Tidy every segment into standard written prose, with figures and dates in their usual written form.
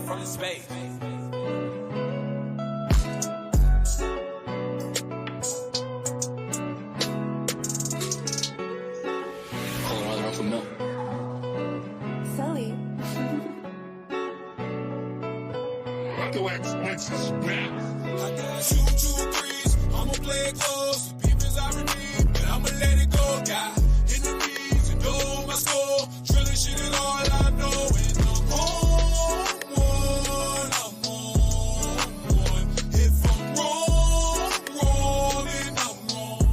from space. Sully. I got 2, 2, 3s. I'ma play it close. Beef is irony, but I'ma let it go. Got enemies and know my score. Drilling shit is all I know. And I'm on one. I'm on one. If I'm wrong, then I'm wrong.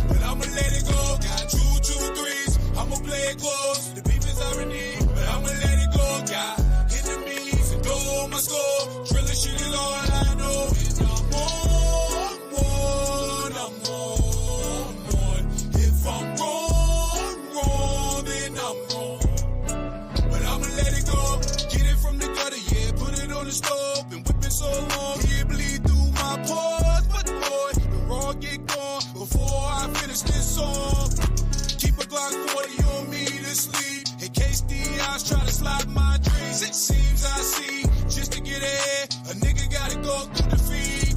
But I'ma let it go. Got 2, 2, 3s. I'ma play it close. The beef is irony, but I'ma let it go. Got enemies and know my score. Drilling shit is all I know. And I'm on one. I'm on one. If I'm wrong, then I'm wrong. But I'ma let it go. Get it from the gutter, yeah. Put it on the stove. Been whipping so long, yeah, bleed through my pores. But boy, the raw get gone before I finish this song. Keep a Glock 40 on me to sleep. In case the eyes try to slide my dreams. It seems I see, just to get ahead, a nigga gotta go through the feed.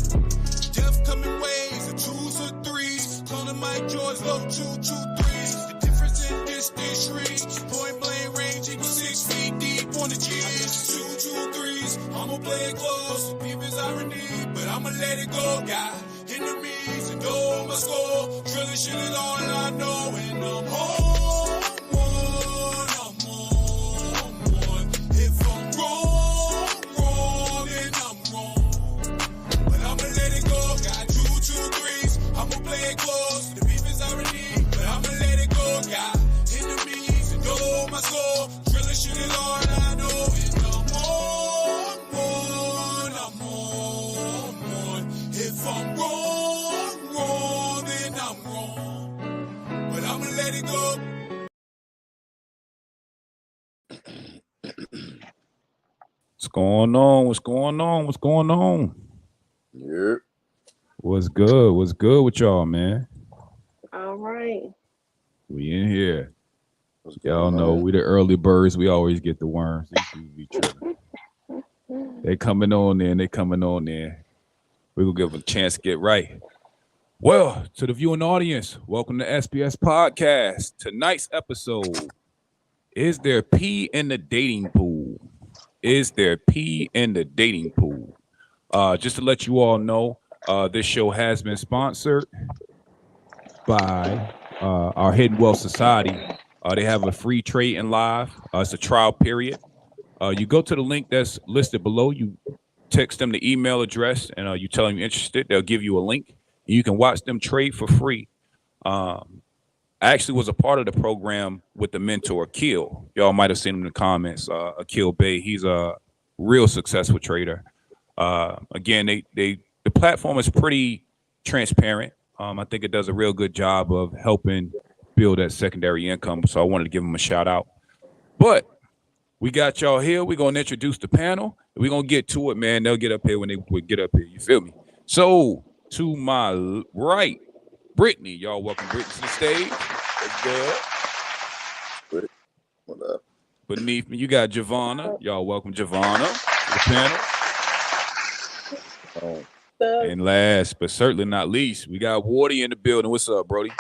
Death coming waves of 2s or 3s. Cloning Mike George, low 2, 2, 3s. The difference in distance shrinks. Point blank range equals 6 feet deep on the G's. 2, 2, 3s. I'ma play it close. Beef is irony, but I'ma let it go. Got enemies and know my score. Drilling shit is all I know. And I'm on one. I'm on one. If I'm wrong, then I'm wrong. But I'ma let it go. Got 2, 2, 3s. I'ma play it close. The beef is irony, but I'ma let it go. Got enemies and know my score. Drilling shit is all I know. And I'm on one. I'm on one. If I'm wrong, then I'm wrong. But I'ma let it go. What's going on? What's going on? What's going on? Yeah. What's good? What's good with y'all, man? All right. We in here. Y'all know we the early birds. We always get the worms. These dudes be tripping. They coming on there and they coming on there. We gonna give them a chance to get right. Well, to the viewing audience, welcome to SPS Podcast. Tonight's episode, is there pee in the dating pool? Is there pee in the dating pool? Just to let you all know, this show has been sponsored by our Hidden Wealth Society. They have a free trade in live. It's a trial period. You go to the link that's listed below. You text them the email address and you tell them you're interested. They'll give you a link. You can watch them trade for free. I actually was a part of the program with the mentor, Akil. Y'all might have seen him in the comments. Akil Bay, he's a real successful trader. Again, the platform is pretty transparent. I think it does a real good job of helping build that secondary income. So I wanted to give them a shout out. But we got y'all here. We're going to introduce the panel. We're going to get to it, man. They'll get up here when they would get up here. You feel me? So to my right, Brittany. Y'all welcome Brittany to the stage. That's good. What up? Beneath me, you got Javonna. Y'all welcome Javonna to the panel. Oh, And last but certainly not least, we got Wardy in the building. What's up, Brody?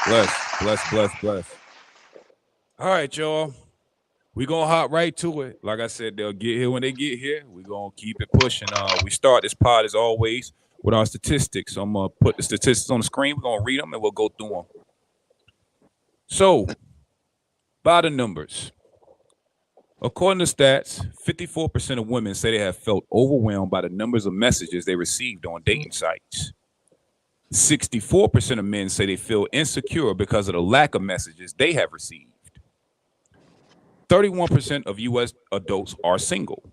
Bless. All right, y'all. We're going to hop right to it. Like I said, they'll get here when they get here. We're going to keep it pushing. We start this pod, as always, with our statistics. I'm going to put the statistics on the screen. We're going to read them, and we'll go through them. So, by the numbers, according to stats, 54% of women say they have felt overwhelmed by the numbers of messages they received on dating sites. 64% of men say they feel insecure because of the lack of messages they have received. 31% of U.S. adults are single.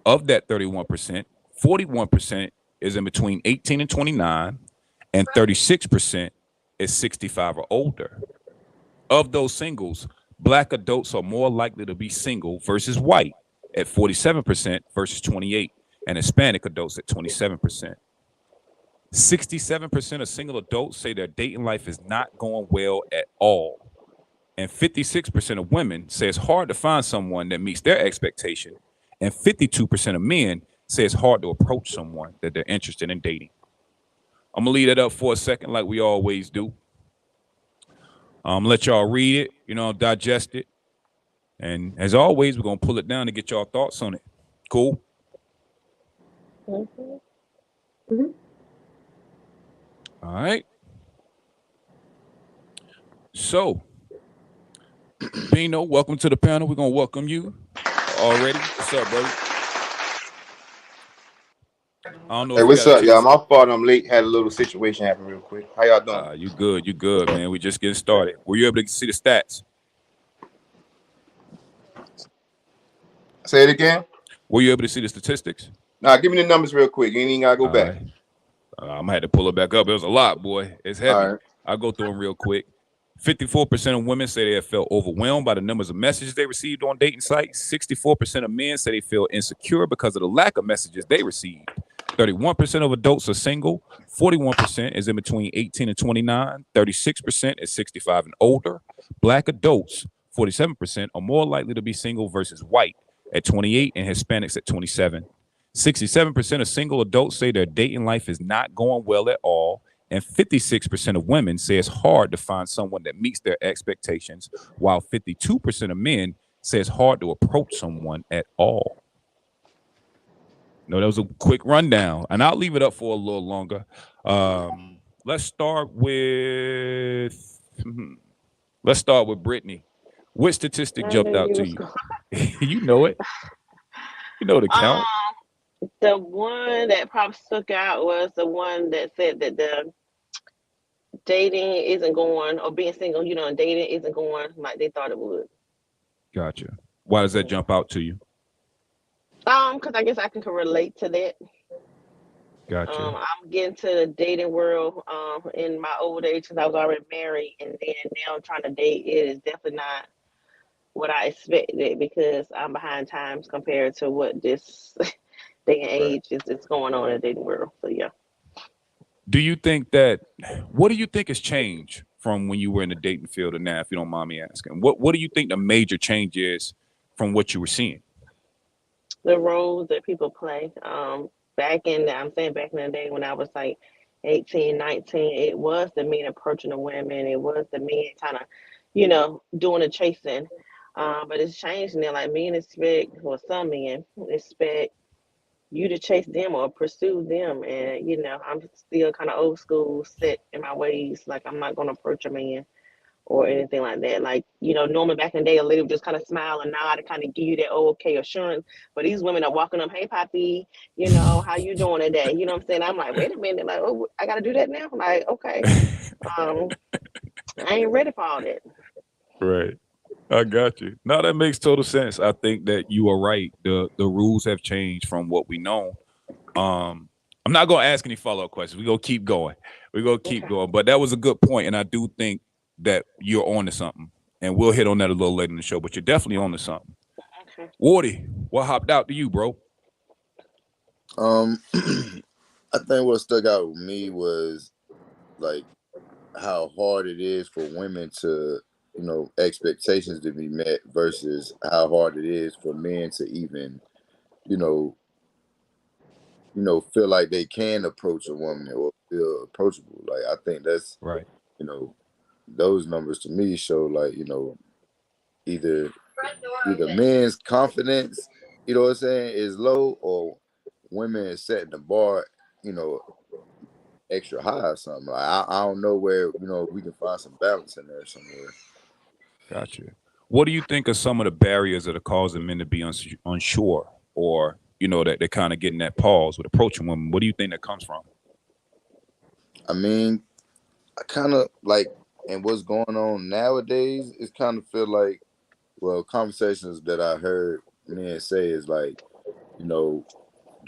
Of that 31%, 41% is in between 18 and 29, and 36% is 65 or older. Of those singles, Black adults are more likely to be single versus white at 47% versus 28%, and Hispanic adults at 27%. 67% of single adults say their dating life is not going well at all. And 56% of women say it's hard to find someone that meets their expectation. and 52% of men say it's hard to approach someone that they're interested in dating. I'm gonna leave that up for a second, like we always do. Let y'all read it, digest it, and as always, we're gonna pull it down to get y'all thoughts on it. Cool. Mm-hmm. All right. So, Bino, welcome to the panel. We're gonna welcome you already. What's up, brother? I don't know. Hey, what's up, y'all? My fault. I'm late. Had a little situation happen real quick. How y'all doing? You good? You good, man? We just getting started. Were you able to see the stats? Say it again. Were you able to see the statistics? Nah, give me the numbers real quick. You ain't even gotta go back. Right. I'm gonna have to pull it back up. It was a lot, boy. It's heavy. All right. I'll go through them real quick. 54% of women say they have felt overwhelmed by the numbers of messages they received on dating sites. 64% of men say they feel insecure because of the lack of messages they received. 31% of adults are single. 41% is in between 18 and 29. 36% is 65 and older. Black adults, 47%, are more likely to be single versus white at 28 and Hispanics at 27. 67% of single adults say their dating life is not going well at all. And 56% of women say it's hard to find someone that meets their expectations, while 52% of men say it's hard to approach someone at all. No, that was a quick rundown, and I'll leave it up for a little longer. Let's start with Brittany. Which statistic jumped out to you? You know it. You know the count. The one that probably stuck out was the one that said that the dating isn't going, or being single, and dating isn't going like they thought it would. Gotcha. Why does that jump out to you? Because I guess I can relate to that. Gotcha. I'm getting to the dating world in my old age because I was already married, and then now trying to date, it is definitely not what I expected because I'm behind times compared to what this day and age is going on in the dating world. So yeah. What do you think has changed from when you were in the dating field to now, if you don't mind me asking? What do you think the major change is from what you were seeing? The roles that people play. Back in the day when I was like 18, 19, it was the men approaching the women. It was the men kind of, doing the chasing. But it's changed now. Like men expect, or some men expect you to chase them or pursue them. And, I'm still kind of old school, set in my ways. Like I'm not going to approach a man or anything like that. Like, normally back in the day, a lady would just kind of smile and nod to kind of give you that okay assurance. But these women are walking up, hey, Poppy, how you doing today? You know what I'm saying? I'm like, wait a minute, like, oh, I got to do that now? I'm like, okay. I ain't ready for all that. Right. I got you. No, that makes total sense. I think that you are right. The rules have changed from what we know. I'm not going to ask any follow-up questions. We're going to keep going. But that was a good point, and I do think that you're on to something. And we'll hit on that a little later in the show, but you're definitely on to something. Okay. Wardy, what hopped out to you, bro? I think what stuck out with me was like how hard it is for women to, expectations to be met versus how hard it is for men to even, feel like they can approach a woman or feel approachable. Like I think that's right. Those numbers to me show like, either men's confidence, what I'm saying, is low, or women is setting the bar, extra high or something. Like I don't know where, we can find some balance in there somewhere. Gotcha. What do you think are some of the barriers that are causing men to be unsure, or that they're kind of getting that pause with approaching women? What do you think that comes from? I mean, I kind of like, and what's going on nowadays is kind of feel like, well, conversations that I heard men say is like, the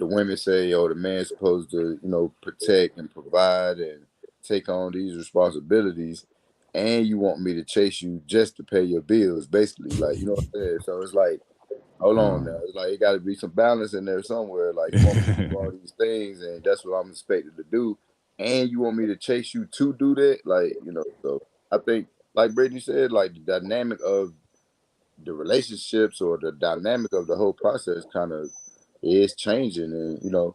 women say, the man's supposed to, protect and provide and take on these responsibilities, and you want me to chase you just to pay your bills, basically. Like, you know what I'm saying? So it's like, hold on now. It's like, it got to be some balance in there somewhere. Like, you want me to do all these things, and that's what I'm expected to do, and you want me to chase you to do that? Like, so I think, like Brittany said, like the dynamic of the relationships or the dynamic of the whole process kind of is changing, and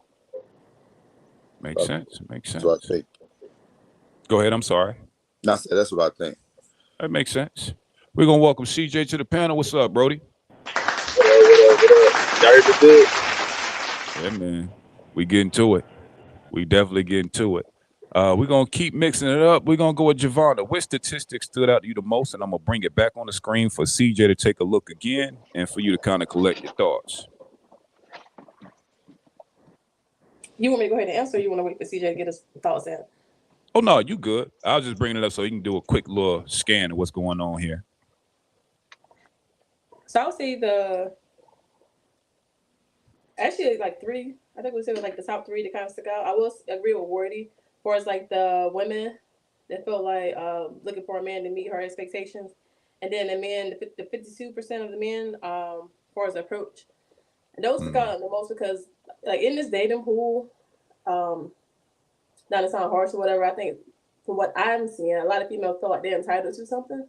Makes sense. Makes that's what I sense. think. Go ahead. I'm sorry. That's what I think. That makes sense. We're gonna welcome CJ to the panel. What's up, Brody? What up? Y'all heard the good? Yeah, man. We getting to it. We definitely getting to it. We're gonna keep mixing it up. We're gonna go with Javonda. What statistics stood out to you the most? And I'm gonna bring it back on the screen for CJ to take a look again and for you to kind of collect your thoughts. You want me to go ahead and answer, or you want to wait for CJ to get his thoughts in? Oh no, you good. I was just bringing it up so you can do a quick little scan of what's going on here. So I would say actually like three. I think we said like the top three that kind of stuck out. I will agree with Wardy for as like the women that feel like looking for a man to meet her expectations, and then the men, the 52% of the men for his approach. And those stuck out the most because like in this dating pool, not to sound harsh or whatever, I think from what I'm seeing, a lot of females feel like they're entitled to something.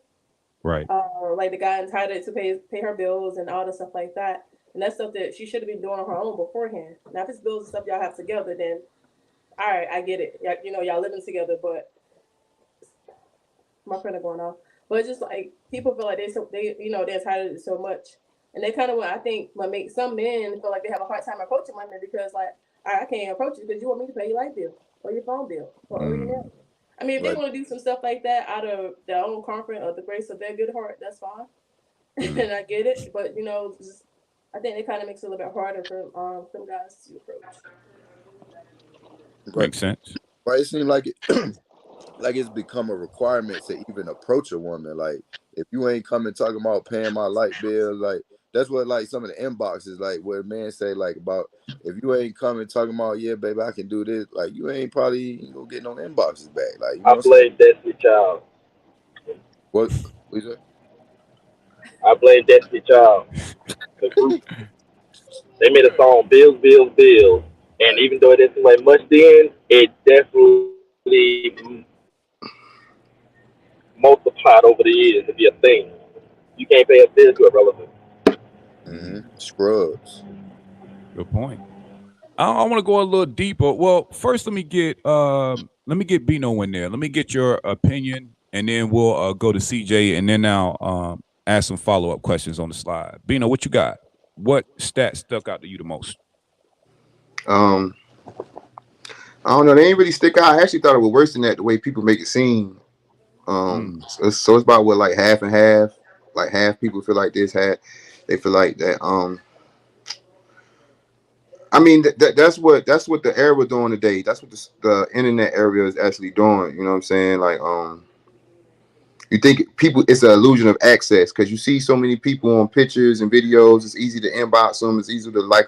Right. Like the guy entitled to pay her bills and all the stuff like that. And that's stuff that she should have been doing on her own beforehand. Now, if it's bills and stuff y'all have together, then all right, I get it. Y'all living together, but my friend are going off. But it's just like people feel like they're entitled to so much, and they kind of I think what makes some men feel like they have a hard time approaching women because like I can't approach you because you want me to pay your light bill or your phone bill or your I mean, if they want to do some stuff like that out of their own comfort or the grace of their good heart, that's fine. And I get it. But, I think it kind of makes it a little bit harder for some guys to approach. Makes sense. Right. It seems like like it's become a requirement to even approach a woman. Like, if you ain't coming talking about paying my light bill, like, that's what, like, some of the inboxes, like, where men say, like, about if you ain't coming talking about, yeah, baby, I can do this, like, you ain't probably gonna get no inboxes back. Like, I blame Destiny Child. What is it? I blame Destiny Child. The group, they made a song, Bills, Bills, Bills. And even though it didn't seem like much then, it definitely multiplied over the years to be a thing. You can't pay a bill to irrelevant. Scrubs. Good point. I want to go a little deeper. Well, first let me get Bino in there. Let me get your opinion, and then we'll go to CJ, and then I'll ask some follow-up questions on the slide. Bino, what you got? What stats stuck out to you the most? I don't know. They ain't really stick out. I actually thought it was worse than that, the way people make it seem. So it's about what, like half and half. Like half people feel like this, they feel like that. I mean, that's what the era doing today. That's what the internet area is actually doing. You know what I'm saying? Like, you think people, it's an illusion of access because you see so many people on pictures and videos. It's easy to inbox them. It's easy to like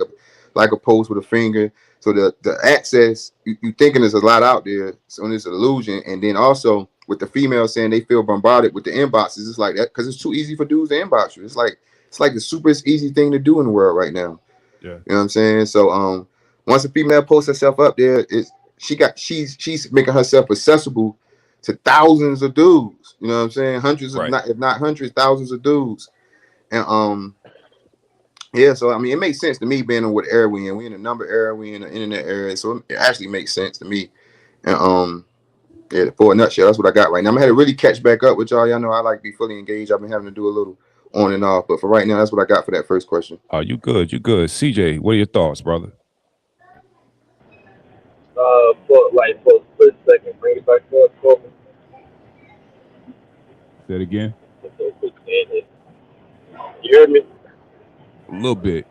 a post with a finger. So the access, you thinking there's a lot out there. So it's an illusion. And then also with the females saying they feel bombarded with the inboxes, it's like that because it's too easy for dudes to inbox you. It's like the super easy thing to do in the world right now. Yeah. You know what I'm saying? So once a female posts herself up there, she's making herself accessible to thousands of dudes. You know what I'm saying? Hundreds, right. if not hundreds, thousands of dudes. And yeah, so I mean, it makes sense to me being in what era we in. We in a number era, we in the internet era, so it actually makes sense to me. And yeah, for a nutshell, that's what I got right now. I'm gonna have to really catch back up with y'all. Y'all know I like to be fully engaged. I've been having to do a little on and off, but for right now, that's what I got for that first question. Oh, you good? You good? CJ, what are your thoughts, brother? For a split second, bring it back up for me. Say it again. You heard me? A little bit.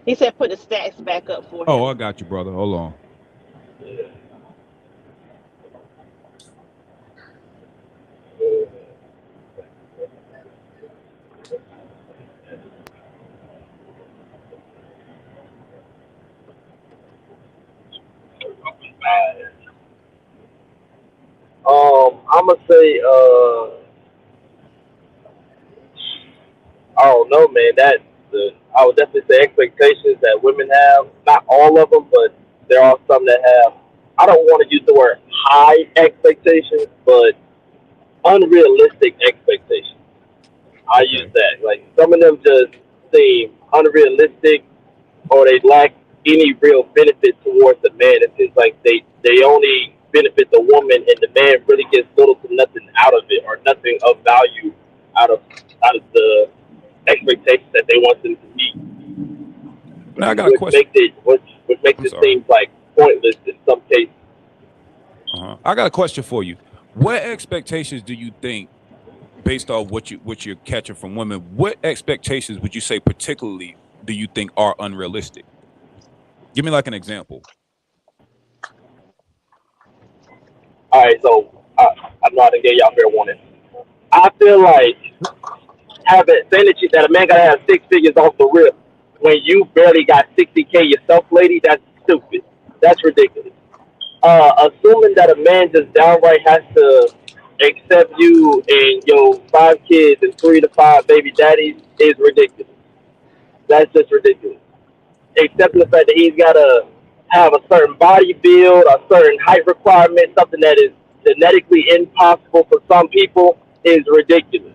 He said put the stats back up for him. Oh, I got you, brother. Hold on. Yeah. I'm gonna say, I don't know, man. I would definitely say expectations that women have. Not all of them, but there are some that have. I don't want to use the word high expectations, but unrealistic expectations. I use that. Like some of them just seem unrealistic, or they lack any real benefit towards the man. It seems like they only benefit the woman, and the man really gets little to nothing out of it, or nothing of value out of the expectations that they want them to meet. Now I got a question. Which makes it seem like pointless in some cases. I got a question for you. What expectations do you think, based off what you're catching from women, what expectations would you say particularly do you think are unrealistic? Give me like an example. All right, so I'm not gonna give y'all fair warning. I feel like saying that a man gotta have 6 figures off the rip when you barely got 60K yourself, lady. That's stupid. That's ridiculous. Assuming that a man just downright has to accept you and your 5 kids and 3 to 5 baby daddies is ridiculous. That's just ridiculous. Except the fact that he's got to have a certain body build, a certain height requirement, something that is genetically impossible for some people, is ridiculous.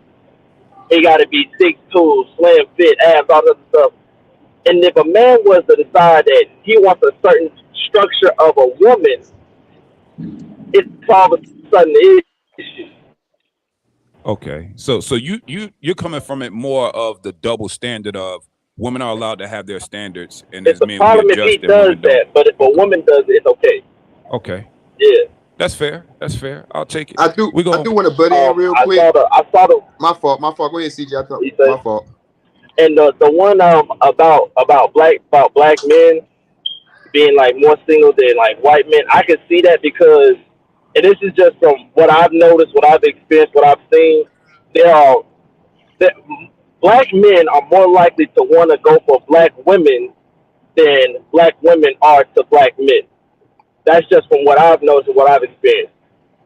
He got to be 6'2", slim fit, abs, all that stuff. And if a man was to decide that he wants a certain structure of a woman, it's all of a sudden an issue. Okay, so you're coming from it more of the double standard of women are allowed to have their standards, and it's there's a men problem we if adjust he and does women that, don't. but if a woman does it, it's okay. Okay, Yeah, that's fair. I'll take it. I do want to butt in real I quick. saw the. My fault. Go ahead, CJ. I thought my fault. And the one about black men being like more single than like white men, I can see that because, and this is just from what I've noticed, what I've experienced, what I've seen. That black men are more likely to want to go for black women than black women are to black men. That's just from what I've noticed and what I've experienced.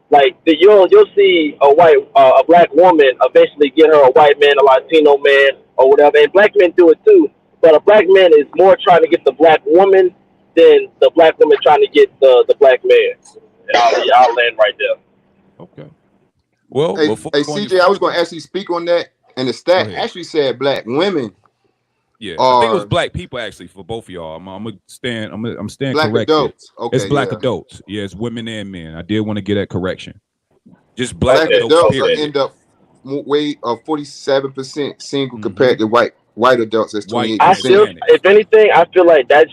Like you'll see a black woman eventually get her a white man, a Latino man, or whatever, and black men do it too. But a black man is more trying to get the black woman than the black woman trying to get the black man. And I'll land right there. Okay. Well, hey CJ, I was going to actually speak on that, and the stat actually said black women. Yeah, I think it was black people actually for both of y'all. I'm staying black corrected. Adults. Okay, it's black adults. Yeah, it's women and men. I did want to get that correction. Just black adults end up weight of 47% single compared to white adults. That's 28%. If anything, I feel like they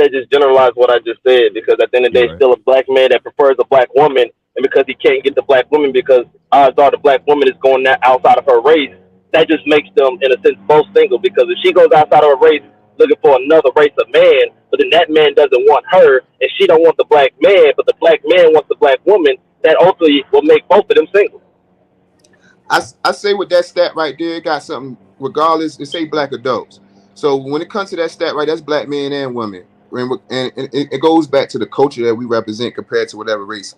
just generalized what I just said, because at the end of the day, still a black man that prefers a black woman, and because he can't get the black woman because odds are the black woman is going outside of her race. That just makes them, in a sense, both single, because if she goes outside of her race looking for another race of man, but then that man doesn't want her, and she don't want the black man, but the black man wants the black woman, that ultimately will make both of them single. I say with that stat right there, it got something, regardless, it say black adults. So when it comes to that stat, right, that's black men and women. And it goes back to the culture that we represent compared to whatever race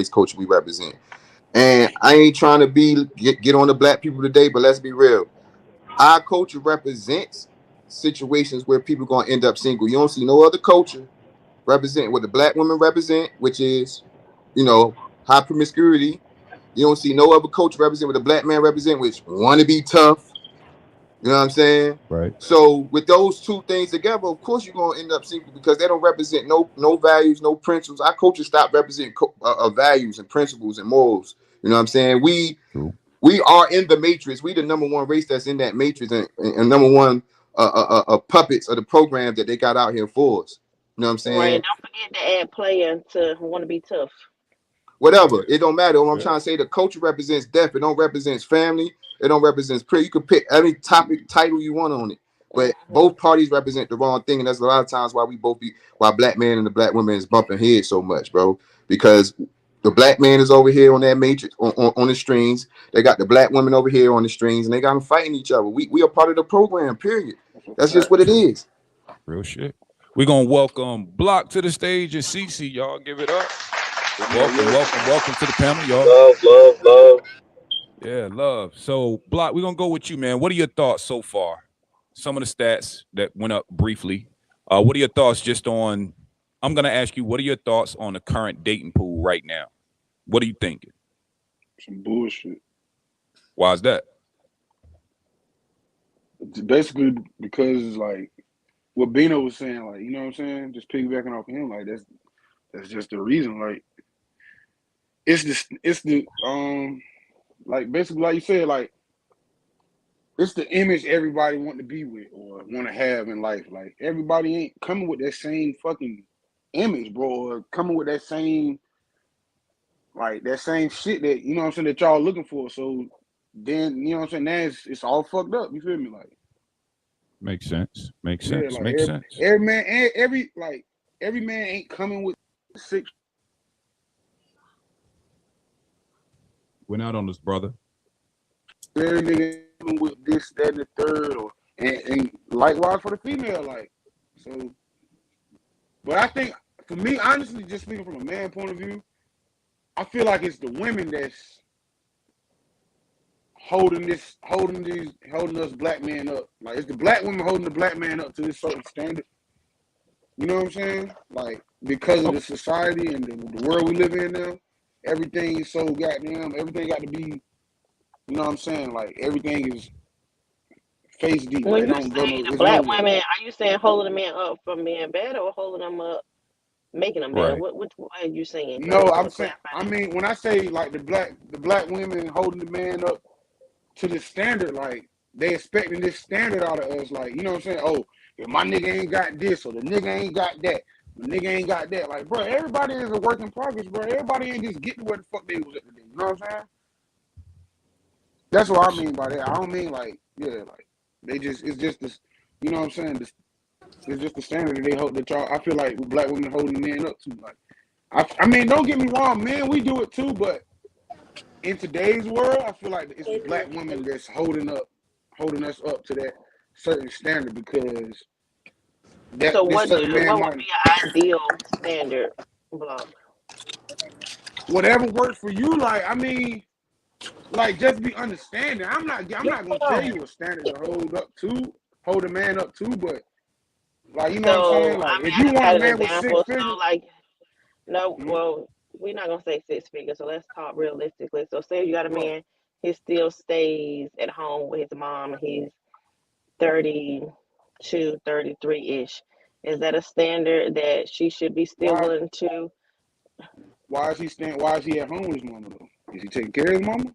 culture we represent. And I ain't trying to get on the black people today, but let's be real. Our culture represents situations where people gonna end up single. You don't see no other culture represent what the black women represent, which is, high promiscuity. You don't see no other culture represent what the black man represent, which want to be tough. You know what I'm saying? Right. So with those two things together, of course you're gonna end up single, because they don't represent no values, no principles. Our culture stopped representing values and principles and morals. You know what I'm saying? We are in the matrix. We the number one race that's in that matrix, and number one puppets of the program that they got out here for us. You know what I'm saying? Right. Don't forget to add player to want to be tough. Whatever. It don't matter. What I'm trying to say, the culture represents death. It don't represent family. It don't represent prayer. You can pick any title you want on it. But both parties represent the wrong thing. And that's a lot of times why why black man and the black woman is bumping heads so much, bro. Because the black man is over here on that matrix, on the strings. They got the black women over here on the strings, and they got them fighting each other. We are part of the program, period. That's just what it is. Real shit. We're going to welcome Block to the stage and CC. Y'all give it up. Welcome to the panel, y'all. Love. Yeah, love. So, Block, we're going to go with you, man. What are your thoughts so far? Some of the stats that went up briefly. What are your thoughts just on, I'm going to ask you, what are your thoughts on the current dating pool right now? What are you thinking? Some bullshit. Why is that? Basically, because like what Bino was saying, like, you know what I'm saying? Just piggybacking off of him, like that's just the reason. Like it's the like basically like you said, like it's the image everybody want to be with or want to have in life. Like everybody ain't coming with that same fucking image, bro, or coming with that same shit that you know what I'm saying that y'all looking for. So then you know what I'm saying, now it's all fucked up. You feel me? Like Makes sense. Makes yeah, sense. like Makes sense. every man every man ain't coming with six. Went out on this, brother. Every nigga coming with this, that, and the third, or and likewise for the female, like so. But I think for me, honestly, just speaking from a man point of view, I feel like it's the women that's holding us black men up. Like it's the black women holding the black man up to this certain standard. You know what I'm saying? Like because of the society and the world we live in now, everything is so goddamn. Everything got to be. You know what I'm saying? Like everything is face deep. When Like, you don't go say no. the It's black no. women, are you saying holding a man up from being better or holding them up, making them better? Right. Which one are you saying? No, I just I'm want to saying. clarify I that. mean, when I say like the black women holding the man up to the standard, like they expecting this standard out of us. Like you know what I'm saying? Oh, if my nigga ain't got this or the nigga ain't got that, the nigga ain't got that. Like, bro, everybody is a work in progress, bro. Everybody ain't just getting where the fuck they was at today. You know what I'm saying? That's what I mean by that. I don't mean like like they just it's just this. You know what I'm saying? It's just the standard that they hold that y'all. I feel like black women holding the men up to. Like, I mean, don't get me wrong, man, we do it too, but in today's world, I feel like it's the black women that's holding us up to that certain standard because So that this what certain man would might be an ideal standard block? whatever works for you. Like I mean, like just be understanding. I'm not gonna tell you a standard to hold a man up to, but like you know what I'm saying. So Like I mean, if I you just want a got an man with six example. So figures, like, no, mm-hmm. well, we're not gonna say six figures. So let's talk realistically. So say you got a Right. man, he still stays at home with his mom, and he's 32, 33-ish. Is that a standard that she should be still Why willing to? why is he at home with his mama though? Is he taking care of his mama?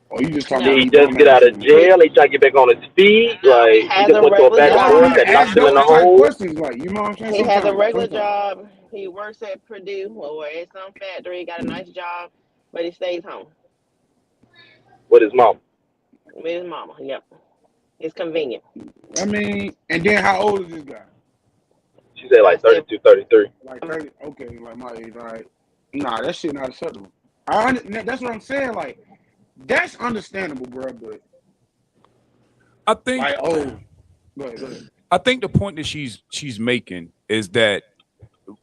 Or you just talking No, about Did he his just bum get ass out of shit in he jail? He trying to get back on his feet? he Like he has just a went to a regular Y'all don't backwood even that job. ask knocked him in the those type hole? questions, like you know what I'm saying? He has a regular Sometimes. job. He works at Purdue or at some factory. Got a nice job, but he stays home With his mom. with his mama. Yep, it's convenient. I mean, and then how old is this guy? She said I like said 32, 33. Like 30? Okay, like my age. All right. Nah, that shit not acceptable. That's what I'm saying. Like, that's understandable, bro. But I think like, oh, go ahead. I think the point that she's making is that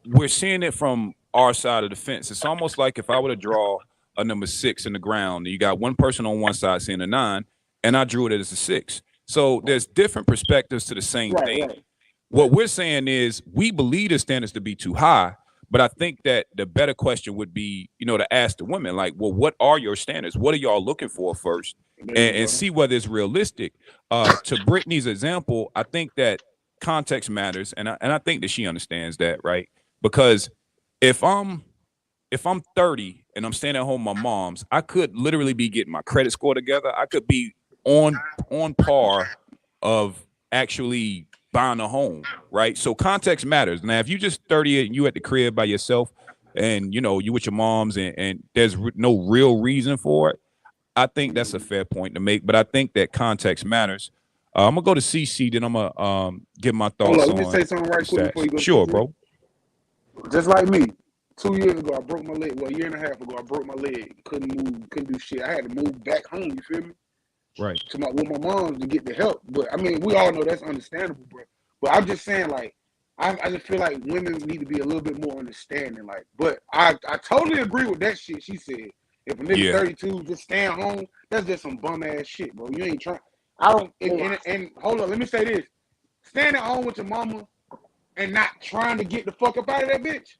we're seeing it from our side of the fence. It's almost like if I were to draw a number 6 in the ground, and you got one person on one side seeing a 9, and I drew it as a 6. So there's different perspectives to the same thing. What we're saying is we believe the standards to be too high, but I think that the better question would be, to ask the women, like, well, what are your standards? What are y'all looking for first? And see whether it's realistic. To Brittany's example, I think that context matters, and I think that she understands that, right? Because if I'm 30 and I'm staying at home with my mom's, I could literally be getting my credit score together. I could be on par of actually buying a home, right? So context matters. Now, if you just 30 and you at the crib by yourself and you with your moms and there's no real reason for it, I think that's a fair point to make. But I think that context matters. I'm gonna go to CC, then I'm gonna give my Hold thoughts on, let me on say something the right quick before stats. you go to Sure, CC. bro. Just like me, 2 years ago, I broke my leg. Well, a year and a half ago, I broke my leg. Couldn't move, couldn't do shit. I had to move back home. You feel me? Right. With my mom to get the help. But I mean, we all know that's understandable, bro. But I'm just saying, like, I just feel like women need to be a little bit more understanding. Like, but I totally agree with that shit she said. If a nigga 32 just staying home, that's just some bum ass shit, bro. You ain't trying. I don't. And hold on, let me say this: staying at home with your mama and not trying to get the fuck up out of that bitch.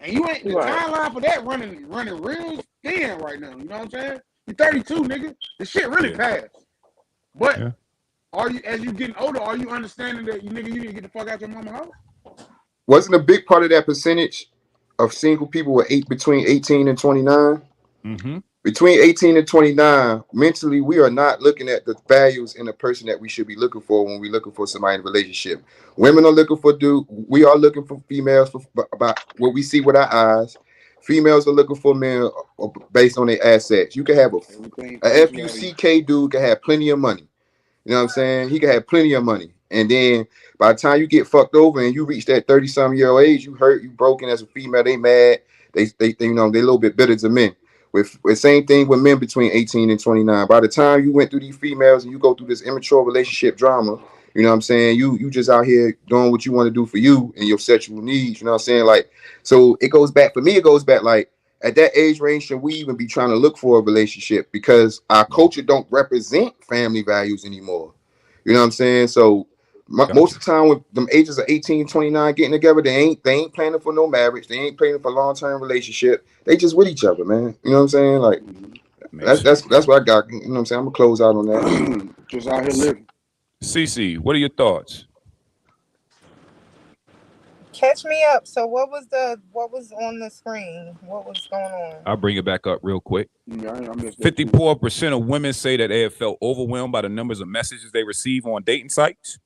And you ain't the timeline for that running real thin right now. You know what I'm saying? You're 32, nigga. The shit really passed. But are you, as you getting older, are you understanding that you need to get the fuck out your mama's house? Wasn't a big part of that percentage of single people were between 18 and 29? Mm-hmm. Between 18 and 29, mentally, we are not looking at the values in a person that we should be looking for when we're looking for somebody in a relationship. Women are looking for we are looking for females about what we see with our eyes. Females are looking for men based on their assets. You can have a FUCK dude can have plenty of money. You know what I'm saying? He can have plenty of money. And then by the time you get fucked over and you reach that 30-some-year-old age, you hurt, you broken as a female, they mad. They you know, they a little bit bitter to men. With same thing with men between 18 and 29. By the time you went through these females and you go through this immature relationship drama, you know what I'm saying? You just out here doing what you want to do for you and your sexual needs. You know what I'm saying? Like, so it goes back, for me, it goes back like, at that age range, should we even be trying to look for a relationship? Because our culture don't represent family values anymore. You know what I'm saying? So most of the time with them ages of 18, 29 getting together, they ain't planning for no marriage. They ain't planning for long-term relationship. They just with each other, man. You know what I'm saying? Like that's what I got. You know what I'm saying? I'm gonna close out on that. Just out here living. CC, what are your thoughts? Catch me up. So what was on the screen? What was going on? I'll bring it back up real quick. Yeah, 54% of women say that they have felt overwhelmed by the numbers of messages they receive on dating sites.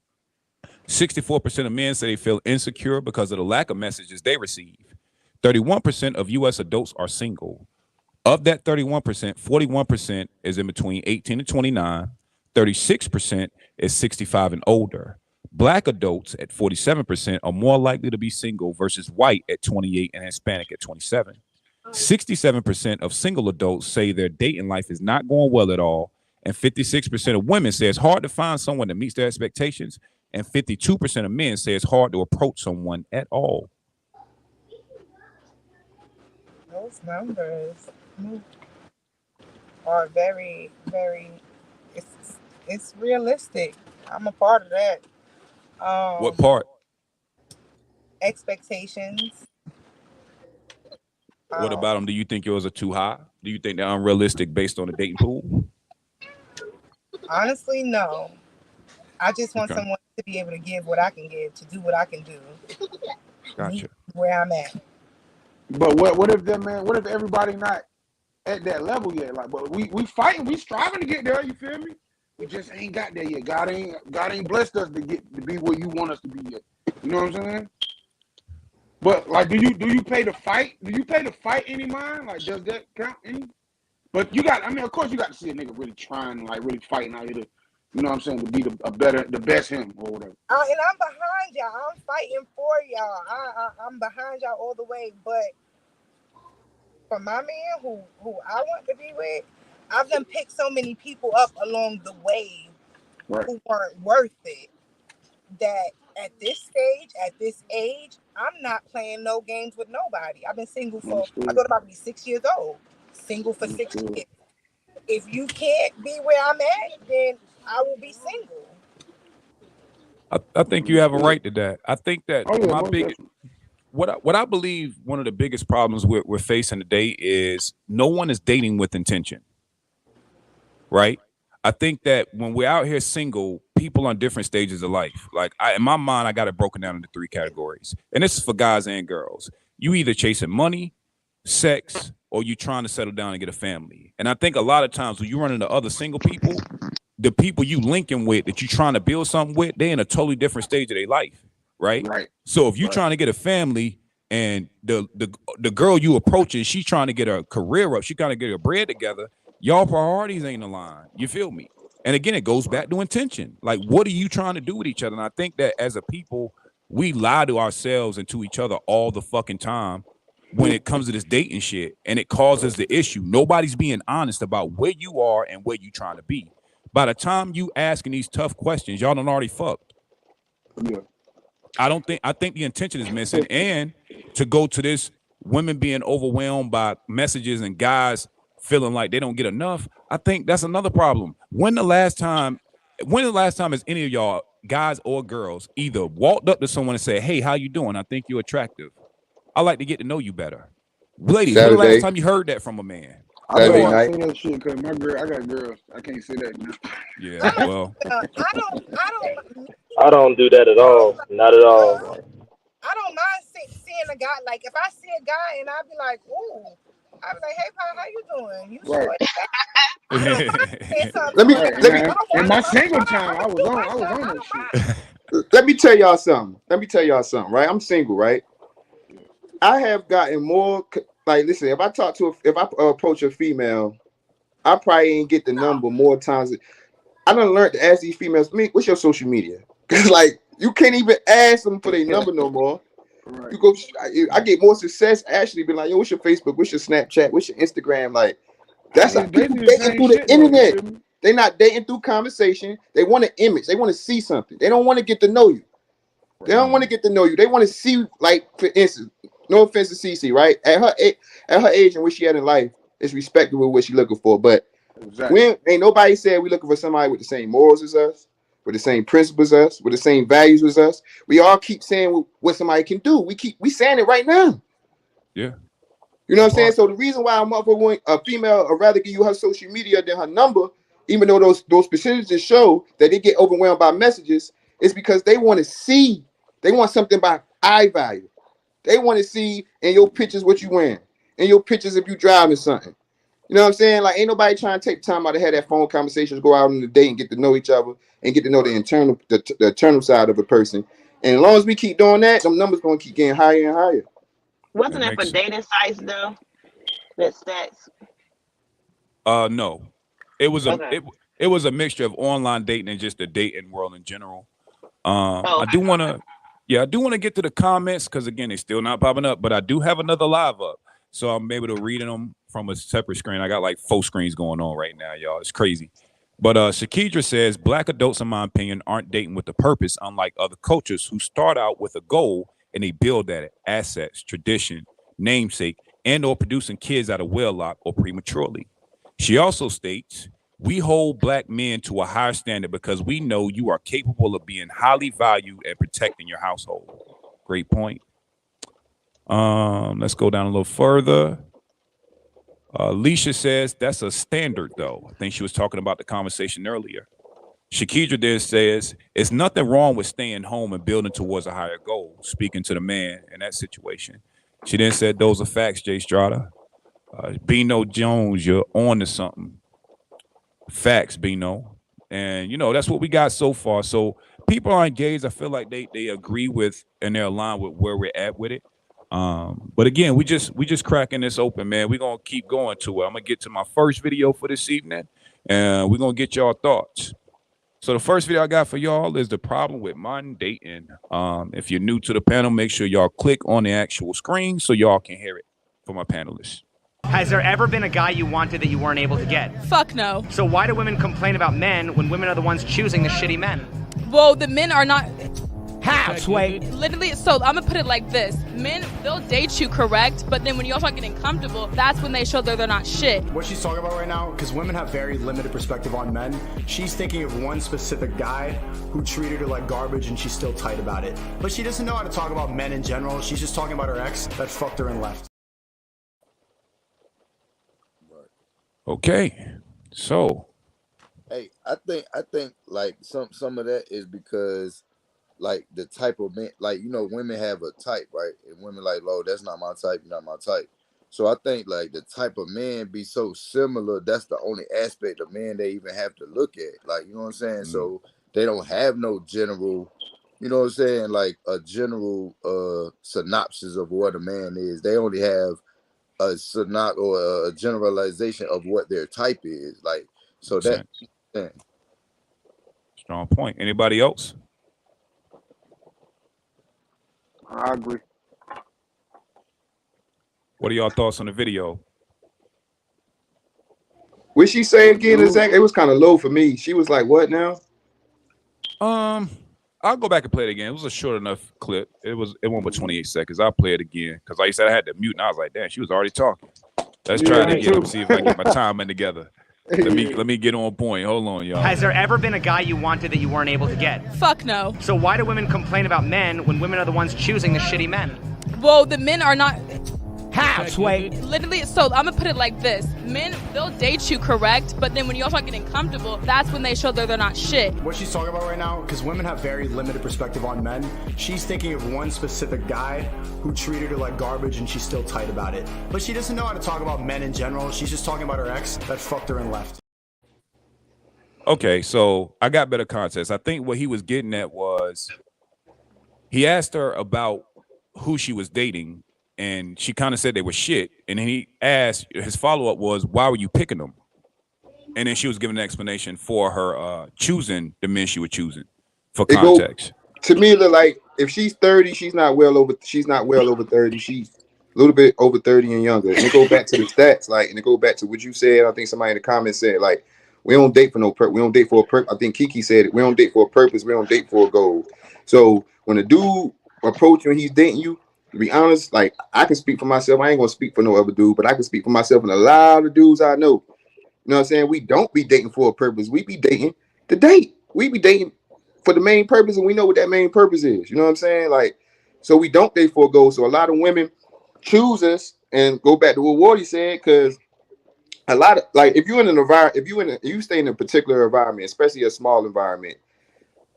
64% of men say they feel insecure because of the lack of messages they receive. 31% of U.S. adults are single. Of that 31%, 41% is in between 18 and 29. 36% is 65 and older. Black adults at 47% are more likely to be single versus white at 28 and Hispanic at 27. 67% of single adults say their dating life is not going well at all. And 56% of women say it's hard to find someone that meets their expectations. And 52% of men say it's hard to approach someone at all. Those numbers are very, very, it's realistic. I'm a part of that. What part? Expectations. What about them? Do you think yours are too high? Do you think they're unrealistic based on the dating pool? Honestly, no. I just want someone to be able to give what I can give, to do what I can do. Gotcha. Where I'm at. But what if that man? What if everybody not at that level yet? Like, but we fighting, we striving to get there. You feel me? We just ain't got there yet. God ain't blessed us to be where you want us to be yet. You know what I'm saying? But like, do you pay to fight? Do you pay to fight any mind? Like, does that count any? But you got, I mean, of course you got to see a nigga really trying, like really fighting out here to, you know what I'm saying, to be the best him or whatever. And I'm behind y'all. I'm fighting for y'all. I'm behind y'all all the way. But for my man who I want to be with, I've done picked so many people up along the way who weren't worth it, that at this stage, at this age, I'm not playing no games with nobody. I've been single for, I thought about to be 6 years old. Single for 6 years. If you can't be where I'm at, then I will be single. I think you have a right to that. I think that what I believe one of the biggest problems we're facing today is no one is dating with intention. Right? I think that when we're out here single, people on different stages of life. Like in my mind, I got it broken down into 3 categories. And this is for guys and girls. You either chasing money, sex, or you trying to settle down and get a family. And I think a lot of times when you run into other single people, the people you linking with that you trying to build something with, they're in a totally different stage of their life. Right. So if you're trying to get a family and the girl you approaching, she's trying to get her career up, she trying to get her bread together, y'all priorities ain't aligned. You feel me? And again, it goes back to intention. Like, what are you trying to do with each other? And I think that as a people, we lie to ourselves and to each other all the fucking time when it comes to this dating shit. And it causes the issue. Nobody's being honest about where you are and where you trying to be. By the time you asking these tough questions, y'all done already fucked. Yeah. I think the intention is missing. And to go to this women being overwhelmed by messages and guys feeling like they don't get enough, I think that's another problem. When the last time has any of y'all, guys or girls, either walked up to someone and said, "Hey, how you doing? I think you're attractive. I like to get to know you better." Ladies, when the last time you heard that from a man? I Saturday better not night. say that shit because my girl, I got girls. I can't say that now. Yeah, well, I don't do that at all. Not at all. I don't mind seeing a guy. Like if I see a guy and I be like, ooh, I be like, hey, Pop, how you doing? You Right. sure? I don't mind saying something. Let me Right. let me Now, in my single time, I was on that shit. let me tell y'all something. Right? I'm single, right? I have gotten more like listen, if I approach a female, I probably ain't get the number more times. I done learned to ask these females, what's your social media? Cause like you can't even ask them for their number no more. Right. You go, I get more success actually being like, yo, what's your Facebook? What's your Snapchat? What's your Instagram? Like that's It's like people basically the dating same through the shit, though, you internet. feel me? They're not dating through conversation. They want an image. They want to see something. They don't want to get to know you. They don't want to get to know you. They want to see, like, for instance, no offense to Cece, right? At her age and where she at in life, it's respectable what she looking for. But Exactly. ain't nobody said we looking for somebody with the same morals as us, with the same principles as us, with the same values as us. We all keep saying what somebody can do. We saying it right now. yeah. You know what I'm saying? So the reason why I'm up for a female would rather give you her social media than her number, even though those percentages show that they get overwhelmed by messages, is because they want to see. They want something by eye value. They want to see in your pictures what you wearing, in your pictures if you driving something. You know what I'm saying? Like ain't nobody trying to take time out to have that phone conversations, go out on the date and get to know each other and get to know the internal side of a person. And as long as we keep doing that, them numbers gonna keep getting higher and higher. Wasn't it for dating sites though? That stats. No, it was Okay. it was a mixture of online dating and just the dating world in general. Oh, I do want to get to the comments because again, it's still not popping up, but I do have another live up, so I'm able to read them from a separate screen. I got like 4 screens going on right now, y'all. It's crazy. But Shakidra says black adults, in my opinion, aren't dating with a purpose, unlike other cultures who start out with a goal and they build at it, assets, tradition, namesake, and or producing kids out of wedlock or prematurely. She also states, we hold black men to a higher standard because we know you are capable of being highly valued and protecting your household. Great point. Let's go down a little further. Leisha says that's a standard, though. I think she was talking about the conversation earlier. Shakidra then says it's nothing wrong with staying home and building towards a higher goal, speaking to the man in that situation. She then said those are facts, Jay Strada. Bino Jones, you're on to something. Facts, Bino. And, you know, that's what we got so far. So people are engaged. I feel like they agree with and they're aligned with where we're at with it. But again, we just cracking this open, man. We're going to keep going to it. I'm going to get to my first video for this evening, and we're going to get y'all thoughts. So the first video I got for y'all is the problem with modern dating. If you're new to the panel, make sure y'all click on the actual screen so y'all can hear it from my panelists. Has there ever been a guy you wanted that you weren't able to get? Fuck no. So why do women complain about men when women are the ones choosing the shitty men? Well, the men are not. How, Sway? Literally, so I'm gonna put it like this. Men, they'll date you, correct? But then when you all start getting comfortable, that's when they show that they're not shit. What she's talking about right now, because women have very limited perspective on men, she's thinking of one specific guy who treated her like garbage and she's still tight about it. But she doesn't know how to talk about men in general. She's just talking about her ex that fucked her and left. Okay, so Hey, I think like some of that is because like the type of men, like women have a type, right? And women like, "Oh, that's not my type, you're not my type." So I think like the type of men be so similar. That's the only aspect of men they even have to look at. Like, you know what I'm saying? So they don't have no general, you know what I'm saying? Like a general synopsis of what a man is. They only have a synop or a generalization of what their type is. Like, so that. Yeah. Strong point. Anybody else? I agree. What are y'all thoughts on the video? What she say again exactly? It was kind of low for me. She was like, what now? I'll go back and play it again. It was a short enough clip. It went for 28 seconds. I'll play it again. Because like I said, I had to mute and I was like, damn, she was already talking. Let's try it again. Let me see if I can get my timing together. Let me get on point. Hold on, y'all. Has there ever been a guy you wanted that you weren't able to get? Fuck no. So why do women complain about men when women are the ones choosing the shitty men? Well, the men are not. How, Sway? Literally, so I'm gonna put it like this. Men, they'll date you, correct? But then when you all start getting comfortable, that's when they show that they're not shit. What she's talking about right now, because women have very limited perspective on men, she's thinking of one specific guy who treated her like garbage and she's still tight about it. But she doesn't know how to talk about men in general. She's just talking about her ex that fucked her and left. Okay, so I got better context. I think what he was getting at was he asked her about who she was dating, and she kind of said they were shit. And then he asked, his follow-up was, why were you picking them? And then she was giving an explanation for her choosing the men she was choosing for context. To me, look like if she's 30, she's not well over 30. She's a little bit over 30 and younger. And it go back to the stats, and it go back to what you said. I think somebody in the comments said, we don't date for no purpose. We don't date for a purpose. I think Kiki said it. We don't date for a purpose. We don't date for a goal. So when a dude approach you and he's dating you, to be honest, I can speak for myself. I ain't gonna speak for no other dude, but I can speak for myself and a lot of dudes I know. You know what I'm saying? We don't be dating for a purpose. We be dating to date. We be dating for the main purpose, and we know what that main purpose is. You know what I'm saying? So we don't date for a goal. So a lot of women choose us and go back to what Wardy said, because a lot of if you're in an environment, if you stay in a particular environment, especially a small environment,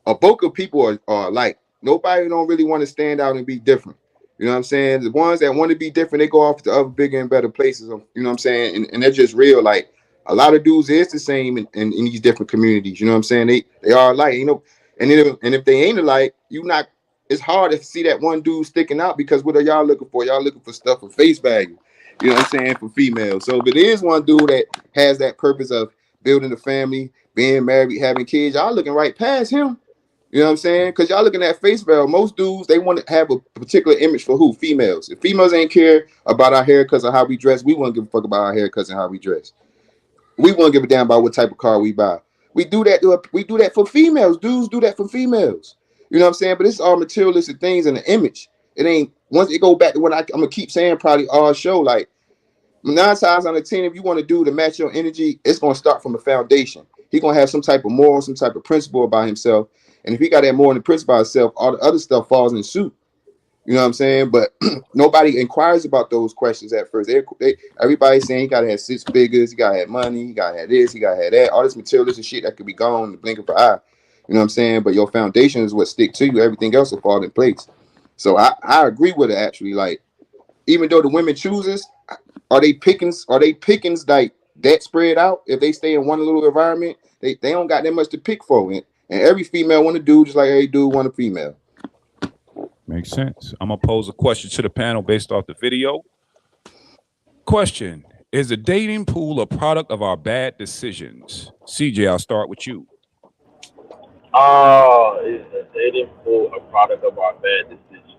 a bulk of people are nobody don't really want to stand out and be different. You know what I'm saying? The ones that want to be different, they go off to other bigger and better places. You know what I'm saying? And they're just real. A lot of dudes is the same in these different communities. You know what I'm saying? They are alike, you know. And if they ain't alike, it's hard to see that one dude sticking out, because what are y'all looking for? Y'all looking for stuff for face value. You know what I'm saying? For females. So if it is one dude that has that purpose of building a family, being married, having kids, y'all looking right past him. You know what I'm saying? Because y'all looking at face value. Most dudes, they want to have a particular image for who? Females. If females ain't care about our hair because of how we dress, we won't give a fuck about our hair because of how we dress. We won't give a damn about what type of car we buy. We do that for females. Dudes do that for females. You know what I'm saying? But it's all materialistic things in the image. It ain't, once it go back to what I'm gonna keep saying probably all show, 9 times out of 10, if you want to do to match your energy, it's gonna start from a foundation. He gonna have some type of moral, some type of principle about himself. And if he got that moral and principle about himself, all the other stuff falls in suit. You know what I'm saying? But nobody inquires about those questions at first. Everybody's saying he gotta have 6 figures, he gotta have money, he gotta have this, he gotta have that, all this materialistic shit that could be gone in the blink of an eye. You know what I'm saying? But your foundation is what stick to you. Everything else will fall in place. So I agree with it actually. Even though the women chooses, are they pickings that spread out? If they stay in one little environment, they don't got that much to pick for. And every female want a dude just like every dude want a female. Makes sense. I'm gonna pose a question to the panel based off the video. Question: is the dating pool a product of our bad decisions? CJ, I'll start with you. Is the dating pool a product of our bad decisions?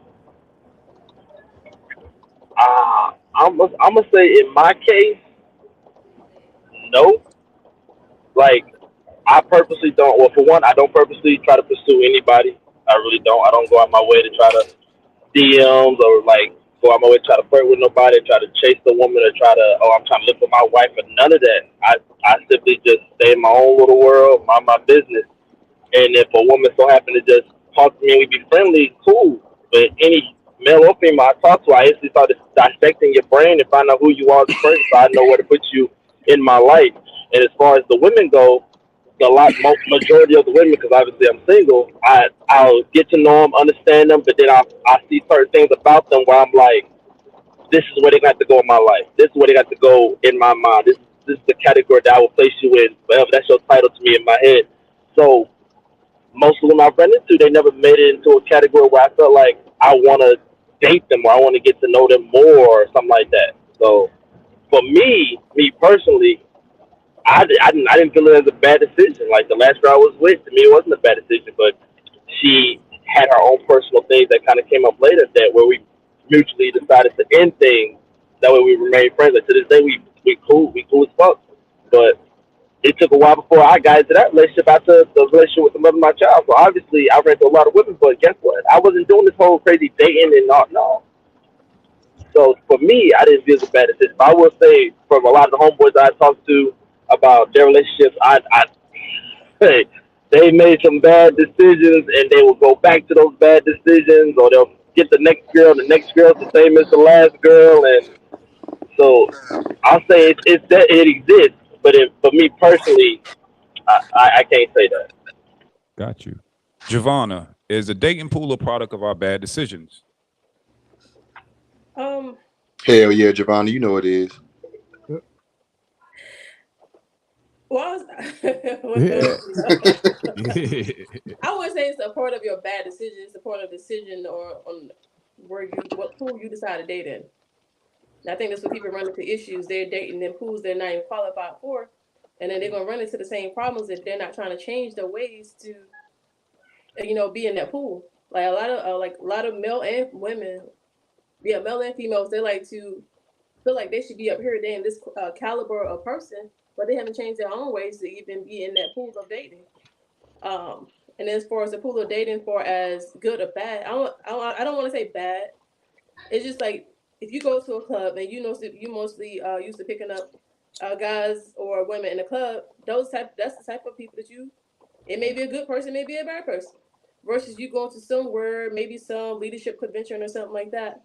I'm gonna say in my case, no. I purposely don't. Well, for one, I don't purposely try to pursue anybody. I really don't. I don't go out my way to try to DMs or go out my way to try to flirt with nobody, try to chase the woman, or I'm trying to live with my wife, or none of that. I simply just stay in my own little world, mind my business. And if a woman so happen to just talk to me and we be friendly, cool. But any male or female I talk to, I instantly start dissecting your brain and find out who you are as a person, so I know where to put you in my life. And as far as the women go, majority of the women, because obviously I'm single, I'll get to know them, understand them, but then I see certain things about them where I'm like, this is where they got to go in my life. This is where they got to go in my mind. This is the category that I will place you in. Whatever, that's your title to me in my head. So most of them I've run into, they never made it into a category where I felt like I want to date them or I want to get to know them more or something like that. So for me personally, I didn't feel it as a bad decision. The last girl I was with, to me, it wasn't a bad decision, but she had her own personal things that kind of came up later where we mutually decided to end things. That way we remain friends. To this day, we cool as fuck. But it took a while before I got into that relationship after the relationship with the mother of my child. So obviously, I ran into a lot of women, but guess what? I wasn't doing this whole crazy dating and all. No. So for me, I didn't feel it was a bad decision. But I will say, from a lot of the homeboys I talked to about their relationships, they made some bad decisions, and they will go back to those bad decisions, or they'll get the next girl the same as the last girl, and So I'll say it's that it exists, but for me personally, I can't say that. Got you. Giovanna, is the dating pool a product of our bad decisions? Um, Hell yeah, Giovanni, you know it is. well, Yeah. I would say it's a part of your bad decision. It's a part of decision or on what pool you decide to date in. And I think that's what people run into issues. They're dating in pools they're not even qualified for, and then they're gonna run into the same problems if they're not trying to change their ways to, be in that pool. Like a lot of male and women, yeah, male and females, they like to feel like they should be up here dating this caliber of person, but they haven't changed their own ways to even be in that pool of dating. And as far as the pool of dating, for as good or bad, I don't want to say bad. It's just like if you go to a club and you mostly used to picking up guys or women in the club, that's the type of people that it may be a good person, maybe a bad person. Versus you going to somewhere, maybe some leadership convention or something like that.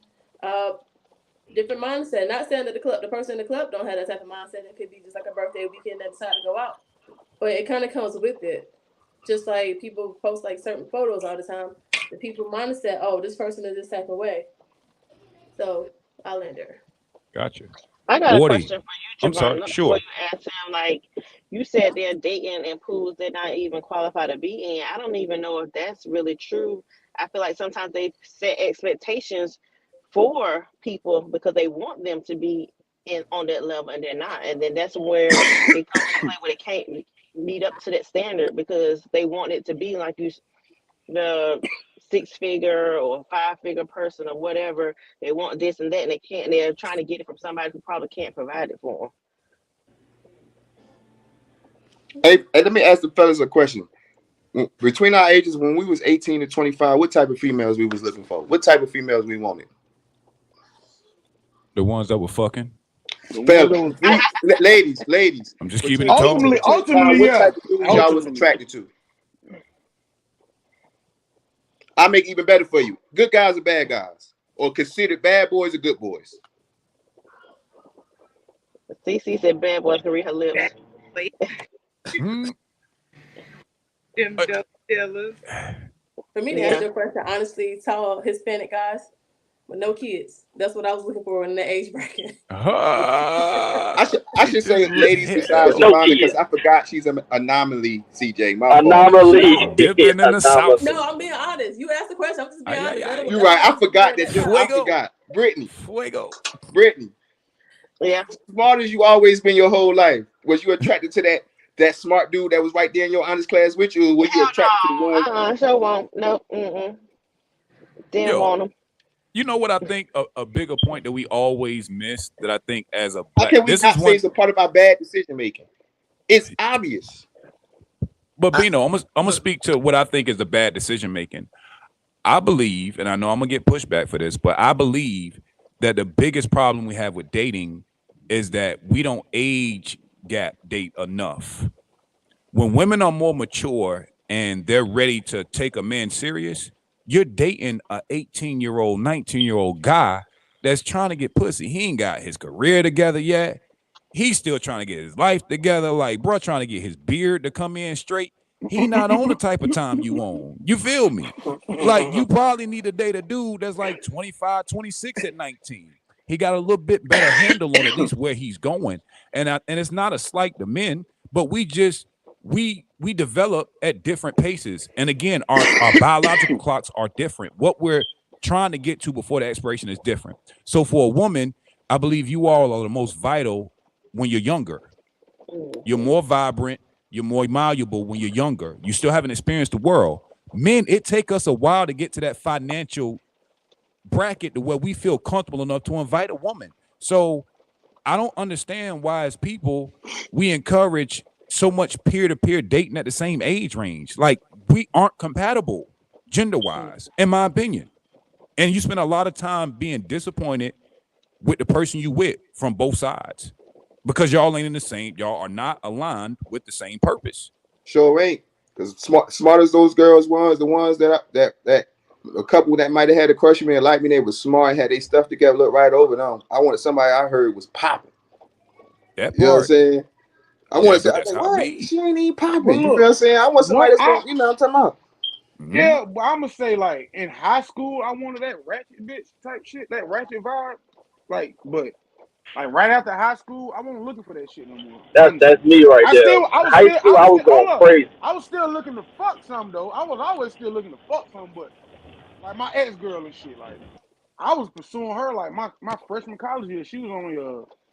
Different mindset. Not saying that the person in the club don't have that type of mindset. It could be just like a birthday weekend that decide to go out. But it kind of comes with it. Just like people post like certain photos all the time. The people mindset, oh, this person is this type of way. So I'll end there. Gotcha. I got a Woody. question for you, I'm sorry. Javon. Sure. Before you ask him, like you said, they're dating in pools they're not even qualified to be in. I don't even know if that's really true. I feel like sometimes they set expectations for people because they want them to be on that level and they're not, and then that's where it comes to play where they can't meet up to that standard because they want it to be like the 6-figure or 5-figure person or whatever. They want this and that, and they can't. They're trying to get it from somebody who probably can't provide it for them. Hey, let me ask the fellas a question. Between our ages, when we was 18 to 25, what type of females we was looking for? What type of females we wanted? The ones that were fucking. Fellas, ladies. I'm just keeping it Ultimately, totally. What yeah. type of dudes y'all was attracted to? I'll make it even better for you. Good guys or bad guys? Or considered bad boys or good boys? CC said bad boys can read her lips. Them dope dealers. For me to answer your question, honestly, tall Hispanic guys with no kids. That's what I was looking for in the age bracket. I should say ladies besides Giovanna because I forgot she's an anomaly, CJ. My Anomaly. Dipping in the South. No, I'm being honest. You asked the question. I'm just being honest. You're right. I forgot that. I forgot. Brittany. Yeah. Smart as you always been your whole life. Was you attracted to that smart dude that was right there in your honors class with you? Or were you attracted to the one? Sure won't. No. Didn't want him. You know what I think a bigger point that we always miss that I think as a How can we not say it's a part of our bad decision making? It's obvious. But Bino, I'm gonna speak to what I think is the bad decision making. I believe, and I know I'm gonna get pushback for this, but I believe that the biggest problem we have with dating is that we don't age gap date enough. When women are more mature and they're ready to take a man serious, you're dating a 18-year-old, 19-year-old guy that's trying to get pussy. He ain't got his career together yet. He's still trying to get his life together. Like, bro, trying to get his beard to come in straight. He not on the type of time you on. You feel me? Like, you probably need to date a dude that's like 25, 26 at 19. He got a little bit better handle on at least where he's going. And it's not a slight to men, but we develop at different paces. And again, our biological clocks are different. What we're trying to get to before the expiration is different. So for a woman, I believe you all are the most vital when you're younger. You're more vibrant. You're more malleable when you're younger. You still haven't experienced the world. Men, it take us a while to get to that financial bracket to where we feel comfortable enough to invite a woman. So I don't understand why as people, we encourage so much peer-to-peer dating at the same age range. Like, we aren't compatible gender-wise, in my opinion. And you spend a lot of time being disappointed with the person you with from both sides because y'all ain't in the same, y'all are not aligned with the same purpose. Sure ain't. Because smart as those girls was, the ones that a couple that might have had a crush on me and like me, they was smart, had their stuff together, look right over them. I wanted somebody I heard was popping. That You know what I'm part. saying? I Yeah, want to say, but I that's think, how it what? be. She ain't even But popping. You feel look, what I'm saying? I want somebody what that's going, you know what I'm talking about? yeah, but I'm gonna say like in high school, I wanted that ratchet bitch type shit, that ratchet vibe. Like, but like right after high school, I wasn't looking for that shit no more. Honestly, That's me right there. I was High still, school, I was hold going up, crazy. I was still looking to fuck some though. I was always still looking to fuck some, but like my ex girl and shit, like I was pursuing her like my freshman college year. She was only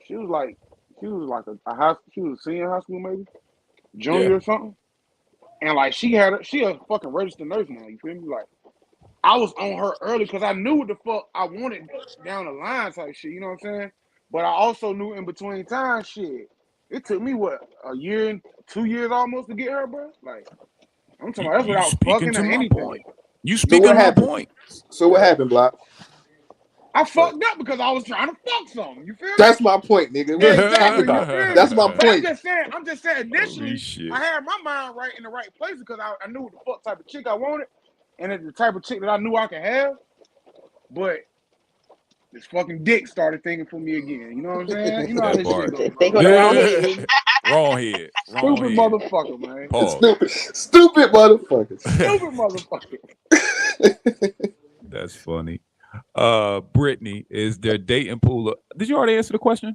she was like she was a senior in high school maybe Yeah. junior or something, and like she a fucking registered nurse now. You feel me? Like I was on her early because I knew what the fuck I wanted down the line type shit. You know what I'm saying? But I also knew in between time shit. It took me what a year and 2 years almost to get her, bro. Like I'm talking about that's You without speaking fucking to or my anything. point. You So speaking what to my happened? point. So what happened, Block? I fucked up because I was trying to fuck something. You feel me? That's my point, nigga. What you talking Exactly. You about? feel That's me? my But point. I'm just saying. Holy Initially, shit. I had my mind right in the right place because I knew what the fuck type of chick I wanted, and it's the type of chick that I knew I could have. But this fucking dick started thinking for me again. You know what I'm saying? You know how That this shit part. go, Think bro. on the wrong head. Wrong head. Wrong Stupid head. motherfucker, man. Pause. Stupid motherfuckers. Stupid motherfucker. That's funny. Brittany, is their dating pool? Did you already answer the question?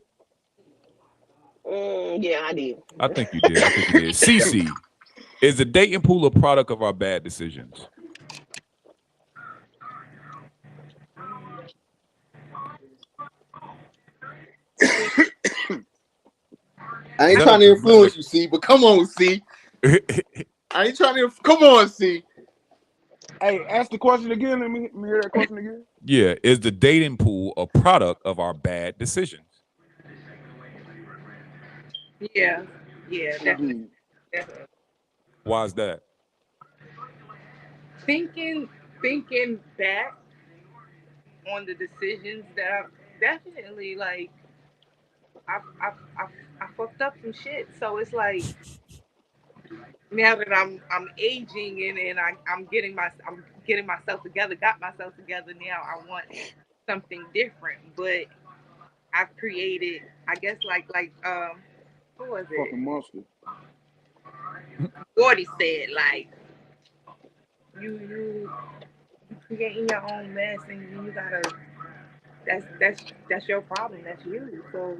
Yeah, I did. I think you did. CC, is the dating pool a product of our bad decisions? I ain't None trying of to the none of influence you, C, but come on, C. the I ain't trying to. Come on, C. Hey, ask the question again. Let me hear that question again. Yeah, is the dating pool a product of our bad decisions? Yeah, yeah, definitely, Mm-hmm. definitely. Why is that? Thinking back on the decisions that I've definitely like, I fucked up some shit. So it's like now that I'm aging and I'm getting myself together, got myself together. Now I want something different, but I've created, I guess, who was it? Fucking monster. Gordy said like you creating your own mess and you gotta that's your problem. That's you. So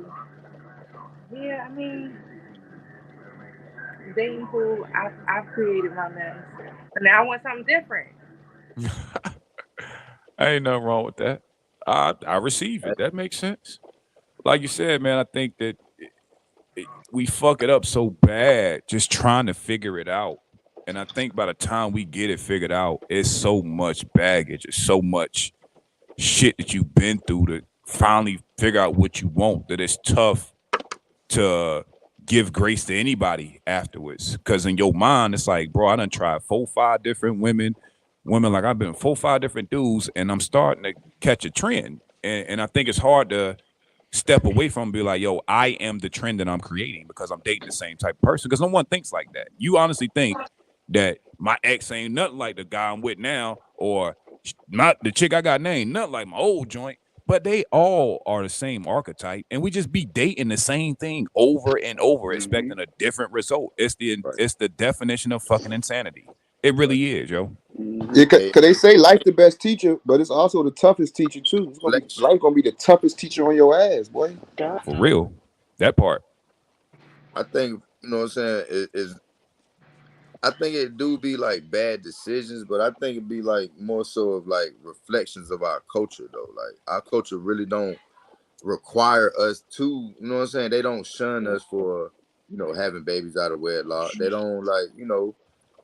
yeah, I mean, dating pool. I've created my mess, but now I want something different. Ain't nothing wrong with that. I receive it. That makes sense. Like you said, man, I think that we fuck it up so bad just trying to figure it out. And I think by the time we get it figured out, it's so much baggage, it's so much shit that you've been through to finally figure out what you want that it's tough to give grace to anybody afterwards. Cause in your mind, it's like, bro, I done tried 4-5 different women. Like I've been 4-5 different dudes, and I'm starting to catch a trend. And I think it's hard to step away from and be like, yo, I am the trend that I'm creating because I'm dating the same type of person. Because no one thinks like that. You honestly think that my ex ain't nothing like the guy I'm with now, or not the chick I got named, nothing like my old joint. But they all are the same archetype, and we just be dating the same thing over and over, expecting a different result. It's the definition of fucking insanity. It really is, yo. Yeah, cause they say life the best teacher, but it's also the toughest teacher too. Life gonna be the toughest teacher on your ass, boy. For real, that part. I think you know what I'm saying is I think it do be like bad decisions, but I think it be like more so of like reflections of our culture though. Like our culture really don't require us to, you know what I'm saying? They don't shun us for, having babies out of wedlock. They don't like,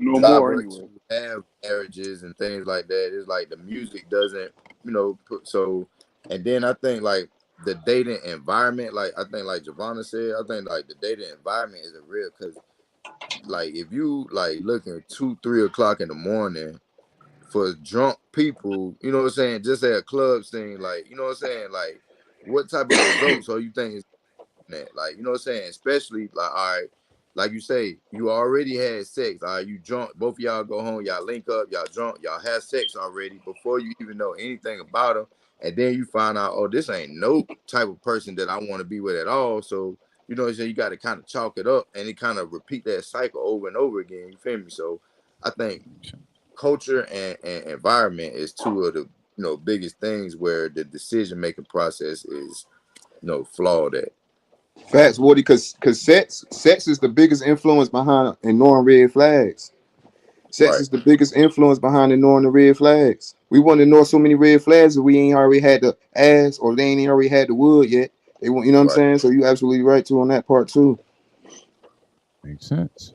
No drive more us anyway. to have marriages and things like that. It's like the music doesn't, and then I think like the dating environment, like I think like Giovanna said, I think like the dating environment is a real because like if you like looking 2-3 o'clock in the morning for drunk people, you know what I'm saying, just at a club scene, like, you know what I'm saying, like what type of results are you thinking that? Like, you know what I'm saying? Especially like, all right, like you say, you already had sex. You drunk. Both of y'all go home. Y'all link up. Y'all drunk. Y'all have sex already before you even know anything about them. And then you find out, oh, this ain't no type of person that I want to be with at all. So, you know what I'm saying? You got to kind of chalk it up and it kind of repeat that cycle over and over again. You feel me? So I think culture and environment is two of the, biggest things where the decision-making process is, flawed at. Facts, Woody, because sex is the biggest influence behind ignoring red flags. Sex Right. is the biggest influence behind ignoring the red flags. We want to ignore so many red flags that we ain't already had the ass or they ain't already had the wood yet. They want, you know what I'm saying? So you absolutely right too on that part too. Makes sense.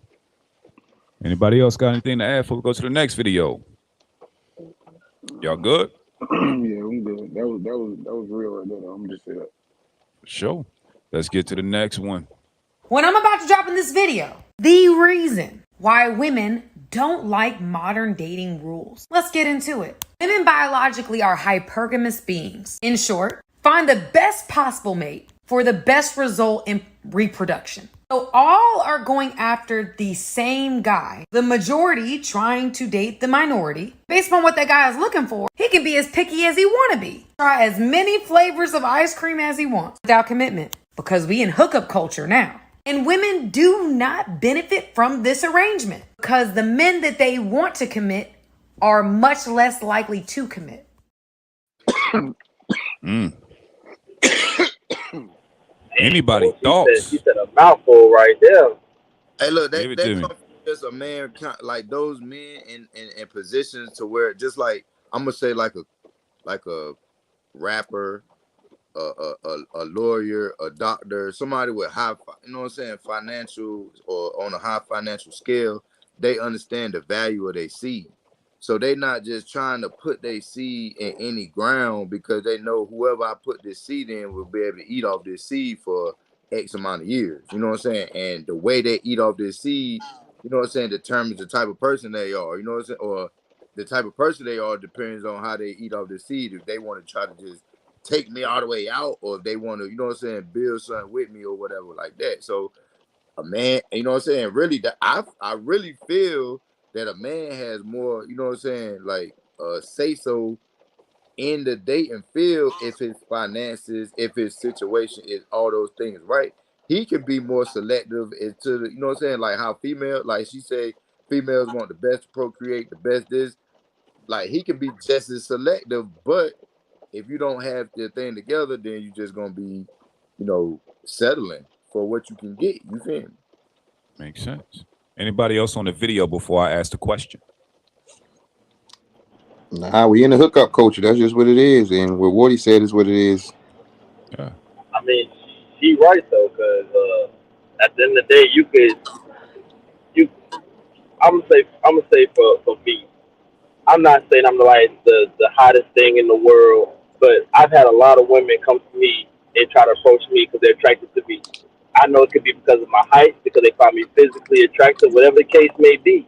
Anybody else got anything to add before we go to the next video? Y'all good? Yeah, I'm good. That was real right there. I'm just saying. Sure. Let's get to the next one. When I'm about to drop in this video, the reason why women don't like modern dating rules. Let's get into it. Women biologically are hypergamous beings. In short, find the best possible mate for the best result in reproduction. So all are going after the same guy. The majority trying to date the minority. Based on what that guy is looking for, he can be as picky as he want to be. Try as many flavors of ice cream as he wants without commitment. Because we in hookup culture now. And women do not benefit from this arrangement because the men that they want to commit are much less likely to commit. Anybody thoughts? She said a mouthful right there. Hey, look, Give it that to me. comes from just a man, like those men in positions to where, just like I'm gonna say, like a rapper, a lawyer, a doctor, somebody with high, you know what I'm saying, financial or on a high financial scale, they understand the value of their seed. So they not just trying to put their seed in any ground because they know whoever I put this seed in will be able to eat off this seed for X amount of years. You know what I'm saying? And the way they eat off this seed, you know what I'm saying, determines the type of person they are. You know what I'm saying? Or the type of person they are depends on how they eat off the seed. If they want to try to just take me all the way out, or if they want to, you know what I'm saying, build something with me or whatever like that. So a man, you know what I'm saying, really, that I really feel that a man has more, you know what I'm saying, like say so in the dating field if his finances, if his situation is all those things right. He can be more selective into the, you know what I'm saying, like how female, like she say, females want the best to procreate, the best this. Like he can be just as selective, but if you don't have the thing together, then you're just gonna be, settling for what you can get. You feel me? Makes sense. Anybody else on the video before I ask the question? Nah, we in the hookup culture. That's just what it is. And what Woody said is what it is. Yeah. I mean, she right though, because at the end of the day, I'm gonna say for me, I'm not saying I'm like the hottest thing in the world, but I've had a lot of women come to me and try to approach me because they're attracted to me. I know it could be because of my height, because they find me physically attractive, whatever the case may be.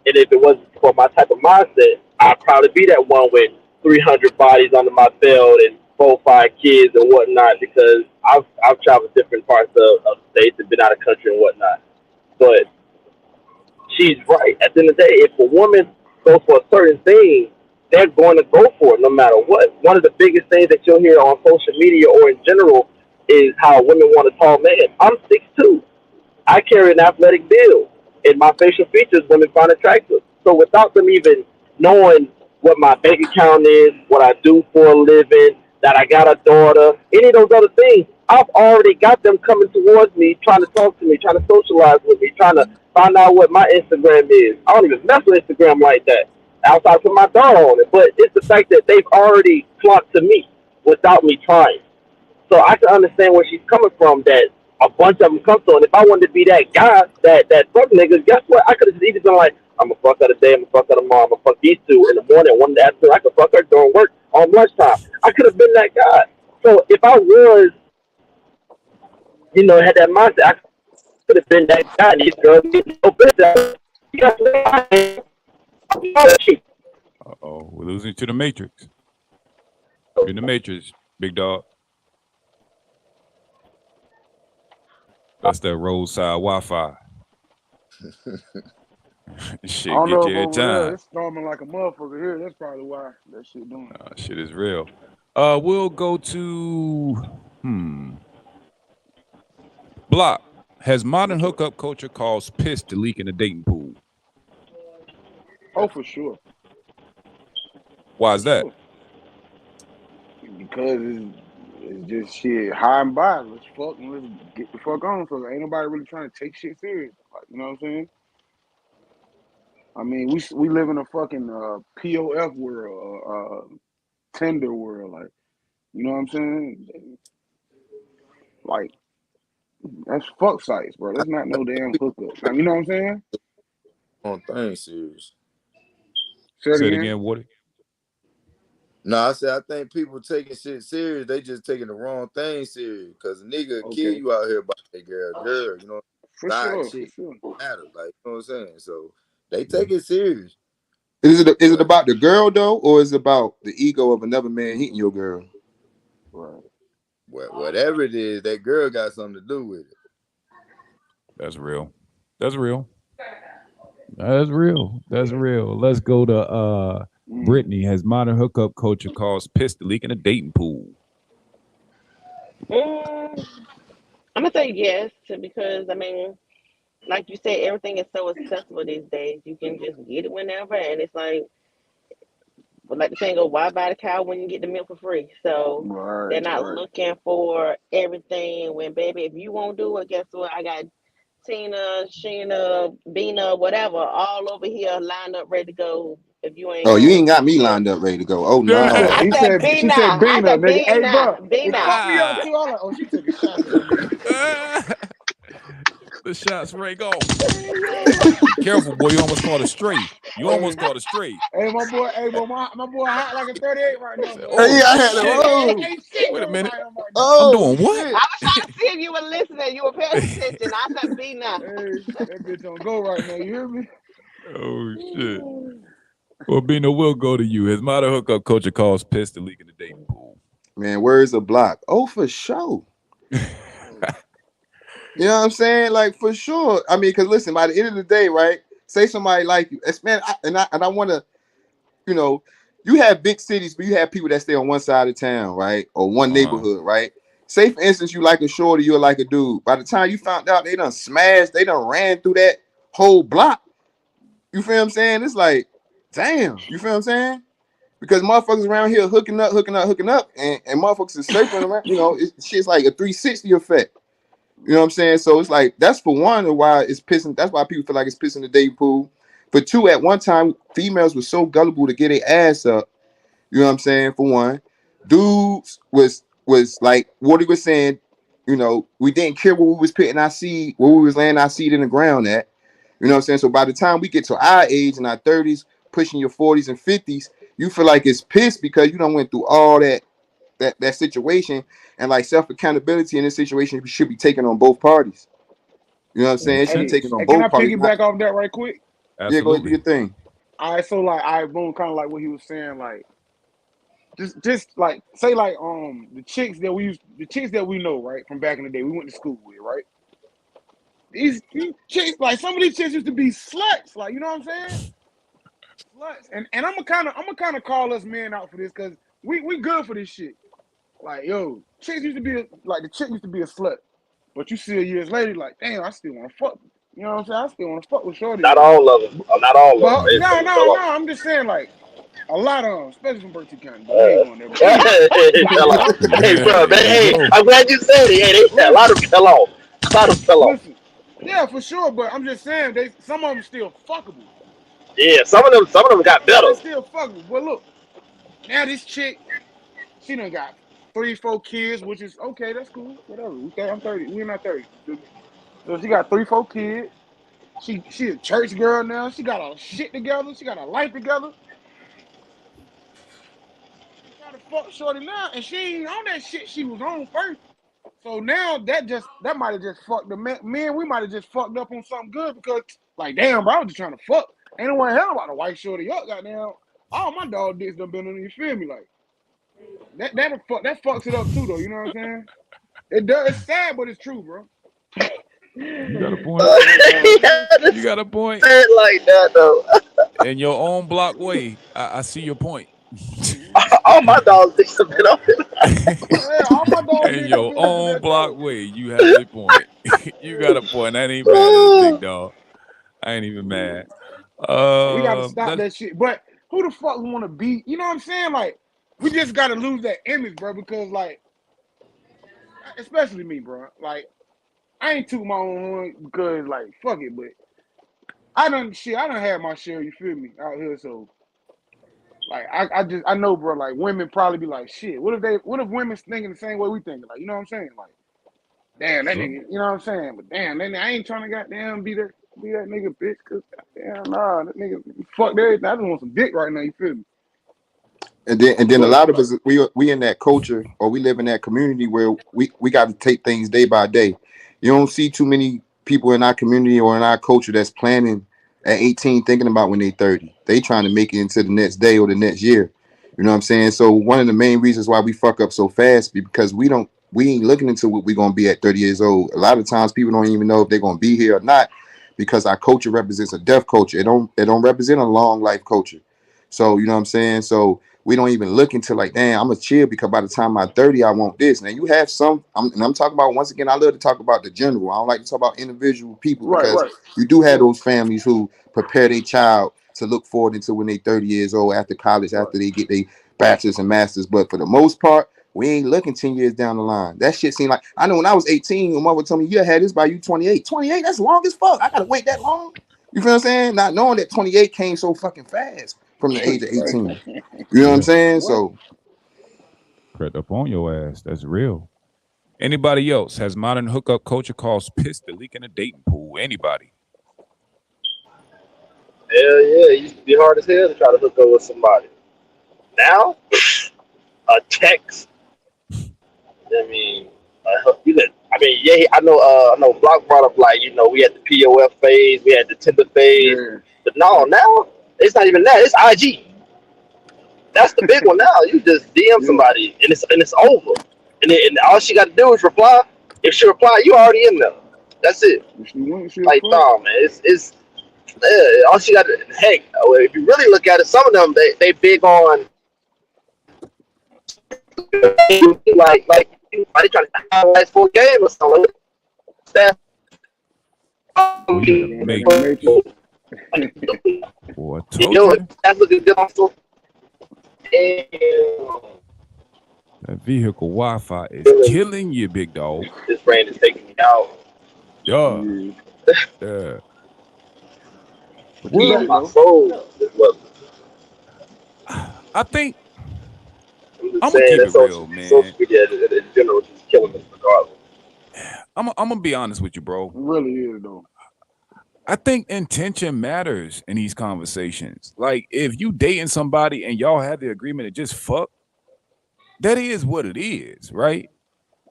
And if it wasn't for my type of mindset, I'd probably be that one with 300 bodies under my belt and 4 or 5 kids and whatnot, because I've traveled different parts of the states and been out of country and whatnot. But she's right. At the end of the day, if a woman goes for a certain thing, they're going to go for it no matter what. One of the biggest things that you'll hear on social media or in general is how women want a tall man. I'm 6'2". I carry an athletic build, and my facial features women find attractive. So without them even knowing what my bank account is, what I do for a living, that I got a daughter, any of those other things, I've already got them coming towards me, trying to talk to me, trying to socialize with me, trying to find out what my Instagram is. I don't even mess with Instagram like that, outside of putting my daughter on it. But it's the fact that they've already flocked to me without me trying. So I can understand where she's coming from, that a bunch of them come to. And if I wanted to be that guy, that fuck niggas, guess what? I could have just either been like, I'm going to fuck her today, I'm going to fuck her tomorrow, I'm going to fuck these two in the morning, one in the afternoon. I could fuck her during work on lunchtime. I could have been that guy. So if I was, had that mindset, I could have been that guy. These girls get no better. Guess what? Uh-oh, we're losing to the Matrix. You're in the Matrix, big dog. That's that roadside Wi-Fi. I Shit don't get know you if every over there time. it's storming like a motherfucker here. That's probably why that shit doing. Shit is real. We'll go to Block. Has modern hookup culture caused piss to leak in the dating pool? Oh, for sure. Why is that? Sure. Because it's just shit high and by. Let's fuck and let's get the fuck on. So ain't nobody really trying to take shit serious. Like, you know what I'm saying? I mean, we live in a fucking POF world, Tinder world. Like, you know what I'm saying? Like, that's fuck sites, bro. That's not no damn hookup. Like, you know what I'm saying? On thing serious. Say it Say it again. again, Woody. No, I said I think people taking shit serious. They just taking the wrong thing serious. Cause a nigga kill Okay. you out here by that girl. You know, For side sure. chick For sure. matter. Like, you know what I'm saying? So they take it serious. Is it about the girl though, or is it about the ego of another man hitting your girl? Right. Whatever it is, that girl got something to do with it. That's real. That's real. That's real. That's real. Let's go to Brittany. Has modern hookup culture caused piss to leak in a dating pool? I'm gonna say yes, because I mean, like you said, everything is so accessible these days. You can just get it whenever, and it's like the saying go, why buy the cow when you get the milk for free? So Right. they're not Right. looking for everything. When baby, if you won't do it, guess what? I got Tina, Sheena, Bina, whatever, all over here lined up, ready to go. If you ain't Oh, you going ain't got me to lined up ready to go. Oh He no. said, I he said said, she Bina. said, I Bina, said nigga. Hey, bro, Bina. it caught me up Bina. too. I'm like, oh, she taking shots at me, nigga. The shots ring off. Careful, boy. You almost caught a stray. You almost caught a stray. Hey, my boy, my boy hot like a 38 right now, boy. Oh, Hey, I had to. shit. Oh, Ain't shit Wait a going minute. right on right now. I'm oh doing what? shit. I was trying to see if you were listening. You were paying attention. I said Bina. Hey, that bitch on go right now. You hear me? Oh, shit. Well, Bino, we'll go to you. Has modern hookup culture caused piss to leak in the dating pool? Man, where's the block? Oh, for sure. You know what I'm saying? Like for sure. I mean, because listen, by the end of the day, right? Say somebody like you, man, I want to, you know, you have big cities, but you have people that stay on one side of town, right, or one neighborhood, right? Say for instance, you like a shorty, you're like a dude. By the time you found out they done smashed, they done ran through that whole block. You feel what I'm saying? It's like, damn. You feel what I'm saying? Because motherfuckers around here hooking up, and motherfuckers is circling around. You know, shit's like a 360 effect. You know what I'm saying? So it's like that's for one of why it's pissing. That's why people feel like it's pissing the dating pool. For two, at one time, females were so gullible to get their ass up. You know what I'm saying? For one, dudes was like what he was saying. You know, we didn't care where we was putting our seed, where we was laying our seed in the ground at. You know what I'm saying? So by the time we get to our age in our 30s, pushing your 40s and 50s, you feel like it's pissed because you done went through all that situation, and like self accountability in this situation should be taken on both parties. You know what I'm saying? It should be Hey, taken on can I both parties. piggyback off that right quick? Yeah, go ahead, do your thing. All right, so like, I boom, kind of like what he was saying, like, just like say like the chicks that we know, right, from back in the day, we went to school with, right? These chicks, like some of these chicks used to be sluts, like, you know what I'm saying? Sluts, and I'm gonna kind of call us men out for this because we good for this shit. Like, yo, chicks used to be like the chick used to be a slut, but you see her years later, like, damn, I still want to fuck. You know what I'm saying? I still want to fuck with shorty. Not all of them. Not all of them. But It's no, some fell off. I'm just saying, like, a lot of them, especially from Berkeley County, but we ain't going there. But anyway. Hey, fell off. Hey, bro, man, hey, I'm glad you said it. Hey, they said a lot of them fell off. A lot of them fell off. Listen, yeah, for sure, but I'm just saying, some of them still fuckable. Yeah, some of them got better. They still fuckable. But look, now this chick, she done got 3-4 kids, which is okay. That's cool. Whatever. I'm 30. We're not 30. So she got 3-4 kids. She a church girl now. She got her shit together. She got her life together. Trying to fuck shorty now, and she ain't on that shit she was on first. So now that might have just fucked the men. We might have just fucked up on something good because, like, damn, bro, I was just trying to fuck. Ain't no one hell about the white shorty up. Goddamn, all my dog dicks done been on. You feel me? Like that fucks it up too, though. You know what I'm saying? It does. It's sad, but it's true, bro. You got a point. You got a point. Say it like that though. In your own block way, I see your point. All my dogs dicks have been up. Yeah, all my dogs In did your up in own that block though. way, you have a point. You got a point. I ain't even mad at it, big dog. I ain't even mad. We got to stop Let, that shit. But who the fuck want to be? You know what I'm saying? Like, we just got to lose that image, bro. Because like, especially me, bro. Like, I ain't toot my own horn because like, fuck it. But I done had my share. You feel me out here? So like, I know, bro. Like, women probably be like, shit. What if women thinking the same way we thinking? Like, you know what I'm saying? Like, damn that nigga. You know what I'm saying? But damn, that nigga, I ain't trying to goddamn be that nigga bitch. Cause damn, nah, that nigga fuck everything. I just want some dick right now. You feel me? And then a lot of us we in that culture or we live in that community where we got to take things day by day. You don't see too many people in our community or in our culture that's planning at 18 thinking about when they 30. They trying to make it into the next day or the next year. You know what I'm saying? So one of the main reasons why we fuck up so fast because we ain't looking into what we're gonna be at 30 years old. A lot of times people don't even know if they're gonna be here or not because our culture represents a deaf culture. It don't represent a long life culture. So you know what I'm saying? So we don't even look into like, damn, I'm gonna chill because by the time I'm 30, I want this. Now you have some, and I'm talking about once again. I love to talk about the general. I don't like to talk about individual people because you do have those families who prepare their child to look forward into when they 30 years old after college, after they get their bachelor's and masters. But for the most part, we ain't looking 10 years down the line. That shit seemed like I know when I was 18, my mother told me you had this by you 28. 28, that's long as fuck. I gotta wait that long. You feel what I'm saying? Not knowing that 28 came so fucking fast from the age of 18. You know what I'm saying? So crept up on your ass. That's real. Anybody else? Has modern hookup culture caused piss to leak in a dating pool? Anybody? Hell yeah, it used to be hard as hell to try to hook up with somebody. Now, a text. I mean, yeah. I know. Block brought up like we had the POF phase, we had the Tinder phase, but no, now it's not even that. It's IG. That's the big one now. You just DM somebody and it's over, and all she got to do is reply. If she reply, you already in there. That's it. Like no, man, it's all she got to. Heck, if you really look at it, some of them they big on like they trying to highlight for a game or something. That that's looking good also. That vehicle Wi-Fi is killing you, big dog. This brain is taking me out. Yeah. Yeah. Well, my soul is what. I think I'm gonna keep it real, man. Social media in general is just killing us regardless. I'm gonna be honest with you, bro. It really is though. I think intention matters in these conversations. Like if you dating somebody and y'all have the agreement to just fuck, that is what it is, right?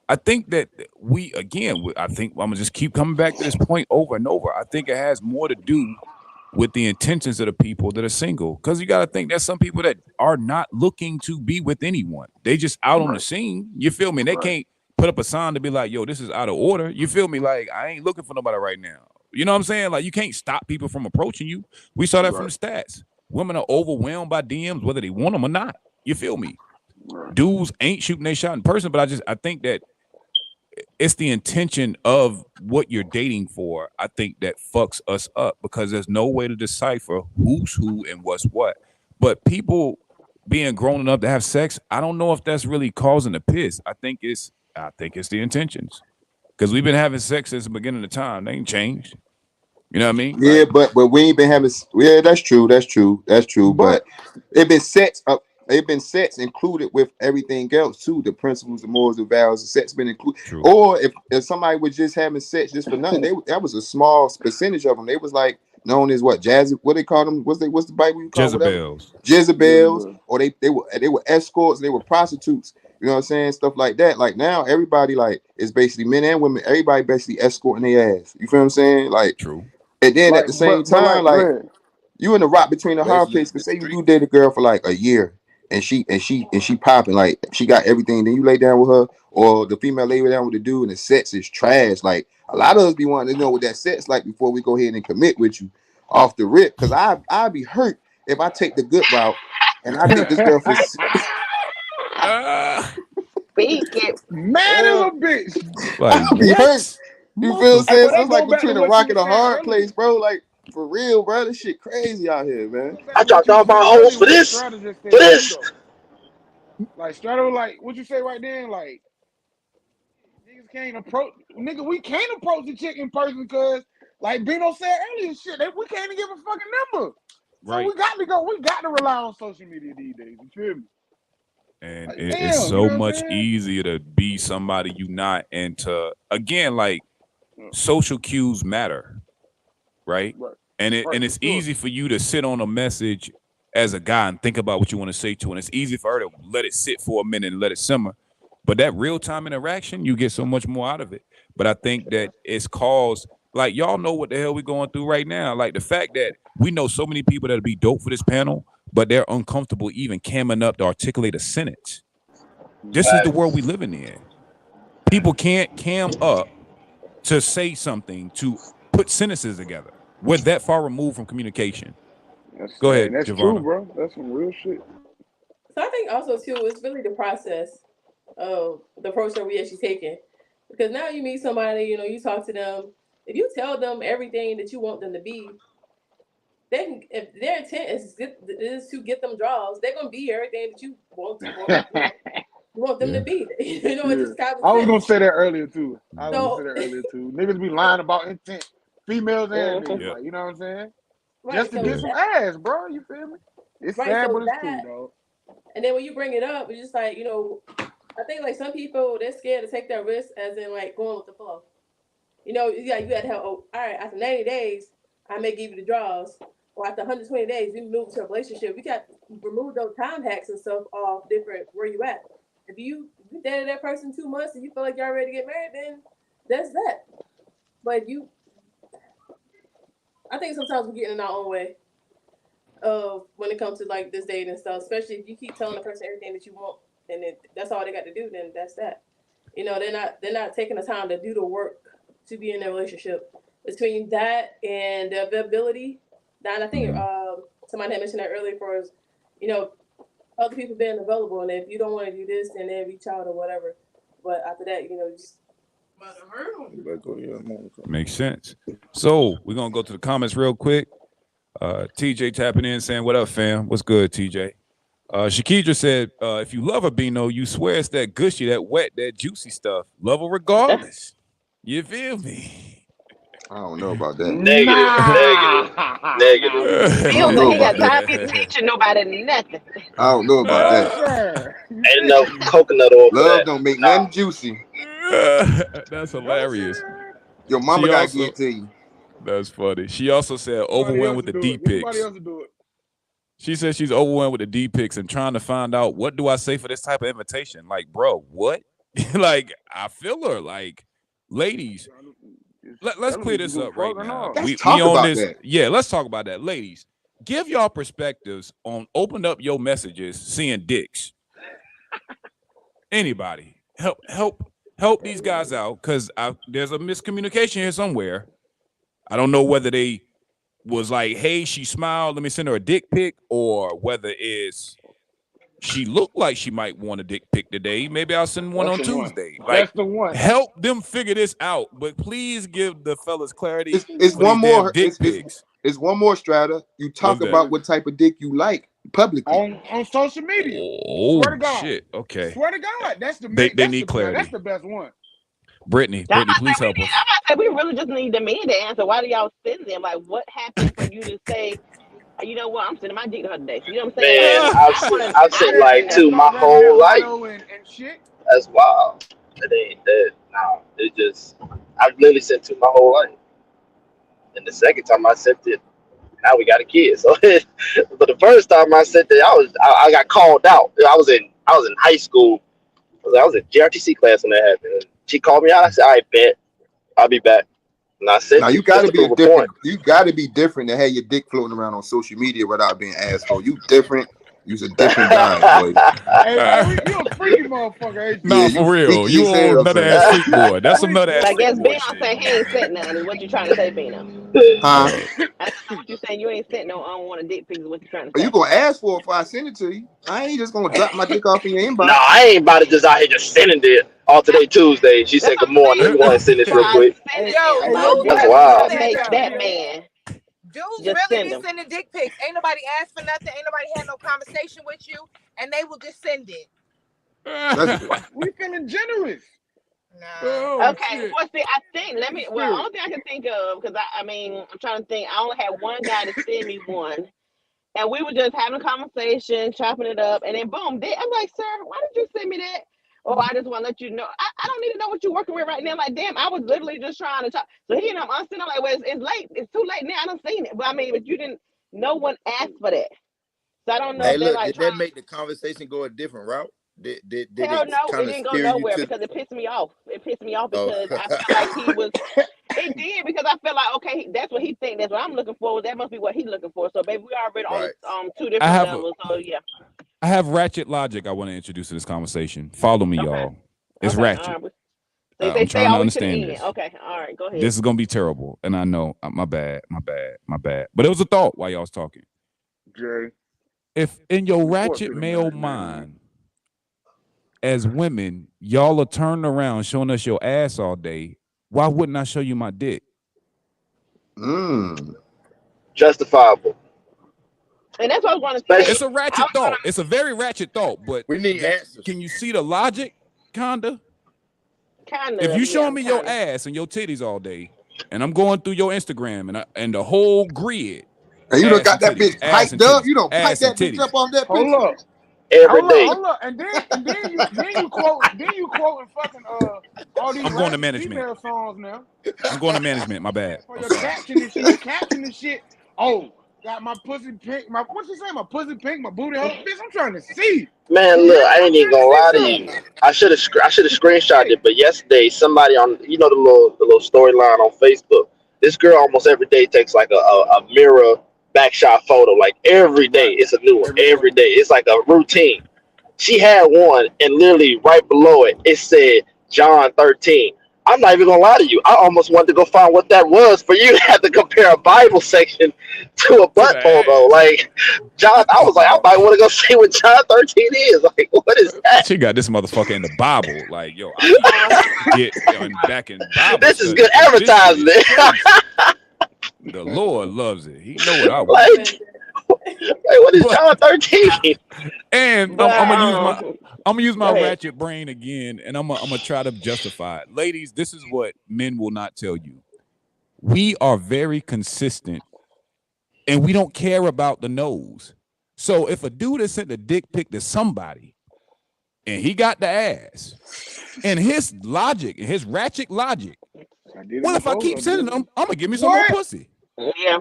I think that I think I'm gonna just keep coming back to this point over and over. I think it has more to do with the intentions of the people that are single. Because you got to think there's some people that are not looking to be with anyone. They just out on the scene. You feel me? They can't put up a sign to be like, yo, this is out of order. You feel me? Like, I ain't looking for nobody right now. You know what I'm saying? Like, you can't stop people from approaching you. We saw that from the stats. Women are overwhelmed by DMs, whether they want them or not. You feel me? Dudes ain't shooting their shot in person, but I think that it's the intention of what you're dating for, I think, that fucks us up because there's no way to decipher who's who and what's what. But people being grown enough to have sex, I don't know if that's really causing a piss. I think it's the intentions. Because we've been having sex since the beginning of time. They ain't changed. You know what I mean? Yeah, but we ain't been having. Yeah, that's true. But it been sets up. They've been sets included with everything else too. The principles, the morals, the values. The sets been included. True. Or if somebody was just having sex just for nothing, that was a small percentage of them. They was like known as what jazz. What they call them? What's the Bible you call Jezebels? Jezebels. Or they were escorts. They were prostitutes. You know what I'm saying? Stuff like that. Like now, everybody like is basically men and women. Everybody basically escorting their ass. You feel what I'm saying? Like true. And then at the same time, like you in the rock between the hard place. But say you do date a girl for like a year. and she popping, like she got everything. Then you lay down with her, or the female lay down with the dude, and the sex is trash. Like a lot of us be wanting to know what that sex like before we go ahead and commit with you off the rip. Cause I'd be hurt if I take the good route and I think this girl for mad as a bitch. Like, I'd be hurt. You feel what I'm saying? But So that it's like go back between to a what rock you and a was saying hard earlier. place, bro. Like for real, bro. This shit crazy out here, man. I dropped off my hoes for this. For this. Like Strata, like what you say right then, like niggas can't approach. Nigga, we can't approach the chick in person because, like Bino said earlier, shit, we can't even give a fucking number. Right. So we got to go. We got to rely on social media these days. You feel me? And Like, it's damn, so you know what I'm much saying? easier to be somebody you not, and to again, like social cues matter, right? And it's easy for you to sit on a message as a guy and think about what you want to say to her, and it's easy for her to let it sit for a minute and let it simmer. But that real time interaction, you get so much more out of it. But I think that it's caused, like, y'all know what the hell we going through right now. Like the fact that we know so many people that'll be dope for this panel, but they're uncomfortable even camming up to articulate a sentence. This is the world we living in. People can't cam up to say something, to put sentences together. We're that far removed from communication. Go ahead, That's Giovanna. true, bro. That's some real shit. So I think also too, it's really the process of the approach that we actually taking. Because now you meet somebody, you know, you talk to them. If you tell them everything that you want them to be, they can, if their intent is to get them draws, they're gonna be everything that you want them to be. You know, it's just kind of I was gonna say that earlier too. Niggas be lying about intent, females and niggas. Like, you know what I'm saying? Right, Just to so get some ass, bro. You feel me? It's sad, so but it's that, true, dog. And then when you bring it up, it's just like, you know, I think like some people, they're scared to take that risk, as in like going with the flow. You know, you got to have, all right, after 90 days, I may give you the draws. Or after 120 days, we move to a relationship. We got to remove those time hacks and stuff off different where you at. If you dated that person 2 months and you feel like y'all ready to get married, then that's that. But I think sometimes we get in our own way when it comes to like this dating stuff, especially if you keep telling the person everything that you want, and then that's all they got to do, then that's that. You know, they're not taking the time to do the work to be in a relationship. Between that and the availability, and I think somebody had mentioned that earlier for us, you know, other people being available, and if you don't want to do this, then they reach out or whatever. But after that, you know, just makes sense. So we're gonna go to the comments real quick. TJ tapping in saying, "What up, fam? What's good, TJ?" Shakidra said, "If you love a Bino, you swear it's that gushy, that wet, that juicy stuff. Love her regardless." You feel me? I don't know about that. Negative. He ain't got time to be teaching nobody nothing. I don't know about that. Ain't enough coconut oil. Love don't make nothing juicy. That's hilarious. Your mama She gotta also- get it to you. That's funny. She also said overwhelmed with the D pics. She said she's overwhelmed with the D pics and trying to find out, what do I say for this type of invitation? Like, bro, what? Like, I feel her. Like, ladies, let's clear this up right now. Let's talk about that. Yeah, let's talk about that. Ladies, give y'all perspectives on open up your messages, seeing dicks. Anybody, help these guys out, because there's a miscommunication here somewhere. I don't know whether they was like, hey, she smiled, let me send her a dick pic, or whether it's she looked like she might want a dick pic today. Maybe I'll send one on Tuesday. Like, that's the one. Help them figure this out, but please give the fellas clarity. It's for one these damn more. dick pics. It's one more, Strata. You talk What's that? about what type of dick you like publicly on social media. Oh, Swear to God. shit. Okay. Swear to God, that's the They need clarity. That's the best one. Brittany, please help us. We really just need the men to answer. Why do y'all send them? Like, what happened for you to say, you know what, I'm sending my dick the other day? So, you know what I'm saying? Man, I've sent like two my whole life. That's wild. It ain't that. No, it just, I've literally sent two my whole life. And the second time I sent it, now we got a kid. So, but the first time I sent it, I got called out. I was in high school. I was in JRTC class when that happened. She called me out. I said, "I bet I'll be back." And I said, now you gotta be different. You gotta be different to have your dick floating around on social media without being asshole. You different You's a different guy, boy. Hey, you a freaky motherfucker, ain't you? No, for real. You old nut ass freak boy. That's some nut ass I freak guess boy Bino shit. saying he ain't sent nothing. What you trying to say, Bino? Huh? I know what you saying. You ain't sent no unwanted dick pics. What you trying to say? You gonna ask for it if I send it to you? I ain't just gonna drop my dick off in your inbox. No, I ain't about to just out here just sending it all today Tuesday. She said, "Good morning. Let me go ahead and send this real quick." Yo, Dudes That's really wild. make that man. Dudes Just really send be them. sending dick pics. Ain't nobody asked for nothing. Ain't nobody had no conversation with you, and they will just send it. We feeling generous. Okay, well, see, I think only thing I can think of, because I mean, I'm trying to think. I only had one guy to send me one, and we were just having a conversation, chopping it up, and then boom, I'm like, sir, why did you send me that? Oh, I just want to let you know. I don't need to know what you're working with right now. Like, damn, I was literally just trying to talk. So he and I'm unsending. I'm like, well, it's late. It's too late now. I done seen it. But I mean, but you didn't. No one asked for that. So I don't know Hey, if they're look, like did that make the conversation go a different route? Did hell it no, it kind of didn't go steer you nowhere to? because it pissed me off. It pissed me off Oh. because I felt like he was. It did because I felt like, okay, that's what he think. That's what I'm looking for. That must be what he's looking for. So baby, we already on two different levels. So yeah. I have ratchet logic I want to introduce to this conversation. Follow me, y'all. It's ratchet. All right. So I'm trying to to understand the this. end. Okay, all right, go ahead. This is gonna be terrible, and I know. My bad. But it was a thought while y'all was talking. Jay, if in your report ratchet to the male man, mind, as women, y'all are turning around showing us your ass all day, why wouldn't I show you my dick? Justifiable. And that's what I was going to say. It's a ratchet thought. It's a very ratchet thought, but we need answers. Can you see the logic? Kinda. Kinda. If you showing me your ass and your titties all day, and I'm going through your Instagram and the whole grid, and you done got that bitch piped up. You don't pipe that bitch up off that picture. Hold up. Every day. Hold up. And then you quoting fucking all these I'm going to rap management. female songs now. I'm going to management. My bad. For your caption and shit. You caption this shit. Oh, got my pussy pink. What you say? My pussy pink. My booty hole. Bitch, I'm trying to see. Man, look, I ain't even gonna lie to you. I should have screenshotted it, but yesterday somebody on the little storyline on Facebook. This girl almost every day takes like a mirror backshot photo. Like every day, it's a new one. Every day, it's like a routine. She had one, and literally right below it, it said John 13. I'm not even gonna lie to you. I almost wanted to go find what that was for you to have to compare a Bible section to a butt photo. Like John, I was like, I might want to go see what John 13 is. Like, what is that? She got this motherfucker in the Bible. Like, yo, I need to get back in Bible. This is good advertisement. The Lord loves it. He know what I want. Like, what is John 13? And I'm gonna use my ratchet brain again, and I'm gonna try to justify it. Ladies, this is what men will not tell you. We are very consistent, and we don't care about the nose. So if a dude has sent a dick pic to somebody, and he got the ass, and his logic, and his ratchet logic, well, if I keep sending them, I'm gonna give me some more pussy. Yeah.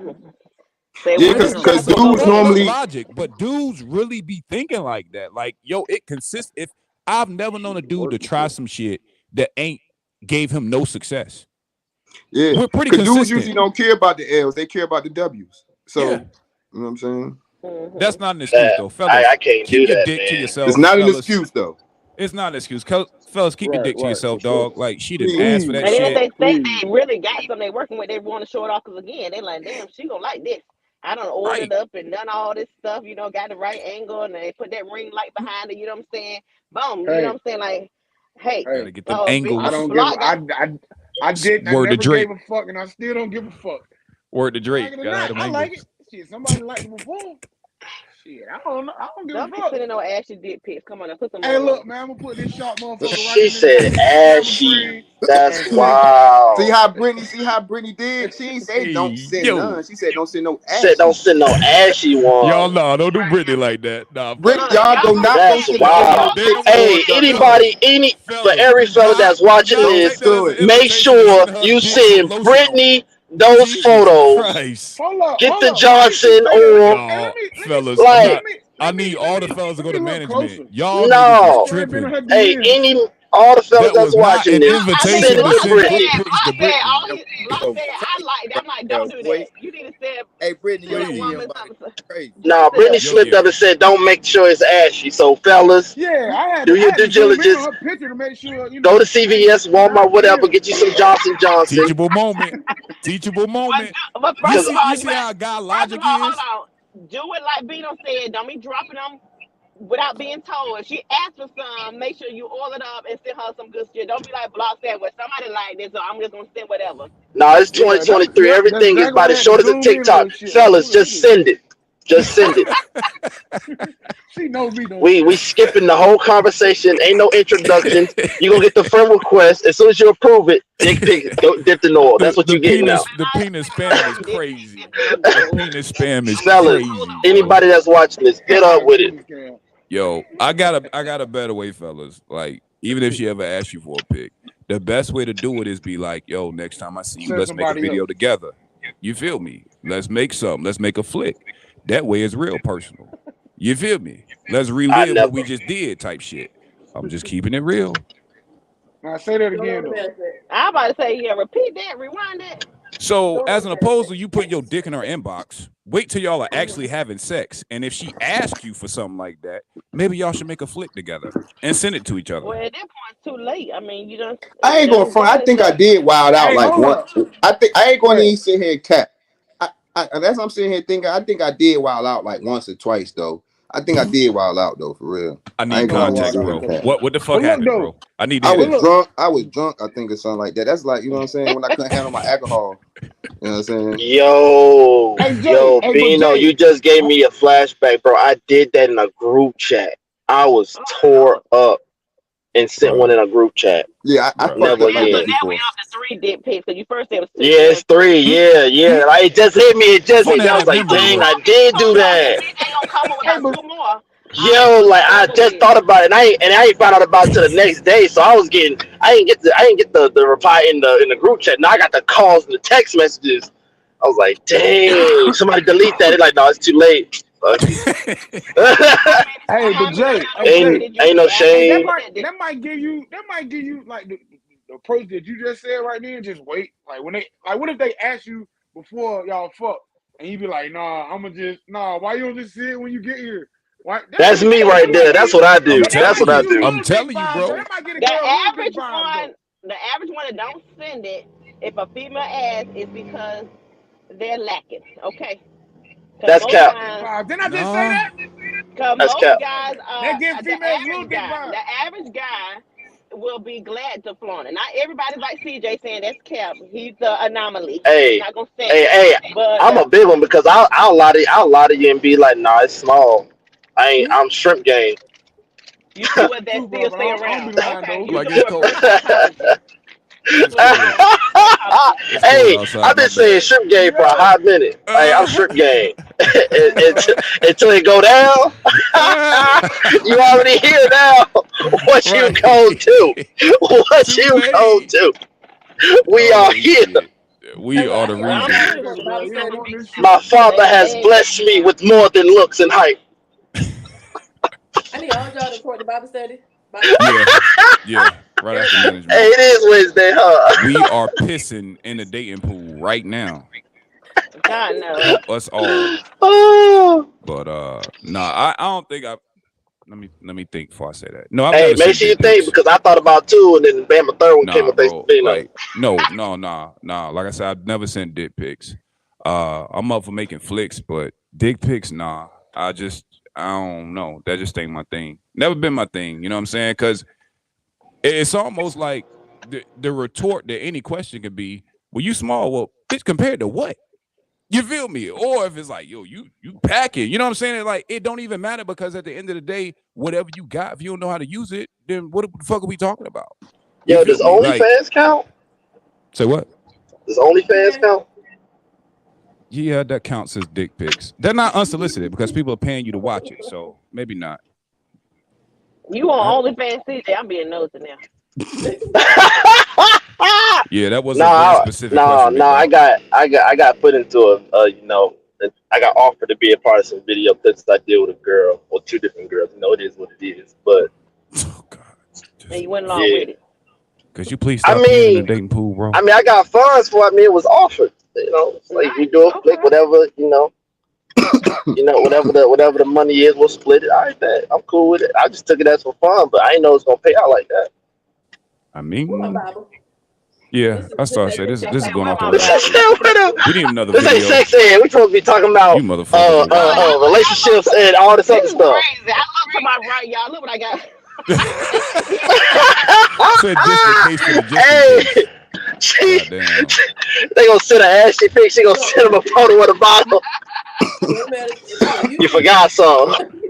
Yeah, because dudes normally logic, but dudes really be thinking like that. Like, yo, it consists. If I've never known a dude to try some shit that ain't gave him no success. Yeah, we're pretty consistent. consistent. Dudes usually don't care about the L's; they care about the W's. So, you know what I'm saying? That's not an excuse, though, fellas. I can't keep do your that, dick to man. yourself. It's not fellas. an excuse, though. It's not an excuse. Fellas, keep your dick to yourself, dog. Like, she didn't ask for that and shit. if they really got something they working with, they want to show it off because again, they like, damn, she gonna like this. I done ordered up and done all this stuff, you know, got the right angle and they put that ring light behind it, you know what I'm saying? Boom, you know what I'm saying? Like, hey, gotta get them angles. I don't give I never gave a fuck and I still don't give a fuck. Word to Drake. I like it. Shit, somebody liked it before. Shit, I don't know. I don't give a fuck. Don't be sending no ashy dick pics. Come on, put some. Hey, look, man, I'm gonna put this sharp motherfucker right She in said ashy. That's wow. See how Brittany did? She ain't say don't send none. She said don't send no ashy. Said don't send no ashy one. Y'all don't do Brittany like that. Nah, Brittany, y'all do not That's send wow. Hey, for every fella that's watching this, make sure you send Brittany those photos. Get the Johnson or fellas. like. I need all the fellas to go to management. Y'all no. tripping. Hey, All the fellas That that's was not watching an this, invitation send it to to send Brittany. dick pics to Brittany. I like that. I'm like, don't do that. You need to say, Hey, Brittany, your send a Please. woman DM body something. crazy. Nah, Brittany Yo, slipped up and said, "Don't make sure it's ashy." So, fellas, Yeah, I do your had due to zoom in diligence. on her picture to make sure, you Go know, to CVS, Walmart, whatever. Get you some Johnson Johnson. Teachable moment. Teachable moment. But You first of all, see how God logic hold is? on. Do it like Bino said. Don't be dropping them without being told. If she asks for some, make sure you order it up and send her some good shit. Don't be like Block said, well, somebody like this, so I'm just gonna send whatever. No, it's Yeah, that's 2023. that's Everything is exactly about why I as had short to as a zoom in on TikTok. this shit. Fellas, just send it. Just send it. She know me though. We skipping the whole conversation. Ain't no introductions. You gonna get the friend request as soon as you approve it. Dick pic dipped in oil. That's what you getting now. The penis spam is crazy. The penis spam is Fellas, crazy. Bro. anybody that's watching this, get up with it. Yo, I got a better way, fellas. Like, even if she ever asks you for a pic, the best way to do it is be like, yo, next time I see you, Send let's make a somebody video else. together. You feel me? Let's make something. Let's make a flick. That way it's real personal. You feel me? Let's relive what we just did type shit. I'm just keeping it real. Now say that again though. I'm about to say, yeah, repeat that, rewind that. So, as an opposed to you putting your dick in her inbox, wait till y'all are actually having sex. And if she asks you for something like that, maybe y'all should make a flick together and send it to each other. Well, at that point, it's too late. I mean, you don't. I ain't going front. I think I did wild out Hey, like hold one. up. I think I ain't going to Right. even sit here and cap. That's what I'm sitting here thinking. I think I did wild out like once or twice though. I think I did wild out though, for real. I I need ain't gonna context, lie, bro. cap. What the fuck But look, happened, though. bro? I need to I hear was this. drunk. I was drunk. I think or something like that. That's like, you know what I'm saying, when I couldn't handle my alcohol. You know what I'm saying? Yo, Hey, Jay, yo, hey, but Bino, Jay, you just gave me a flashback, bro. I did that in a group chat. I was tore up and sent one in a group chat. Yeah, I fucked Never up like that again. before. Up to 3 dick pics. So you first said it was 2. Yeah, it's 3. Yeah. Like, it just hit me. It just hit Funny me. I how was that like, memory dang, work. I did do that. Ain't gonna come up hey, without but 2 more. Yo, like I just thought about it, and I ain't found out about it till the next day. So I didn't get the reply in the group chat. Now I got the calls and the text messages. I was like, dang, somebody delete that. They're like, no, it's too late. Fuck it. hey, but Jay, hey, Jay, ain't no hey, shame. that might give you like the approach that you just said right there. Just wait. Like when what if they ask you before y'all fuck and you be like, nah, why you don't just see it when you get here? Why? That's me right there. That's what I do. That's what I do. I'm telling you, bro. That might get a girl real big vibe, The average one that don't send it, if a female asks, is because they're lacking. Okay. That's cap. Didn't I just say that? Because That's most cap. guys They are give the females little average dick guy. vibe. The average guy will be glad to flaunt it. Not everybody like CJ saying that's cap. He's the anomaly. Hey, He's not gonna send it. hey, But I'm a big one because I'll lie to you and be like, nah, it's small. I'm shrimp game. you see what that still stay I don't around. be lying, Okay. though. You Like do it's it cold. for psychology. It's cold. It's Hey, cold outside, I've been my saying bad. shrimp game for a hot minute. Hey, I'm shrimp game. Until it go down, you already hear now what you Right. go to. What Too you late. go to. We Oh, are here. shit. We are the reason. My father has blessed me with more than looks and height. I need all y'all to report the Bible study. Yeah. Right after management. Hey, it is Wednesday, huh? We are pissing in the dating pool right now. God knows. Us all. Oh. But I don't think I. Let me think before I say that. No, I've Hey, never make seen sure you dick think pics. because I thought about 2, and then bam, a third one came Nah, up. They, bro. you know. Like, nah. Like I said, I've never sent dick pics. I'm up for making flicks, but dick pics, nah. I don't know. That just ain't my thing. Never been my thing. You know what I'm saying? Because it's almost like the retort to any question could be, well, you small. Well, bitch, compared to what? You feel me? Or if it's like, yo, you packing, you know what I'm saying? Like, it don't even matter because at the end of the day, whatever you got, if you don't know how to use it, then what the fuck are we talking about? Yo, does OnlyFans count? Say what? Does OnlyFans count? Yeah, that counts as dick pics. They're not unsolicited because people are paying you to watch it, so maybe not. You on OnlyFans, CJ? I'm being nosy now. Yeah, that wasn't a very specific question. No, I got put into I got offered to be a part of some video clips I did with a girl or 2 different girls. You know, it is what it is. But And you went along with it. Could you please stop using the dating pool, bro? I mean, I got funds for it. I mean, it was offered. You know, it's like we do a flick, whatever. You know, whatever the money is, we'll split it. All right, bet. I'm cool with it. I just took it as for fun, but I didn't know it's gonna pay out like that. I mean, yeah, I started saying this is going off the We need another This video. ain't sex ed. We supposed to be talking about You motherfucker. relationships and all this other stuff. Crazy. I love talking about right, y'all. Look what I got. Said just in case for the just in case. They gonna send her ass. She thinks she gonna send him a photo with a bottle. You forgot something.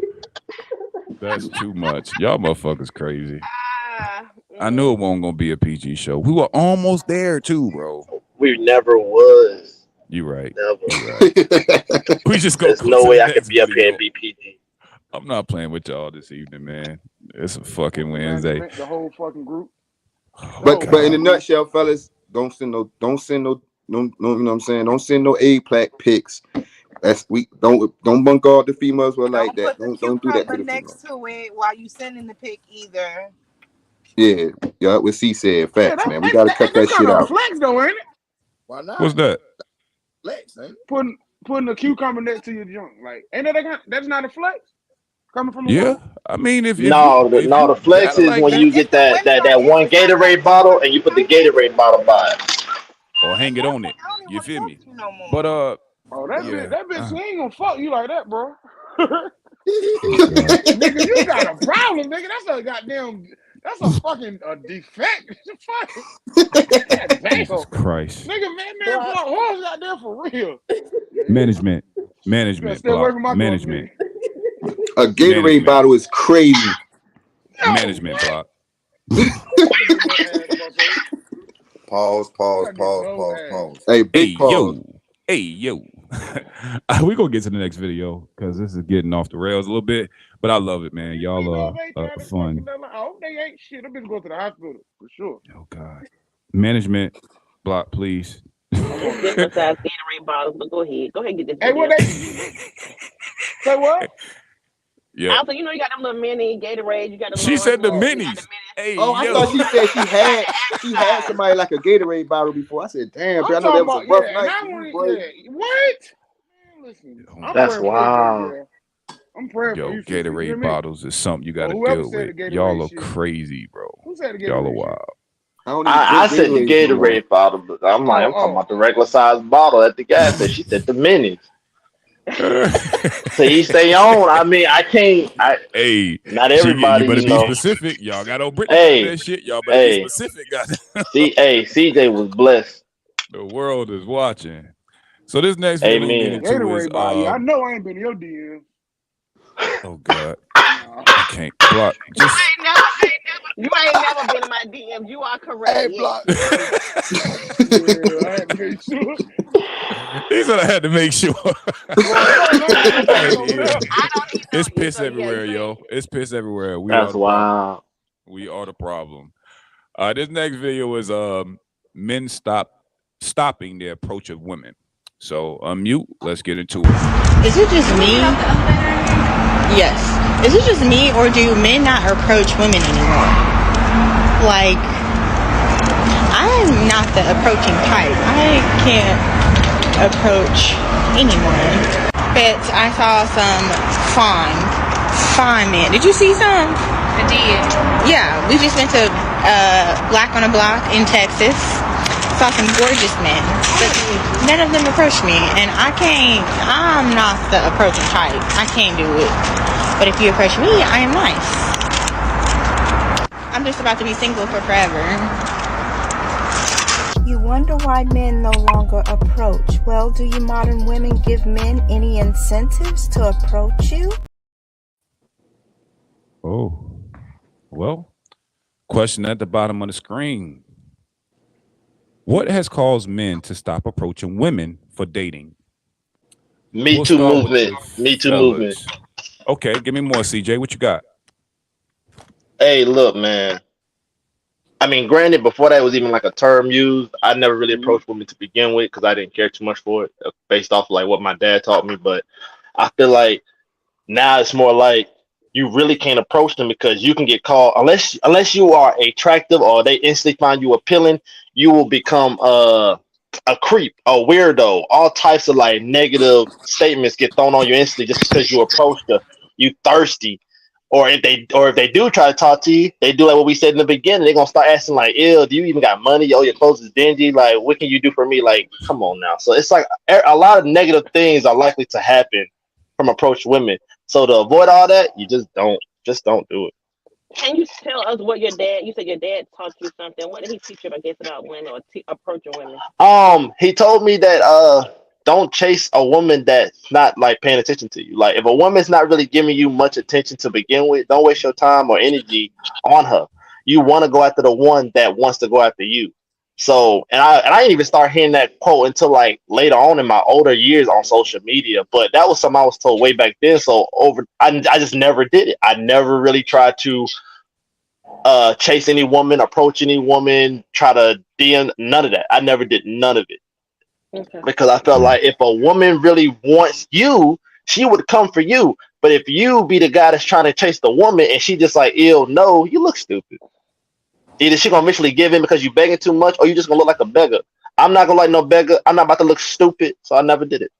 That's too much. Y'all motherfuckers crazy. I knew it wasn't gonna be a PG show. We were almost there too, bro. We never was. You right. Never. You right. We just go. There's no way I could be up here and be PG. I'm not playing with y'all this evening, man. It's a fucking Wednesday. The whole fucking group. But in a nutshell, fellas, don't send no, you know what I'm saying? Don't send no A-plaque pics. Don't bunk all the females were like that. Don't do that to the next to it while you sending the pic either. Yeah, what C said, facts, man. We gotta cut that shit out. Flex though, ain't it? Why not? What's that? Flex, ain't it? Putting a cucumber next to your junk, like, ain't that's not a flex? Coming from a Yeah, I mean, if the flex is like when you get that one Gatorade bottle and you put the Gatorade bottle by it, or hang it on it. You feel me? But that bitch ain't gonna fuck you like that, bro. Nigga, you got a problem, nigga. That's a fucking defect. Jesus Christ. Nigga, man, horse out there for real. Management, block. Management. A Gatorade bottle is crazy. Management block. Pause. Hey, big pause. Yo. We're gonna get to the next video because this is getting off the rails a little bit, but I love it, man. Y'all are fun. I hope they ain't shit. I've been going to the hospital for sure. Oh God. Management block, please. It's different size Gatorade bottles, but go ahead, get this. Hey, what they say? What? Yeah. Also, you know, you got them little mini Gatorade. You got them. She said the minis. Hey, I thought she said she had somebody like a Gatorade bottle before. I said, damn, bro, I know that was a rough night. What? Listen, that's wild. I'm praying for you. Gatorade you know bottles is something you got to deal with. Y'all are crazy, bro. Y'all are wild. I said the Gatorade bottle, but I'm talking about the regular size bottle at the gas station. She said the minis. So you stay on. I mean, I can't. Not everybody. You better be specific. Y'all got old Britney that shit. Y'all better be specific, guys. CJ was blessed. The world is watching. So this next video we get into is I know I ain't been in your DM. Oh God, I can't block. You ain't never been in my DM. You are correct. Hey, block. I had to make sure. He said I had to make sure. It's piss everywhere, yo. It's piss everywhere. That's wild. We are the problem. This next video is men stopping the approach of women. So unmute. Let's get into it. Is it just me? Yes. Is it just me, or do men not approach women anymore? Like, I'm not the approaching type. I can't approach anyone. But I saw some fine men. Did you see some? I did. Yeah, we just went to Black on a Block in Texas. Saw some gorgeous men, but none of them approached me, and I'm not the approaching type. I can't do it. But if you approach me, I am nice. I'm just about to be single for forever. You wonder why men no longer approach. Well, do you modern women give men any incentives to approach you? Oh, well, question at the bottom of the screen. What has caused men to stop approaching women for dating? Me Too movement. Okay, give me more, CJ. What you got? Hey, look, man. I mean, granted, before that was even like a term used, I never really approached women to begin with because I didn't care too much for it based off like what my dad taught me. But I feel like now it's more like you really can't approach them because you can get called unless you are attractive or they instantly find you appealing, you will become a creep, a weirdo, all types of like negative statements get thrown on you instantly just because you approach the you thirsty. Or if they do try to talk to you, they do like what we said in the beginning. They're gonna start asking like, "Ew, do you even got money? Oh, your clothes is dingy. Like, what can you do for me?" Like, come on now. So it's like a lot of negative things are likely to happen from approach women. So to avoid all that, you just don't do it. Can you tell us what you said your dad taught you something? What did he teach you, I guess, about women or approaching women? He told me that don't chase a woman that's not like paying attention to you. Like if a woman's not really giving you much attention to begin with, don't waste your time or energy on her. You want to go after the one that wants to go after you. So and I didn't even start hearing that quote until like later on in my older years on social media. But that was something I was told way back then. So I just never did it. I never really tried to chase any woman, approach any woman, try to DM, none of that. I never did none of it Okay. because I felt like if a woman really wants you, she would come for you. But if you be the guy that's trying to chase the woman and she just like, ew, no, you look stupid. Either she gonna eventually give in because you begging too much, or you just gonna look like a beggar. I'm not gonna like no beggar. I'm not about to look stupid, so I never did it.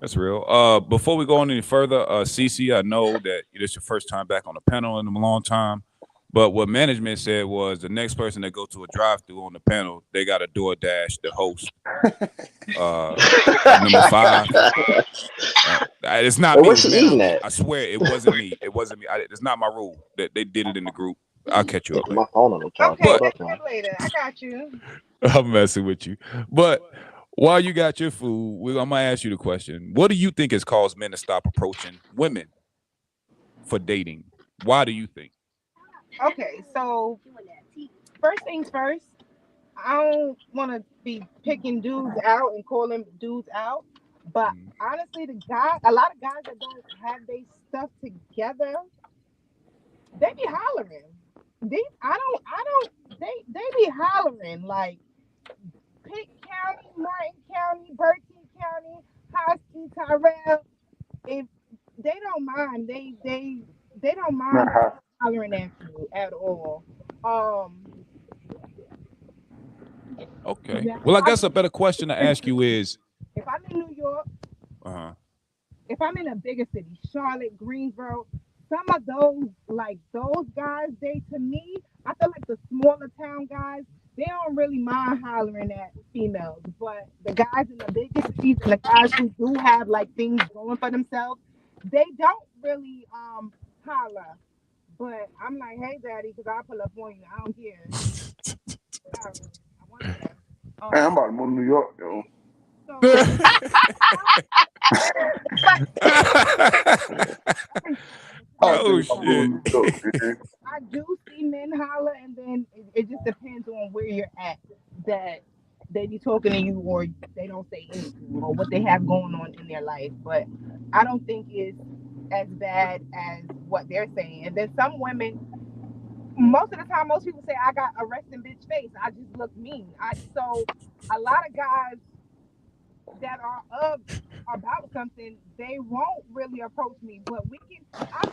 That's real. Before we go on any further, Cece, I know that it's your first time back on the panel in a long time. But what management said was the next person that go to a drive-through on the panel, they got a DoorDash the host. Number 5. It's not Well, me. what's she eating Man, at? I swear it wasn't me. It wasn't me. It's not my rule. That they did it in the group. I'll catch you up. My phone on the charge. Okay, But- catch you up later. I got you. I'm messing with you. But while you got your food, I'm gonna ask you the question: what do you think has caused men to stop approaching women for dating? Why do you think? Okay, so first things first, I don't want to be picking dudes out and calling dudes out, but honestly, a lot of guys that don't have their stuff together, they be hollering. They be hollering like Pitt County, Martin County, Berkeley County, Hosky, Tyrell. If they don't mind, they don't mind hollering at you at all. Okay. Well, I guess a better question to ask you is, if I'm in New York, if I'm in a bigger city, Charlotte, Greensboro, some of those guys, to me, I feel like the smaller town guys, they don't really mind hollering at females. But the guys in the bigger cities and the guys who do have like things going for themselves, they don't really holler. But I'm like, hey, daddy, because I'll pull up on you. I don't care. I want that. Man, I'm about to move to New York, though. Oh shit! I do see men holler, and then it just depends on where you're at. That they be talking to you, or they don't say anything, or what they have going on in their life. But I don't think it's as bad as what they're saying. And then some women, most of the time, most people say I got a resting bitch face. I just look mean. So a lot of guys that are about something, they won't really approach me, but I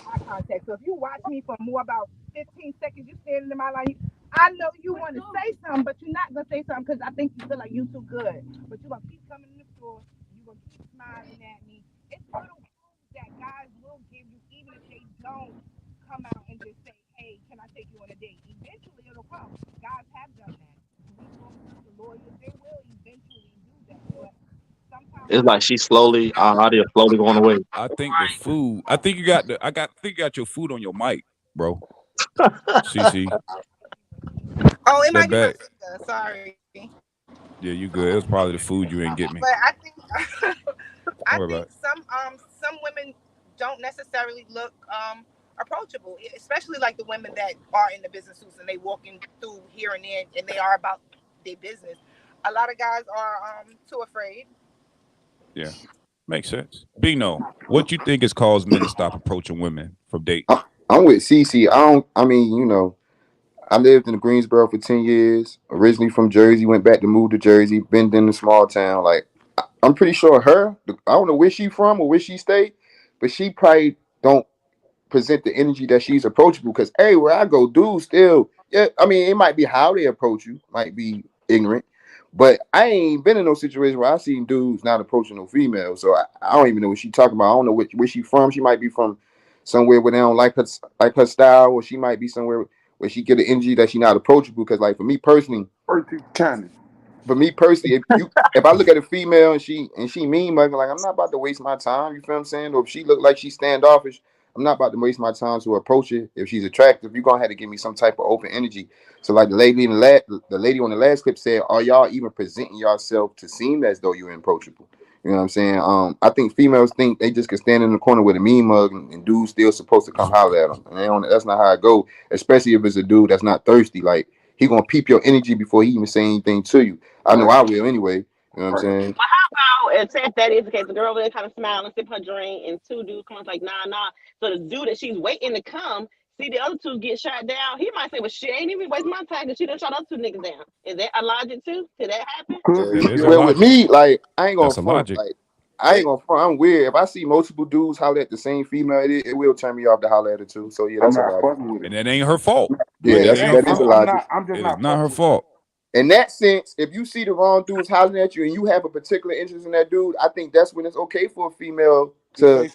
eye contact. So if you watch me for more about 15 seconds, you standing in my line, I know you want to say something, but you're not gonna say something because I think you feel like you too good. But you're gonna keep coming in the store, you're gonna keep smiling at me. It's little clues that guys will give you, even if they don't come out and just say, hey, can I take you on a date? Eventually it'll come. Guys have done that. The lawyers, they will eventually do that, but sometimes It's like she's slowly, audio slowly going away. I think the food. I think you got your food on your mic, bro. CC. Oh, it might be my back. finger. Sorry. Yeah, you good. It was probably the food you ain't get me. But I think Don't worry about it. some women don't necessarily look approachable, especially like the women that are in the business suits and they walking through here and there and they are about their business. A lot of guys are too afraid. Yeah, makes sense. Bino, what you think has caused men to stop approaching women from dating? I'm with CC. I mean, you know, I lived in Greensboro for 10 years. Originally from Jersey, went back to move to Jersey. Been in a small town. Like, I'm pretty sure I don't know where she from or where she stayed, but she probably don't present the energy that she's approachable. Because where I go, dudes still, yeah, I mean, it might be how they approach you, might be ignorant, but I ain't been in no situation where I seen dudes not approaching no females. So I don't even know what she talking about. I don't know where she from. She might be from somewhere where they don't like her style, or she might be somewhere where she get the energy that she not approachable. Because like for me personally, if I look at a female and she mean mugging, like I'm not about to waste my time. You feel what I'm saying? Or if she look like she's standoffish, I'm not about to waste my time to approach her. If she's attractive, you're gonna have to give me some type of open energy. So like the lady on the last clip said, are y'all even presenting yourself to seem as though you're approachable? You know what I'm saying? I think females think they just can stand in the corner with a mean mug and dudes still supposed to come holler at them. And that's not how it go. Especially if it's a dude that's not thirsty. Like he gonna peep your energy before he even say anything to you. I know I will anyway. You know what I'm saying? Well, how about if that is the case, the girl over there kind of smiling, sip her drink, and two dudes come like, nah. So the dude that she's waiting to come, see the other two get shot down. He might say, well, shit, ain't even waste my time because she done shot other two niggas down. Is that a logic too? Did that happen? That is a Well, with logic. me, like I ain't gonna That's a front. logic. Like I ain't gonna front. I'm weird. If I see multiple dudes holler at the same female, it will turn me off to holler at her too. So yeah, that's a logic. And that ain't her fault. Yeah, That ain't her that is a fault. logic. It is not her fault. In that sense, if you see the wrong dudes hollering at you and you have a particular interest in that dude, I think that's when it's okay for a female to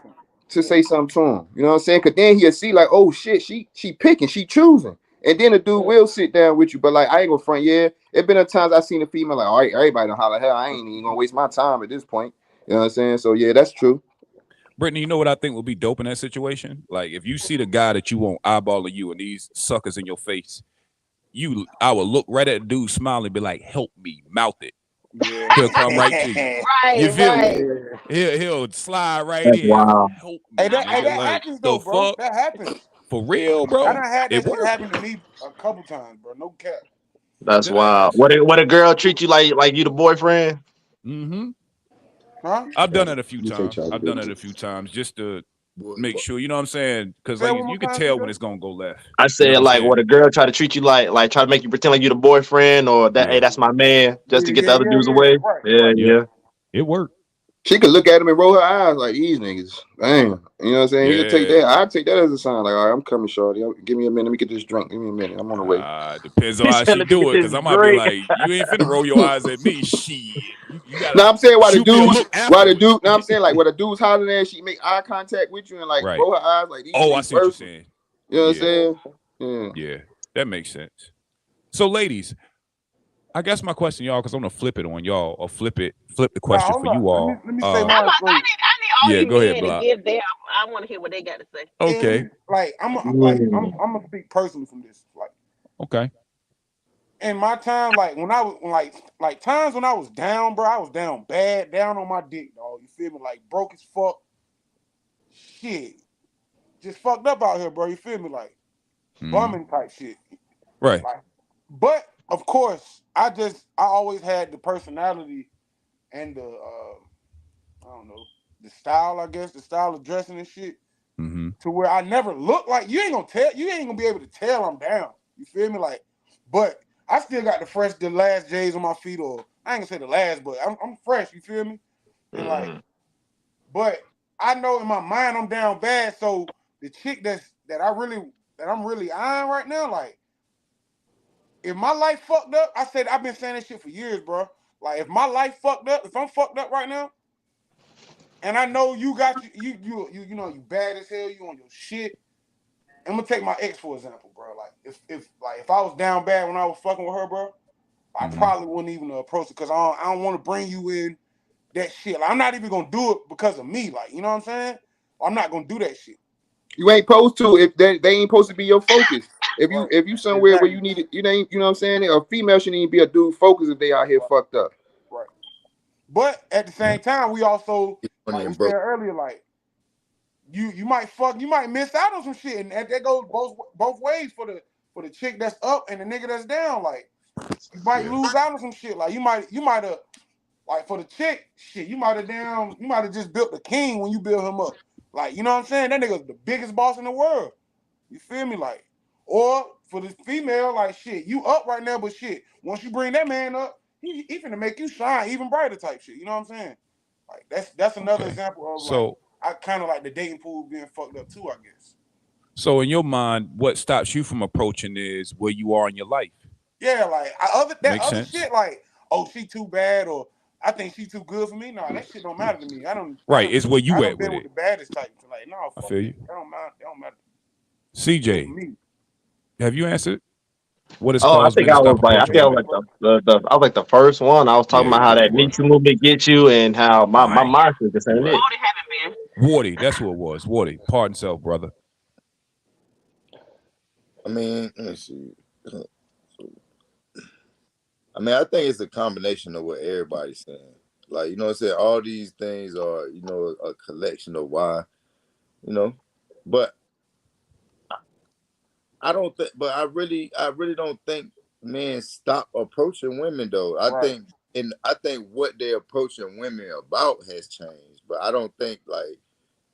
say something to him. You know what I'm saying? Because then he'll see like, oh shit, she picking, she choosing. And then the dude will sit down with you. But like I ain't gonna front, yeah. It been a times I seen a female like, all right, everybody done holler, hell, I ain't even gonna waste my time at this point. You know what I'm saying? So yeah, that's true. Brittany, you know what I think would be dope in that situation? Like if you see the guy that you want eyeballing you and these suckers in your face, I would look right at the dude, smile and be like, "Help me," mouth it. Yeah. He'll come right to you. You feel me? He'll slide right in. Wow. Help me. Hey, that Like, happens though, the bro. fuck? That happens. For real, bro. I done had It that shit works. happen to me a couple times, bro. No cap. That's wild. What a girl treat you like you the boyfriend? Mm-hmm. Huh? I've done it a few You say times. Charlie I've done it Brown. a few times just to make sure. You know what I'm saying? Because Say it like one more you can time, tell CJ. when it's gonna go left. I You know said what I'm like saying? what a girl try to treat you like try to make you pretend like you the boyfriend or that Yeah. hey that's my man just to get the Yeah. other dudes away. Right. Yeah. It worked. She could look at him and roll her eyes like these niggas. Damn. You know what I'm saying? He'll take that. I'd take that as a sign. Like, all right, I'm coming, shorty. Give me a minute. Let me get this drink. Give me a minute. I'm on the way. Depends on He how said, she "Let me do get it, this because I might be drink." like, you ain't finna roll your eyes at me. Shit. You gotta No, I'm saying why the shoot me a dude, look afterwards. no, I'm saying like what a dude's hollering at, she make eye contact with you and like Right. roll her eyes like these Oh, I niggas see what you're first. saying. You know what I'm saying? Yeah. Yeah, that makes sense. So, ladies, I guess my question, y'all, because I'm gonna flip it on y'all, or flip the question for you all. Let me say mine I first. need all Yeah, you go ahead, men to Block. give their. I want to hear what they got to say. Okay. Like I'm gonna speak personally from this. Like Okay. in my time, like when I was like times when I was down, bro, I was down bad, down on my dick, dog. You feel me? Like broke as fuck. Shit. Just fucked up out here, bro. You feel me? Like bumming type shit. Right. Like, but of course, I always had the personality and the I don't know, the style, I guess, the style of dressing and shit. Mm-hmm. To where I never look like you ain't gonna be able to tell I'm down. You feel me? Like, but I still got the last J's on my feet, or I ain't gonna say the last, but I'm fresh, you feel me? And like, but I know in my mind I'm down bad. So the chick that I'm really eyeing right now, like, if my life fucked up, I've been saying this shit for years, bro. Like, if my life fucked up, if I'm fucked up right now, and I know you got you know you bad as hell, you on your shit. I'm gonna take my ex for example, bro. Like if I was down bad when I was fucking with her, bro, I probably wouldn't even approach it because I don't want to bring you in that shit. Like, I'm not even gonna do it because of me. Like, you know what I'm saying? I'm not gonna do that shit. You ain't supposed to if they ain't supposed to be your focus. If you somewhere where you need it, you ain't, you know what I'm saying? A female shouldn't even be a dude focus if they out here fucked up. Right. But at the same time, we also like we said earlier, like you might miss out on some shit, and that goes both ways for the chick that's up and the nigga that's down. Like, you might lose out on some shit. Like, you might have, like, for the chick, shit, you might have just built the king when you build him up. Like, you know what I'm saying? That nigga's the biggest boss in the world. You feel me? Like, or for the female, like, shit, you up right now, but shit, once you bring that man up, he finna make you shine even brighter type shit. You know what I'm saying? Like, that's another example of So I kind of like the dating pool being fucked up too, I guess. So in your mind, what stops you from approaching is where you are in your life. Yeah, like Makes other sense. shit, like, oh, she too bad, or I think she too good for me. No, that shit don't matter to me. Right, it's where you I at been with with it. the baddest type. So like, no, I fuck feel it. you. That don't matter. CJ, Me. have you answered? What has Oh, I caused think men to I was stop like, I approaching think I was women? like I was like the first one. I was talking Yeah, about how yeah, that you were. Me Too movement gets you, and how my Right. mindset is saying Right. it. Wardy, that's who it was. Wardy, pardon self, brother. I mean, let me see. I mean, I think it's a combination of what everybody's saying. Like, you know what I'm saying? All these things are, you know, a collection of why, you know. But I don't think, but I really don't think men stop approaching women though. I think what they're approaching women about has changed. But I don't think like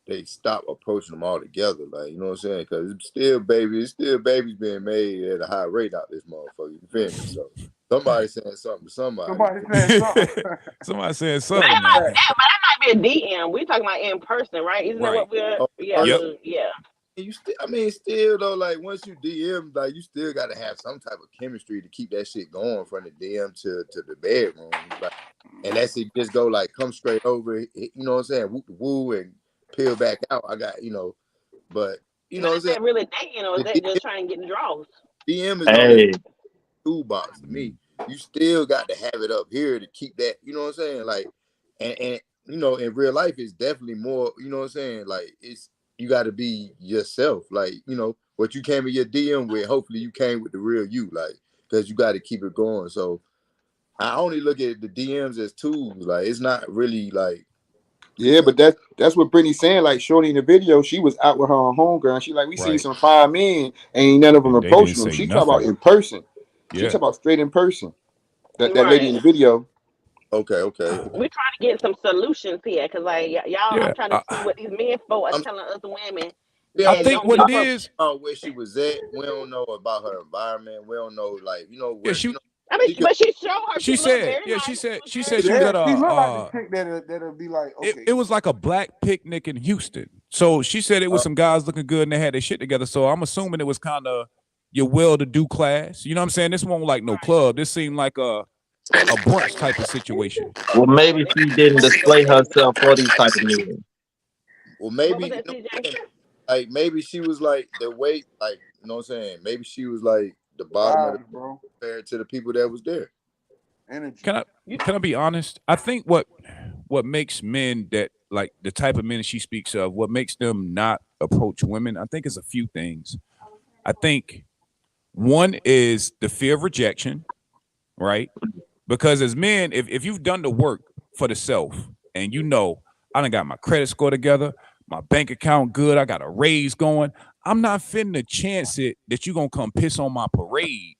they stop approaching them altogether. Like, you know what I'm saying? Because it's still babies being made at a high rate out this motherfucker. You feel me? So somebody's saying something to somebody. Somebody saying But something. that might be a DM. We're talking about in person, right? Isn't that what we're? Yeah. Yep. Yeah. You still, I mean, still though, like once you DM, like you still got to have some type of chemistry to keep that shit going from the DM to the bedroom. Like, unless it just go like come straight over, you know what I'm saying? Woo, woo and peel back out. I got, you know, but you know what I'm Is saying? that really dating, or is The that just trying to get the draws? DM is only a toolbox to me. You still got to have it up here to keep that, you know what I'm saying? Like, and you know, in real life, it's definitely more, you know what I'm saying? Like, it's, you got to be yourself. Like, you know, what you came in your DM with, hopefully you came with the real you, like, because you got to keep it going. So I only look at the DMs as tools. Like, it's not really like. Yeah, but that's what Brittany's saying. Like, shorty in the video, she was out with her homegirl, and she like, we seen some fine men, ain't none of them And they approaching didn't them. say She talk about nothing. in person. She Yeah. talk about straight in person. That lady in the video. Okay. We're trying to get some solutions here, because like y'all, Yeah, I'm trying to see what these men folk are telling us women. Yeah, That think don't what get it is. Where she was at, we don't know about her environment. We don't know, like, you know, where. Yeah, she. You know, I mean, but she showed her. She She looked said. very Yeah, nice. she said. She very said she was at She look like a. the chick that'll be like, okay. It was like a black picnic in Houston. So she said it was some guys looking good and they had their shit together. So I'm assuming it was kind of your well-to-do class. You know what I'm saying? This wasn't like no club. This seemed like a brunch type of situation. Well, maybe she didn't display herself for these type of men. Well, maybe like maybe she was like the weight, like, you know what I'm saying? Maybe she was like the bottom of the bro, compared to the people that was there. Energy. Can I be honest? I think what makes men that like the type of men she speaks of, what makes them not approach women, I think is a few things. I think one is the fear of rejection, right? Because as men, if you've done the work for the self and you know, I done got my credit score together, my bank account good, I got a raise going, I'm not finna chance it that you gonna come piss on my parade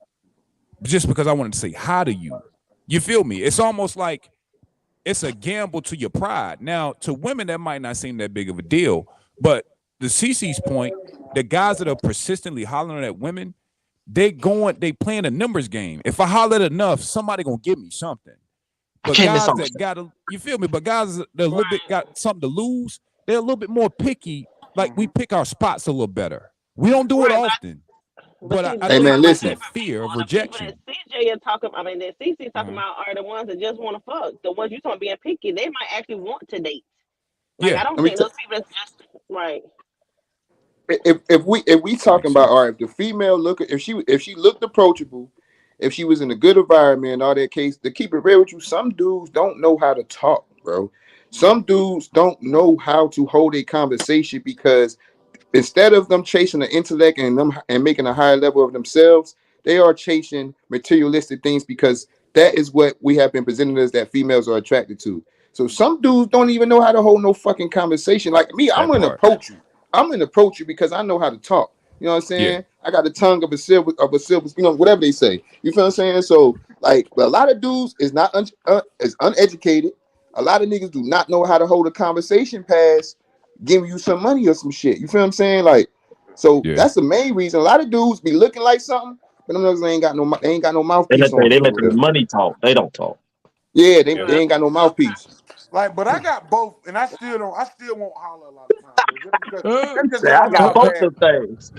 just because I wanted to say hi to you. You feel me? It's almost like it's a gamble to your pride. Now, to women, that might not seem that big of a deal, but the CC's point, the guys that are persistently hollering at women, they playing a numbers game. If I holler enough, somebody gonna give me something. But guys that gotta, you feel me? But guys that a little bit got something to lose, they're a little bit more picky. Like we pick our spots a little better. We don't do it often. But I Hey, think man, listen. that fear of rejection. CJ is talking. I mean, that CC talking about are the ones that just want to fuck. The ones you talking being picky, they might actually want to date. Like, Yeah. I don't think those people that's just right. If we talking about, all right, if the female look, if she looked approachable, if she was in a good environment and all that case, to keep it real with you, some dudes don't know how to talk, bro. Some dudes don't know how to hold a conversation because instead of them chasing the intellect and making a higher level of themselves, they are chasing materialistic things because that is what we have been presented as that females are attracted to. So some dudes don't even know how to hold no fucking conversation. Like me, I'm gonna approach you. I'm gonna approach you because I know how to talk. You know what I'm saying? Yeah. I got the tongue of a silver, you know, whatever they say. You feel what I'm saying? So like, a lot of dudes is not is uneducated. A lot of niggas do not know how to hold a conversation past giving you some money or some shit. You feel what I'm saying? Like, so that's the main reason. A lot of dudes be looking like something, but them niggas ain't got no mouthpiece on. They let the money talk. They don't talk. Yeah, they ain't got no mouthpiece. Like, but I got both, and I still won't holler a lot of times. That's just Say, because I I'm got not both bad. of things.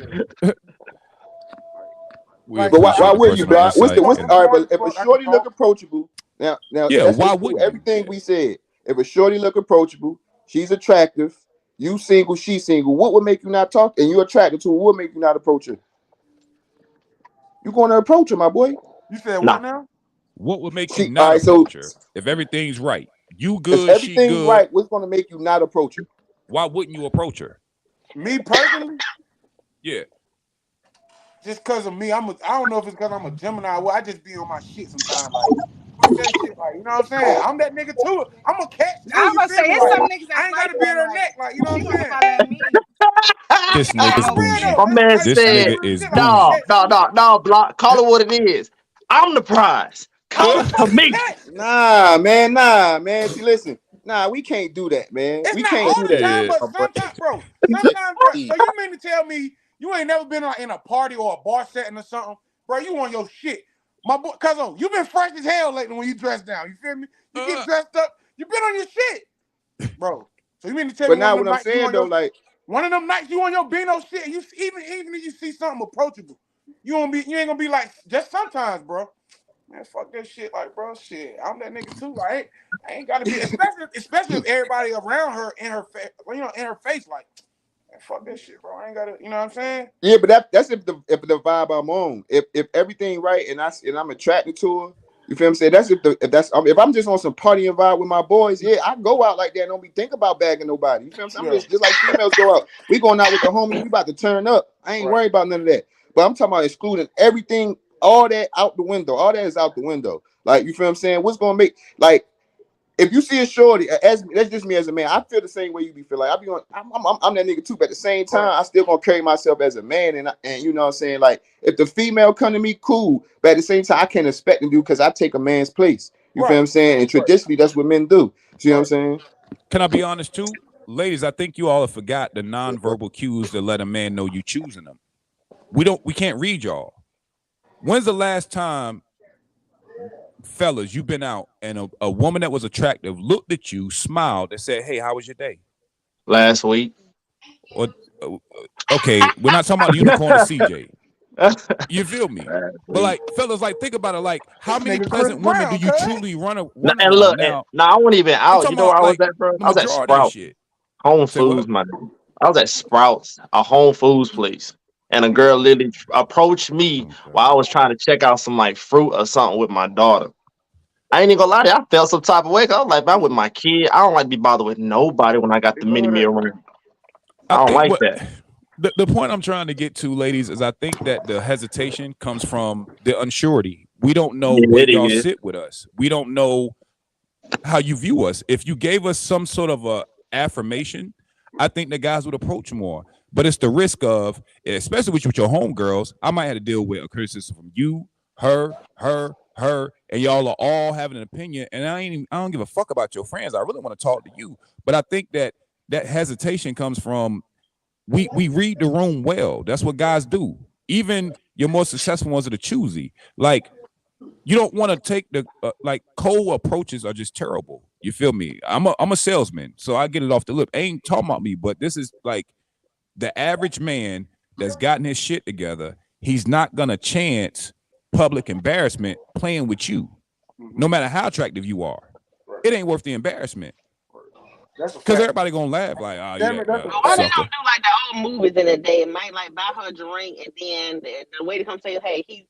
Like, But why appreciate the would you, personal bro? What's the insight. all right? But if a I can shorty look talk. approachable, now Yeah, let's why just do wouldn't you? everything we said. If a shorty look approachable, she's attractive, you single, she single. What would make you not talk? And you attracted to her, what would make you not approach her? You going to approach her, my boy? You said what now? What would make you All not right, so approach her? If everything's right, you if good, she everything's good, right, what's going to make you not approach her? why wouldn't you approach her? Me personally, Yeah. just because of me, I don't know if it's because I'm a Gemini. Well, I just be on my shit sometimes. Like, fuck that shit. Like, you know what I'm saying? I'm that nigga too. I'm a catch too. I'm You gonna feel say me? it's Like, some niggas I that's ain't like gotta be in that. her neck. Like, you know She what I'm gonna saying? follow me. This Nah, nigga's for real bougie. though. My man Like, This said, nigga is shit, like, I'm a bougie. catch too. no, Block. Call it what it is. I'm the prize. Call I'm a it for fucking me. catch. Nah, man. See, listen. Nah, we can't do that, man. It's We not can't all do the that. time, Yeah. but sometimes, bro. Sometimes, bro. So you mean to tell me you ain't never been in a party or a bar setting or something, bro? You on your shit, my boy. Cousin, you been fresh as hell lately when you dress down. You feel me? You get dressed up. You been on your shit, bro. So you mean to tell But me one now of what them I'm nights you saying on though, your like, one of them nights you on your Beano shit, you even if you see something approachable, you ain't gonna be like just sometimes, bro. Man, fuck that shit, like, bro, shit. I'm that nigga too. Like, I ain't gotta be, especially if everybody around her in her face, in her face, like, man, fuck that shit, bro. I ain't gotta, you know what I'm saying? yeah, but that's if the vibe I'm on. If everything right and I'm attracted to her, you feel what I'm saying? That's if I'm just on some partying vibe with my boys, yeah, I go out like that and don't be think about bagging nobody. You feel what I'm saying? I'm just like females go out. We going out with the homies, we about to turn up. I ain't worried about none of that. But I'm talking about excluding everything, all that out the window. All that is out the window. Like, you feel what I'm saying? What's gonna make, like, if you see a shorty, that's just me as a man. I feel the same way you be feeling. Like, I'm that nigga too. But at the same time, I still gonna carry myself as a man, and you know what I'm saying. Like, if the female come to me, cool. But at the same time, I can't expect to do because I take a man's place. You feel what I'm saying? And traditionally, that's what men do. See what I'm saying? Can I be honest too? Ladies, I think you all have forgot the nonverbal cues that let a man know you choosing them. We can't read y'all. When's the last time, fellas, you've been out and a woman that was attractive looked at you, smiled, and said, "Hey, how was your day?" Last week. Or okay, we're not talking about the unicorn or CJ. You feel me? But like, fellas, like, think about it. Like, how many pleasant women do you truly run And around? look, Now, I wasn't even I'm out. talking You know where about I was like at, bro? the I was at majority of Sprouts. shit. Home Say what? Foods, my nigga. I was at Sprouts, a Home Foods place. And a girl literally approached me while I was trying to check out some like fruit or something with my daughter. I ain't even gonna lie to you, I felt some type of way. 'Cause I was like, man, with my kid, I don't like to be bothered with nobody when I got the mini me around. I don't think like what that. the point I'm trying to get to, ladies, is I think that the hesitation comes from the unsurety. We don't know Yeah, where it y'all is. sit with us. We don't know how you view us. If you gave us some sort of a affirmation, I think the guys would approach more. But it's the risk of, especially with your homegirls, I might have to deal with a criticism from you, her, and y'all are all having an opinion. And I don't give a fuck about your friends. I really want to talk to you. But I think that hesitation comes from we read the room well. That's what guys do. Even your more successful ones are the choosy. Like, you don't want to take the like cold approaches are just terrible. You feel me? I'm a salesman, so I get it off the lip. Ain't talking about me, but this is like the average man that's gotten his shit together. He's not gonna chance public embarrassment playing with you, no matter how attractive you are. It ain't worth the embarrassment. Because everybody gonna laugh like, oh, Why they don't do like the old movies in the day? It might like buy her a drink and then the waiter come say, "Hey, he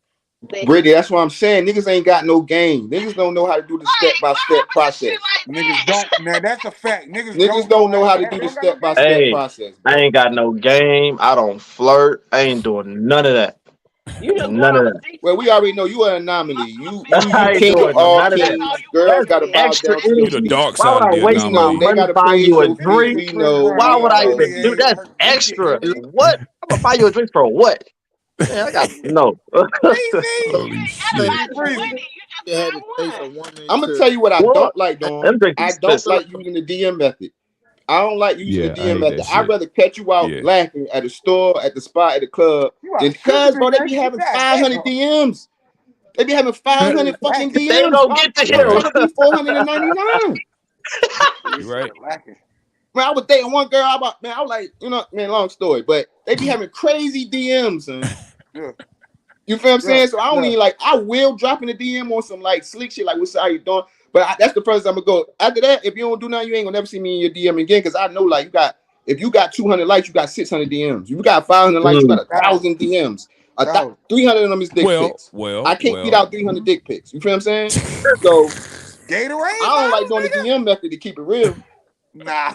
said Brittany, that's what I'm saying. Niggas ain't got no game. Niggas don't know how to do the step-by-step process. Niggas don't, man. That's a fact. Niggas don't know how to do the step-by-step Hey, process. I ain't got no game. I don't flirt. I ain't doing none of that. None of that. Well, we already know you are an anomaly. You I ain't king of doing all none of that. kings. Girls That's gotta bow extra down to your You the energy. feet. dark Why side would of I the waste my anomaly. They money gotta buying praise you a your feet. drink? We know. Why We would I know. even do that's extra? What? I'm gonna buy you a drink for what? Man, I got no. Holy shit. Had to say for woman I'm gonna to tell you what I What? don't like, Dawn. Them drinks I don't expensive. like using the DM method. I don't like using the Yeah, I DM hate that method. I'd shit. rather catch you out Yeah. laughing at the store, at the spot, at the club, than cuz, bro, they be having 500 DMs. They be having 500 fucking They DMs. gonna Why the get to fuck am I him. trying to be 499? You right? Man, I was dating one girl. I was like, long story, but they be having crazy DMs, and you feel what I'm saying? So I don't even I will drop in the DM on some like slick shit, like what's how you doing? But that's the first time I'm gonna go. After that, if you don't do nothing, you ain't gonna never see me in your DM again, because I know if you got 200 likes, you got 600 DMs. If you got 500 likes, you got 1,000 DMs. 300 of them is dick pics. I can't get out 300 dick pics. You feel what I'm saying? So Gatorade. I don't like doing the DM method to keep it real. Nah.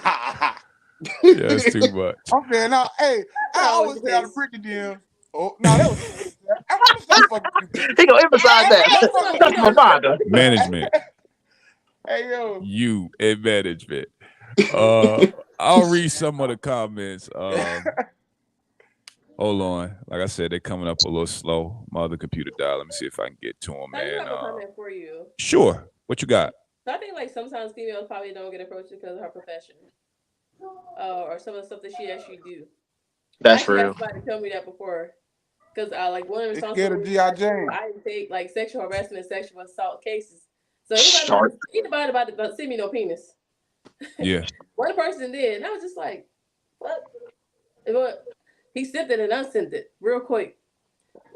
That's too much. I'm saying, no, hey, I always say how to break the DM. Oh, no, that was. He gonna emphasize that. That's my father. Management. Hey yo. You in management. I'll read some of the comments. Hold on. Like I said, they're coming up a little slow. My other computer died. Let me see if I can get to them, I do man. have a comment for you. Sure. What you got? So I think like sometimes females probably don't get approached because of her profession, or some of the stuff that she actually do. That's real. Somebody told me that before, because like one of the responsibilities I take like sexual harassment and sexual assault cases. So anybody about to send me no penis. Yeah. One person did, and I was just like, what? He sent it and unsent it real quick.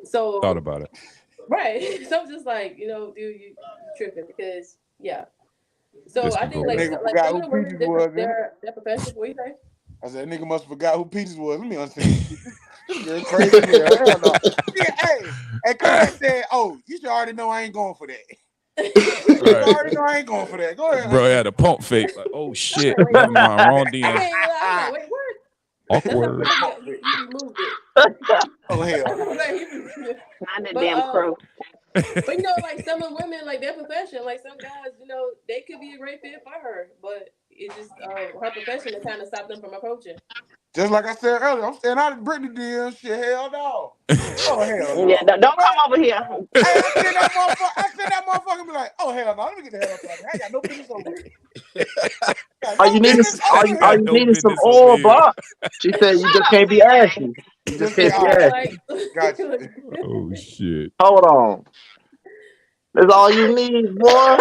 So thought about it. Right. So I'm just like, dude, you tripping because So This I can think go like away. some Forgot of who the Peaches women, was, their profession. What do you say? I said, nigga must have forgot who Peaches was. Let me unsend this girl crazy. Hell no. Yeah, hey, Kodak said, oh, you should already know I ain't going for that. You already know I ain't going for that. Go ahead. Bro, I had a pump fake. Like, oh shit. Never mind. Wrong DM. I was like, wait, what? Awkward. He removed it. Oh hell. Not the damn crow. But like some of the women, like their profession, like some guys, they could be a great fit for her, but it just her profession to kind of stop them from approaching. Just like I said earlier, I'm staying out of Britney deal. Shit, hell no. Oh hell no. Yeah, don't come over here. Hey, I seen that motherfucker be like, oh hell no, let me get the hell up out of here. I got no business over here. Are you needing some oil, Bob? She said you just can't be ashy. You just can't be ashy. Gotcha. Oh shit. Hold on. That's all you need, boy.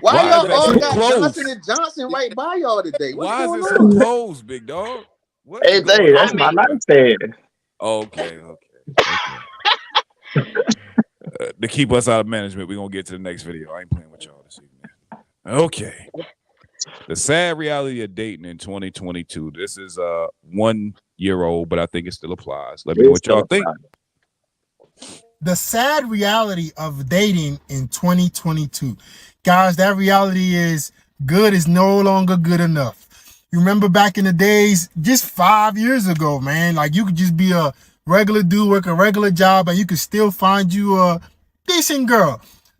Why y'all all so got close? Johnson and Johnson right by y'all today? What's Why going is it on? so close, big dog? What Hey, is going Dave, that's on? my nightstand. Okay. To keep us out of management, we're gonna get to the next video. I ain't playing with y'all this evening. Okay. The sad reality of dating in 2022. This is 1 year old, but I think it still applies. Let me know what y'all think. The sad reality of dating in 2022. Guys, that reality is good is no longer good enough. You remember back in the days, just 5 years ago, man, like you could just be a regular dude, work a regular job, and you could still find you a decent girl.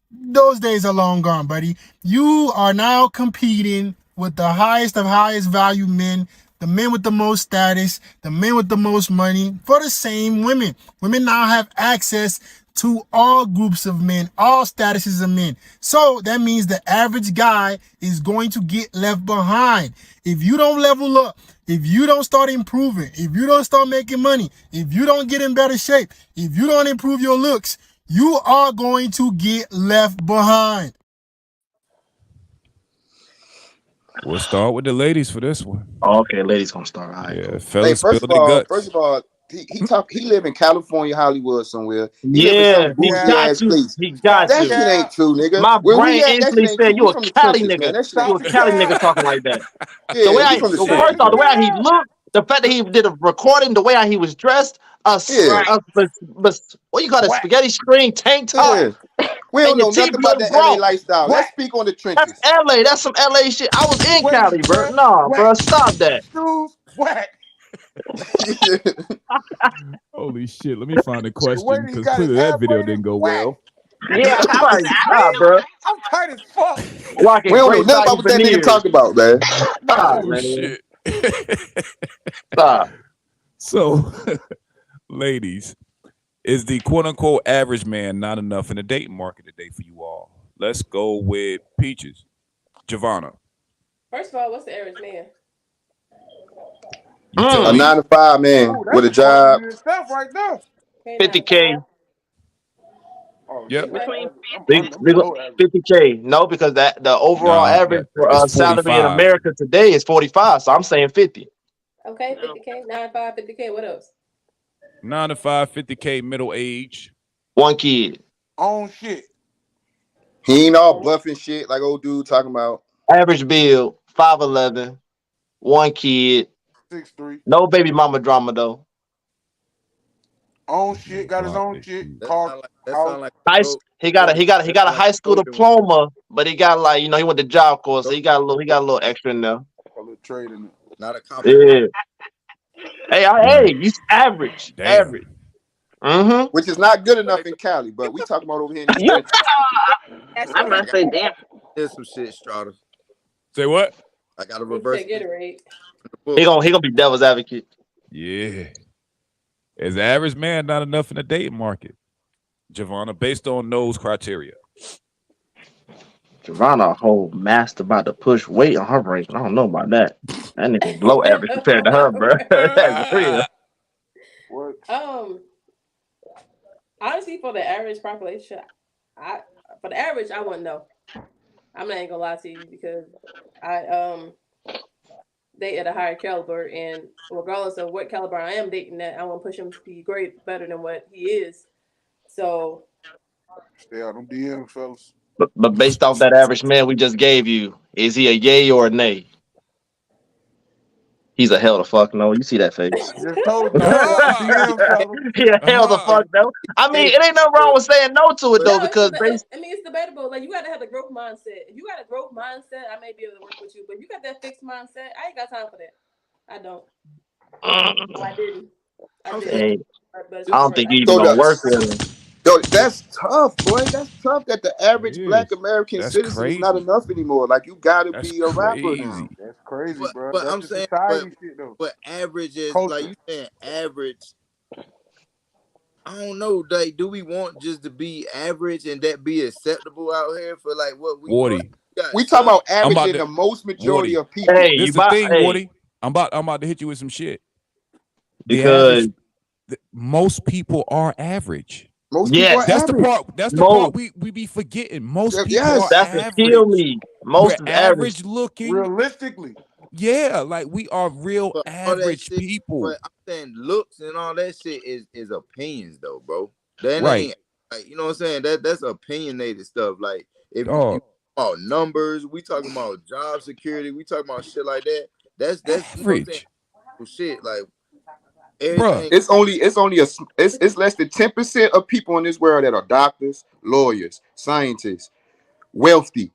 Those days are long gone, buddy. You are now competing with the highest of highest value men, the men with the most status, the men with the most money for the same women. Women now have access to all groups of men, all statuses of men. So that means the average guy is going to get left behind. If you don't level up, if you don't start improving, if you don't start making money, if you don't get in better shape, if you don't improve your looks, you are going to get left behind. We'll start with the ladies for this one. Okay, ladies gonna start. All right, yeah, cool. fellas, Hey, spill the guts. first of all, he live in California, Hollywood somewhere. He live Yeah, in some he bougie got ass you. place. He got That you. shit ain't true, nigga. My Where we brain at, that shit instantly ain't said true. you We a from the Cali trenches, nigga. man. That shit You ain't a true. Cali nigga talking like that. Yeah, The way we from the first trenches. off, the way how he looked, the fact that he did a recording, the way how he was dressed, what you call it, spaghetti string tank top, We and don't your know teeth nothing about look that LA broke. lifestyle. Let's speak on the trenches. That's LA. That's some LA shit. I was in Cali, bro. Nah, bro, stop that. Shoes whack. Holy shit. Let me find the question because got clearly his that video hair didn't go whack. well. Yeah, Like, stop, bro. I'm tight as fuck. Rocking We don't know great nothing value about what that nigga veneers. talking about, man. Stop, Oh, man. shit. Stop. So, ladies, is the quote unquote average man not enough in the dating market today for you all? Let's go with Peaches. Giovanna. First of all, what's the average man? You tell A me. 9 to 5 man with a job. Stuff right there. 50K. Oh Yep. shit, Between I'm 50 below average. 50K. No, because the overall Nah, average for it's salary in 45. America today is 45. So I'm saying 50. Okay, 50K, 95, 50K. What else? 9 to 5, 50K middle age. One kid. On shit. He ain't all bluffing shit like old dude talking about. Average build, 5'11", one kid. 6'3". No baby mama drama though. Own shit, got his own shit. That Car, sound like Nice. He got a high school diploma, but he got like, he went to job corps, so he got a little extra in there. a little trade in it. Not a cop. Yeah. Hey, you average. Damn. Average. Mm-hmm. Which is not good enough in Cali, but we talking about over here in the You, trenches. I'm about to say, damn. Here's some shit, Strata. Say what? I got a You reverse. said Gatorade. He gonna be devil's advocate. Yeah. As an average man, not enough in the dating market. Giovanna, based on those criteria. Giovanna, a whole master about to push weight on her range. I don't know about that. That nigga below average compared to her, bro. That's real. What? Honestly, for the average population, I wouldn't know. I'm not even gonna lie to you because I date at a higher caliber, and regardless of what caliber I am dating at, I want to push him to be great, better than what he is. So Stay out them DMs, fellas. But based off that average man we just gave you, is he a yay or a nay? He's a hell the fuck no. You see that face? Just told you. DM, fellas. He a hell the fuck no. I mean, it ain't nothing wrong with saying no to it though, because it's debatable. Like, you got to have the growth mindset. If you got a growth mindset, I may be able to work with you. But if you got that fixed mindset, I ain't got time for that. I don't. I didn't. hey, I don't think you even gonna work with him. Yo, that's tough, boy. That's tough that the average Black American That's citizen crazy. is not enough anymore. Like, you gotta That's be a rapper now. crazy. That's crazy, bro. But That's I'm the saying, society shit, though. but average is Culture. like you saying average. I don't know. Like, do we want just to be average and that be acceptable out here for like what we? Woody. We talk about I'm about averaging to- the most majority Woody. of people. Hey, This you the thing, hey. Woody. I'm about to hit you with some shit. The Because most people are average. Most people yes, are That's average. the part. That's the Most. part we be forgetting. Most people Yes. are That's what average. kill me. Most We're is average. average looking. Realistically. Yeah, like we are real But all that average shit, people. but I'm saying looks and all that shit is opinions though, bro. That Right. ain't like, you know what I'm saying? That's opinionated stuff. Like if you Dog. about numbers, we talking about job security, we talking about shit like that. That's you know what I'm saying? Average. Shit like Bruh. everything. It's less than 10% of people in this world that are doctors, lawyers, scientists, wealthy.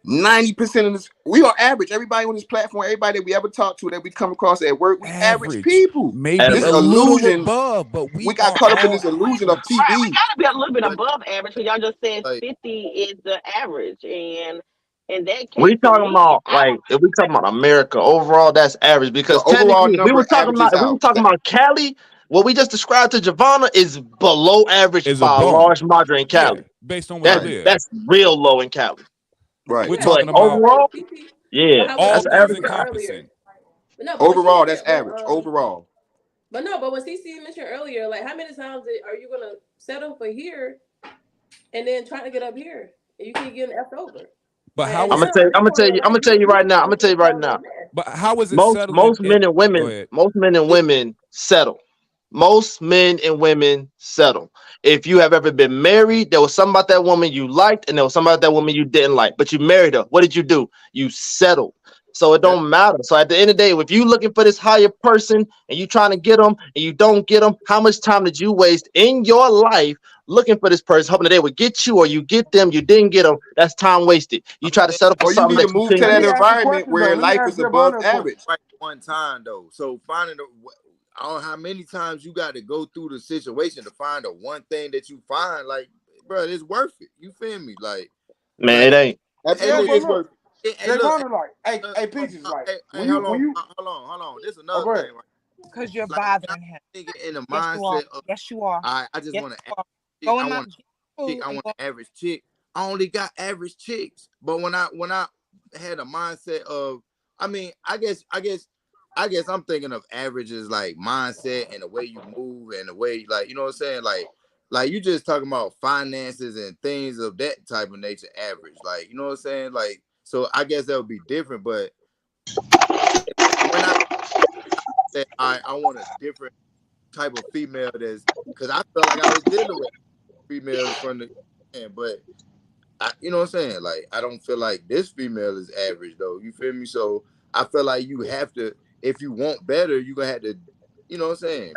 90% of this, we are average. Everybody on this platform, everybody that we ever talk to, that we come across at work, we average people. Maybe This a illusion, little above, but we got are caught up in all this illusion of average. Right, we TV. gotta be a little bit But above average because y'all just said like 50 is the average, and in that We case, for talking me, about like if we talking about America overall, that's average because The overall technically, if we number were talking averages out. about Cali, what we just described to Giovanna is below average Is by a above. large margin in Yeah, Cali. based on where That's you live. that's real low in Cali. Right. We're Yeah, talking But about overall, yeah, But how all was that's things average. mentioned earlier? encompassing. But no, but when Overall, she that's said, average. Overall. but when CC mentioned earlier, like how many times are you gonna settle for here and then trying to get up here and you can't get an F over? But Like, how and is then it? at this point in your I'm gonna life, tell you right now. I'm you gonna tell you right now. But how is it Most settling? men and Go women, ahead. most men and women settle. Most men and women settle. If you have ever been married, there was something about that woman you liked, and there was something about that woman you didn't like, but you married her. What did you do? You settled. So it don't matter. So at the end of the day, if you looking for this higher person and you trying to get them and you don't get them, how much time did you waste in your life looking for this person, hoping that they would get you, or you get them, you didn't get them? That's time wasted. You try to settle for Or you something need to that you move to can't that get. environment where Let me life ask is above Giovanna a question. average. right one time though. So finding I don't know how many times you got to go through the situation to find the one thing that you find, like, bro, it's worth it. You feel me? Like Man, it ain't. Absolutely, it's worth it. Hey, look, Giovanna, like, hey, Peaches, like, hey, hold on. This is oh, another go ahead. thing, right? Because you're Like, bothering him. nigga in the Yes, you are. mindset of, Yes, you are. I just Yes, want you are. to, Go in I my want food I and want go. an average chick. I only got average chicks, but when I had a mindset of, I mean, I guess I'm thinking of averages like mindset and the way you move and the way, like, you know what I'm saying, like like you just talking about finances and things of that type of nature average. Like, you know what I'm saying? Like, so I guess that would be different. But when I said I want a different type of female, that's because I felt like I was dealing with females from the end, but you know what I'm saying? Like, I don't feel like this female is average though. You feel me? So I feel like you have to, if you want better, you're gonna have to, you know what I'm saying,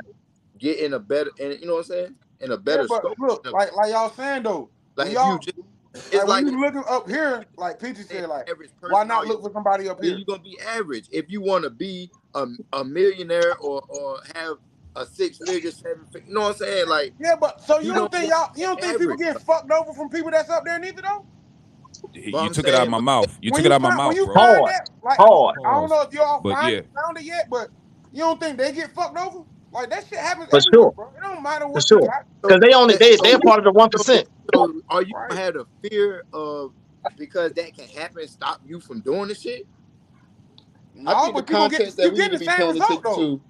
get in a better, and you know what I'm saying, in a better but scope. look, like y'all saying though, Like when if y'all you just, like it's when like you looking up here, like Peachy said, like average person, why not look for somebody up here? You're gonna be average. If you want to be a millionaire or have a 6-figure, 7-figure, you know what I'm saying? Like, Yeah, but so you don't want think people average. get fucked over from people that's up there neither though? You took it out of my mouth. You took When it out of my when mouth, you bro. find that, like Hard. I don't know if y'all But found yeah, it yet, but you don't think they get fucked over? Like that shit happens For everywhere, sure. bro. It don't matter For what you sure. got. Because they're part of the 1%. So are you Right. gonna have the fear of, because that can happen, stop you from doing the shit? I No, think the but you gonna get context that you we need getting to the be same paying result attention though. to.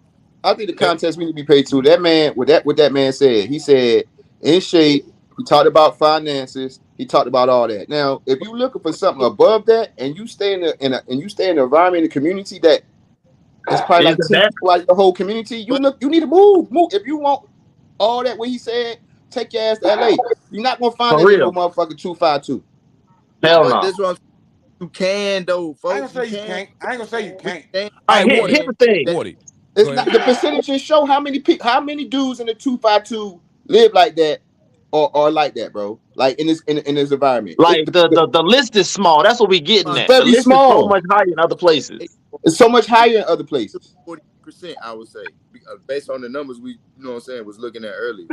I think the context we need to be paid to. That man, what that man said. He said in shape. He talked about finances. He talked about all that. Now, if you looking for something above that, and you stay in the environment, in the community that it's probably like Isn't 10 that people out of the whole community, you need to move. If you want all that, what he said, take your ass to LA. You're not gonna find for that in no real? motherfucking 252. Hell But no. this one, you can though, I ain't folks. gonna say you can't. I ain't gonna say you We can't. can. All hey, right, here's Woody, the thing. Woody, It's go not ahead. the percentages show how many dudes in the 252 live like that or like that, bro. Like in this environment. Like the list is small. That's what we getting It's at. The very list is so small. much higher in other places. It's so much higher in other places. 40%, I would say, based on the numbers we, you know what I'm saying, was looking at earlier.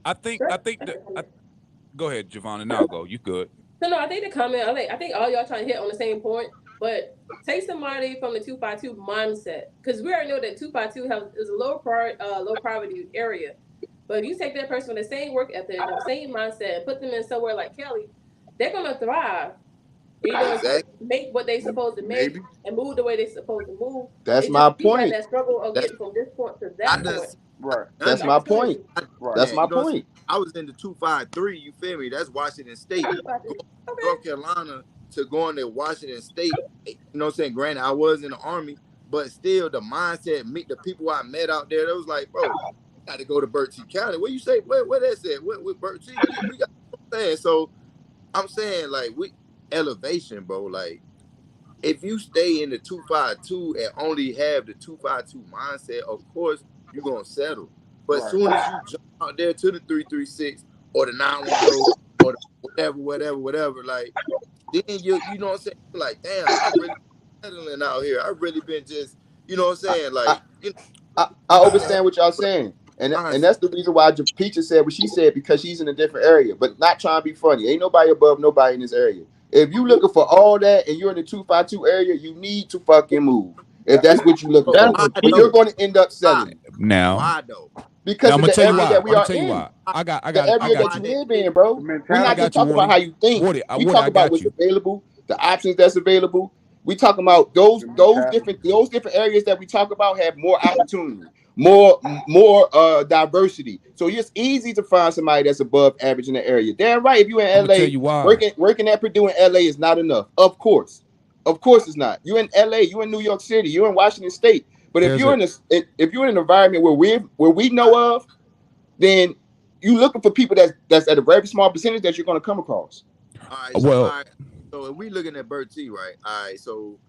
I think that. Go ahead, Javon, and I'll go. You good? No, I think the comment. I think all y'all trying to hit on the same point, but take somebody from the 252 mindset, because we already know that 252 is a low poverty area. But if you take that person with the same work ethic, the same mindset, and put them in somewhere like Kelly, they're gonna thrive. You know, Exactly. make what they supposed to make Maybe. and move the way they supposed to move. That's It my just be like point. that struggle of That's getting from this point to I that point. just Right. That's my point. Right. That's my You know what I'm saying? point. I was in the 253. You feel me? That's Washington State. Going from North Carolina to going to Washington State. You know what I'm saying? Granted, I was in the Army, but still the mindset, meet the people I met out there. That was like, bro, you got to go to Berkeley County. What you say? Where that said? What Berkeley? We got. You know what I'm saying? So I'm saying, like, we elevation, bro. Like, if you stay in the 252 and only have the 252 mindset, of course you're gonna settle. But as Right. soon as you jump out there to the 336 or the 910 or the whatever, like, then you know what I'm saying? You're like, damn, I really settling out here. I really been just, you know what I'm saying? Like, I understand what y'all saying. And that's the reason why Peaches said what she said, because she's in a different area, but not trying to be funny. Ain't nobody above nobody in this area. If you looking for all that and you're in the 252 area, you need to fucking move. If that's what you're looking for. But you're going to end up settling. Now, why though? Because I'm of gonna the tell you area why. that we I'm gonna are tell you in. why. I got The area that you live in, bro. We're not just talking about how you think. Woody, We Woody, talk I about got what's you. available, the options that's available. We talk about those different areas that we talk about have more opportunity, more diversity. So it's easy to find somebody that's above average in the area. Damn right. If you in I'm gonna tell LA, you why. working at Purdue in LA is not enough. Of course it's not. You in LA, you in New York City, you in Washington State. But if you're in an environment where we know of, then you looking for people that's at a very small percentage that you're going to come across. All right, so if we looking at Bert T, right? All right, so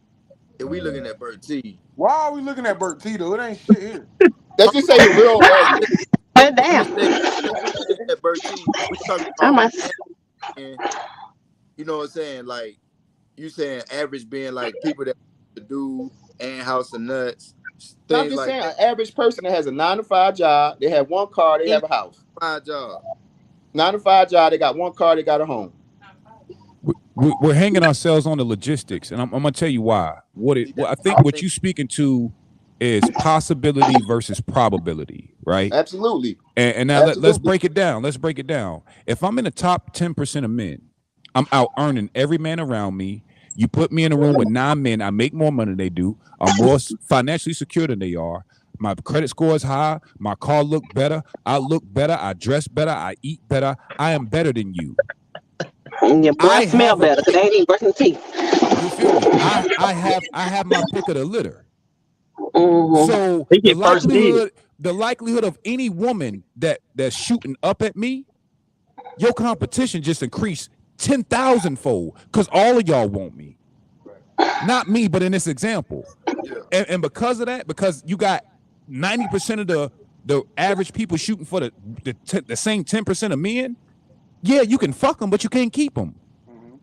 if we looking at Bert T, why are we looking at Bert T though? It ain't shit here. Let's just say the real area. Damn. At Bert T, we talking about, and you know what I'm saying? Like, you saying average being like people that do and House of Nuts, No, I'm things just like saying that. an average person that has a 9-to-5 job, they have one car, they have a house. 5 job. 9-to-5 job, they got one car, they got a home. We're hanging ourselves on the logistics, and I'm gonna tell you why. I think what you speaking to is possibility versus probability, right? Absolutely. And now let's break it down. Let's break it down. If I'm in the top 10% of men, I'm out earning every man around me. You put me in a room with 9 men, I make more money than they do. I'm more financially secure than they are. My credit score is high. My car look better. I look better. I dress better. I eat better. I am better than you. Your breath smell better because they ain't even brushing teeth. You feel me? I have my pick of the litter. Mm-hmm. So the likelihood of any woman that's shooting up at me, your competition just increased 10,000-fold because all of y'all want me. Not me, but in this example. And because of that, because you got 90% of the average people shooting for the same 10% of men, yeah, you can fuck them, but you can't keep them.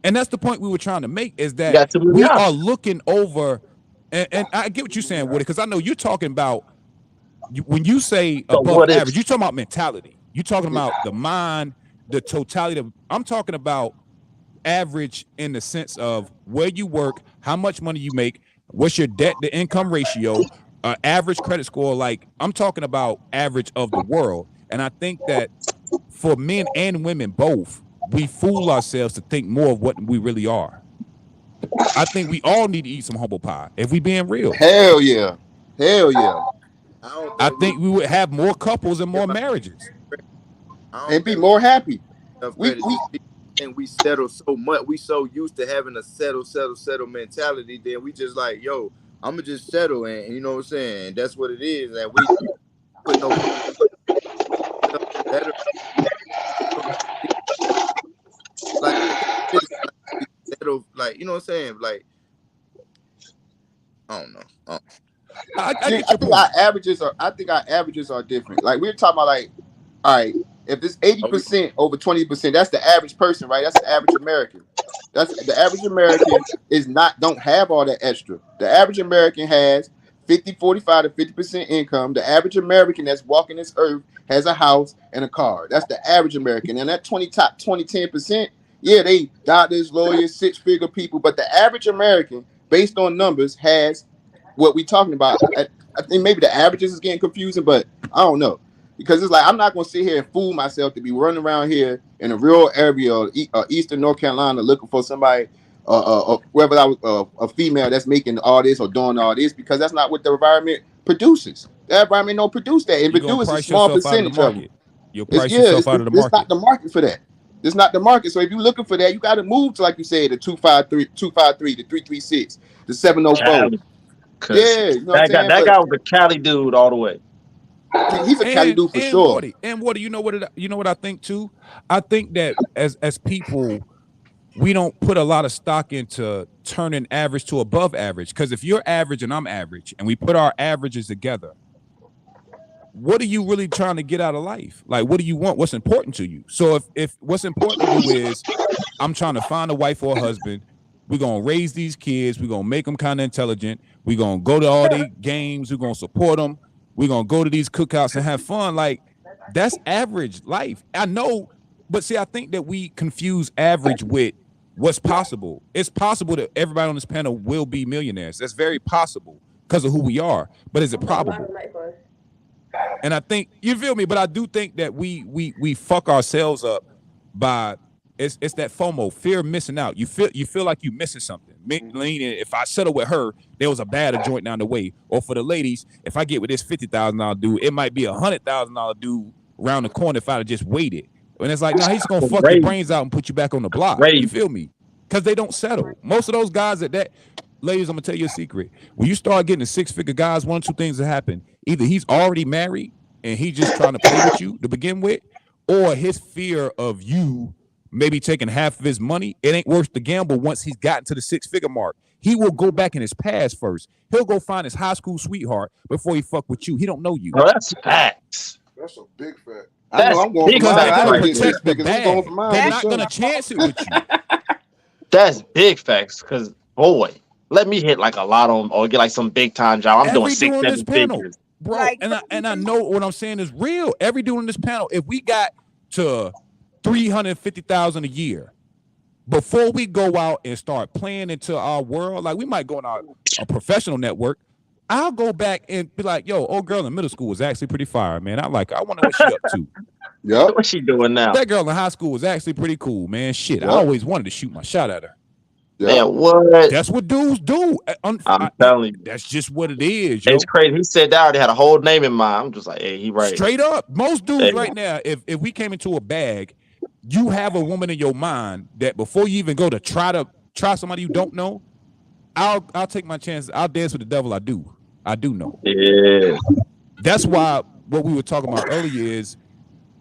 And that's the point we were trying to make, is that we are looking over, and I get what you're saying, Woody, because I know you're talking about, when you say above average, you're talking about mentality. You're talking about the mind, the totality of, I'm talking about average in the sense of where you work, how much money you make, what's your debt to income ratio, average credit score. Like, I'm talking about average of the world. And I think that for men and women both, we fool ourselves to think more of what we really are. I think we all need to eat some humble pie if we being real. Hell yeah. I think we would have more couples and more marriages. And be more happy. And we settle so much. We so used to having a settle mentality. Then we just like, yo, I'm gonna just settle, and you know what I'm saying. That's what it is. And we put no better. Like you know what I'm saying. Like I don't know. I think our averages are different. Like we're talking about, like, all right, if it's 80% over 20%, that's the average person, right? That's the average American. That's the average American don't have all that extra. The average American has 45 to 50% income. The average American that's walking this earth has a house and a car. That's the average American. And that 10%, yeah, they doctors, lawyers, six-figure people. But the average American, based on numbers, has what we talking about. I think maybe the averages is getting confusing, but I don't know. Because it's like, I'm not going to sit here and fool myself to be running around here in a rural area of eastern North Carolina looking for somebody, whether I was a female that's making all this or doing all this, because that's not what the environment produces. The environment don't produce that. It produces a small percentage of it. You'll price yourself out of the market. It's not the market for that. It's not the market. So if you're looking for that, you got to move to, like you said, the 253, the 336, the 704. Yeah, you know what I'm saying? That guy was a Cali dude all the way. He's a Cali dude for sure. Woody, you know what I think too? I think that as people, we don't put a lot of stock into turning average to above average. Because if you're average and I'm average, and we put our averages together, what are you really trying to get out of life? Like, what do you want? What's important to you? So if what's important to you is, I'm trying to find a wife or a husband, we're going to raise these kids, we're going to make them kind of intelligent, we're going to go to all their games, we're going to support them, we're going to go to these cookouts and have fun. Like, that's average life. I know, but see, I think that we confuse average with what's possible. It's possible that everybody on this panel will be millionaires. That's very possible because of who we are. But is it probable? And I think, you feel me, but I do think that we fuck ourselves up by it's that FOMO, fear of missing out. You feel like you're missing something. Meaning, if I settle with her, there was a bad joint down the way. Or for the ladies, if I get with this $50,000 dude, it might be $100,000 dude around the corner if I just waited. And it's like, no, he's gonna fuck your brains out and put you back on the block. You feel me? Because they don't settle. Most of those guys that ladies, I'm gonna tell you a secret. When you start getting the six-figure guys, one or two things that happen. Either he's already married and he's just trying to play with you to begin with, or his fear of you maybe taking half of his money, it ain't worth the gamble once he's gotten to the six-figure mark. He will go back in his past first. He'll go find his high school sweetheart before he fuck with you. He don't know you. No, that's facts. That's a big fact. I know I'm going because for they're mine. going I to protect the bag. They're not sure. going to chance it with you. That's big facts. Because, boy, let me hit like a lot on or get like some big time job. I'm doing 6-7 figures. Bro, like, and I know what I'm saying is real. Every dude on this panel, if we got to $350,000 a year, before we go out and start playing into our world, like we might go on a professional network, I'll go back and be like, yo, old girl in middle school was actually pretty fire, man. I wonder what she up to. Yep. What's she doing now? That girl in high school was actually pretty cool, man. Shit, I always wanted to shoot my shot at her. Man, what? That's what dudes do. I'm telling you. That's just what it is, yo. It's crazy. He said that already had a whole name in mind. I'm just like, hey, he right. Straight up. Most dudes Hey. right now, if we came into a bag, you have a woman in your mind that before you even go to try somebody you don't know, I'll take my chances. I'll dance with the devil. I do know. Yeah. That's why what we were talking about earlier is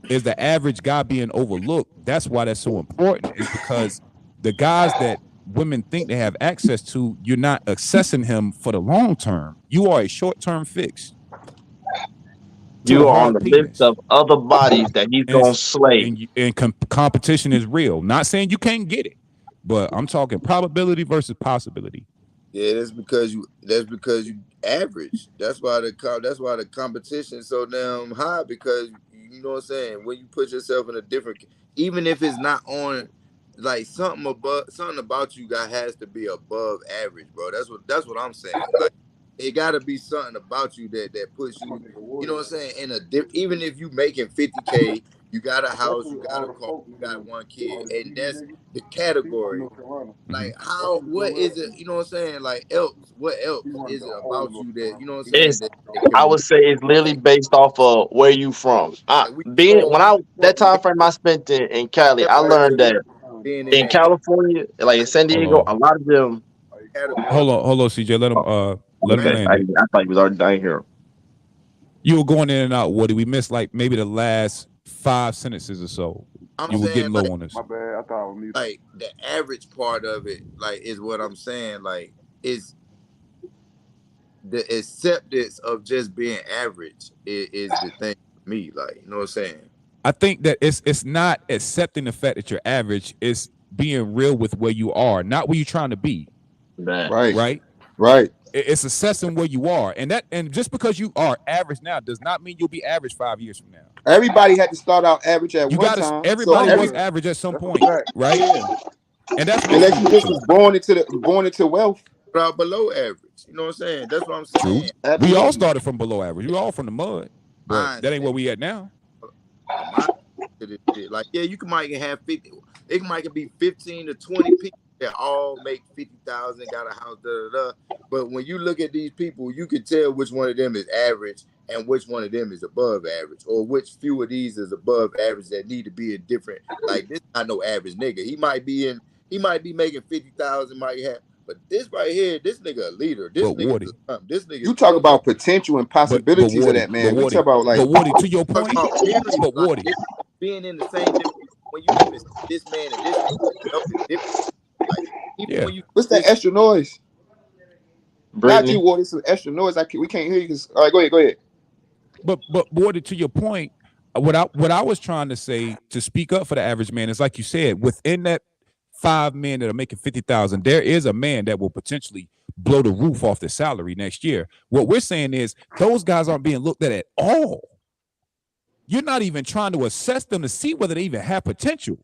the average guy being overlooked. That's why that's so important, is because the guys that women think they have access to, you're not accessing him for the long term. You are a short-term fix. You are on the list of other bodies that he's going to slay. And competition is real. Not saying you can't get it, but I'm talking probability versus possibility. Yeah, that's because you average. That's why the competition is so damn high, because you know what I'm saying. When you put yourself in a different, even if it's not on, like something about you guys has to be above average, bro. That's what I'm saying. Like it got to be something about you that puts you. You know what I'm saying? In a even if you making 50K, you got a house, you got a car, you got one kid, and that's the category. Like what is it? You know what I'm saying? Like what else is it about you that, you know what I'm saying? I would say it's literally based off of where you from. That time frame I spent in Cali, I learned that in California, like in San Diego, a lot of them. Hold on, CJ. Let him land. I thought he was already down here. You were going in and out. What did we miss? Like maybe the last 5 sentences or so. You were getting low on this. My bad. I thought it was like the average part of it, like, is what I'm saying. Like, is the acceptance of just being average is the thing for me. Like, you know what I'm saying? I think that it's not accepting the fact that you're average. It's being real with where you are, not where you're trying to be. Right. It's assessing where you are, and just because you are average now does not mean you'll be average 5 years from now. Everybody had to start out average at one time. Everybody was average at some point, right? And that's unless you just was born into wealth. Below average. You know what I'm saying? That's what I'm saying. True. We all started from below average. We all from the mud, but that ain't where we at now. Like, yeah, you might have 50. It might be 15 to 20 people that all make 50,000, got a house, But when you look at these people, you can tell which one of them is average and which one of them is above average, or which few of these is above average that need to be in different. Like, this not no average nigga. He might be making 50,000, might have. But this right here, this nigga a leader. This nigga. You talk about potential and possibilities of that man. We talk about like. But Woody, to your point, but Woody, being in the same when you even this man and this different. Like, even when you, what's that extra noise? Not you, Woody. Some extra noise. We can't hear you. All right, go ahead. But Woody, to your point, what I was trying to say, to speak up for the average man, is like you said, within that 5 men that are making 50,000, there is a man that will potentially blow the roof off the salary next year. What we're saying is those guys aren't being looked at all. You're not even trying to assess them to see whether they even have potential.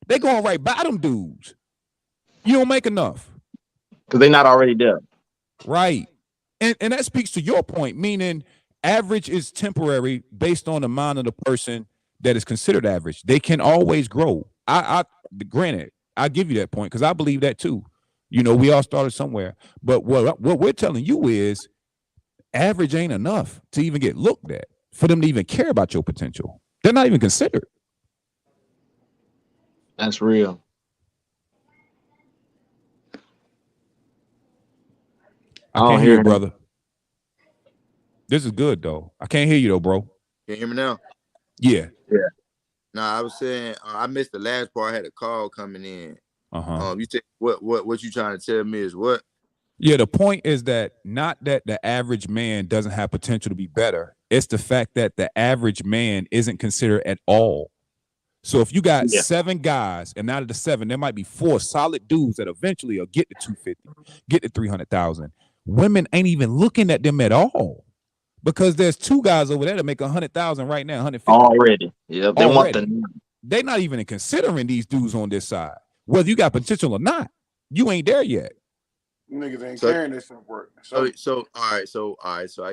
They're going right by them dudes. You don't make enough. Because they're not already there. Right. And that speaks to your point, meaning average is temporary based on the mind of the person that is considered average. They can always grow. Granted, I give you that point because I believe that too. You know, we all started somewhere. But what we're telling you is average ain't enough to even get looked at, for them to even care about your potential. They're not even considered. That's real. I can't hear you, brother. This is good, though. I can't hear you, though, bro. Can you hear me now? Yeah. Nah, I was saying I missed the last part. I had a call coming in. You said what you trying to tell me is what? Yeah, the point is that not that the average man doesn't have potential to be better. It's the fact that the average man isn't considered at all. So if you got 7 guys, and out of the 7, there might be 4 solid dudes that eventually will get to 250, get to 300,000. Women ain't even looking at them at all because there's 2 guys over there that make 100,000 right now, 150 already. Yeah, they want the. They're not even considering these dudes on this side, whether you got potential or not. You ain't there yet. Niggas ain't carrying this work. So all right. So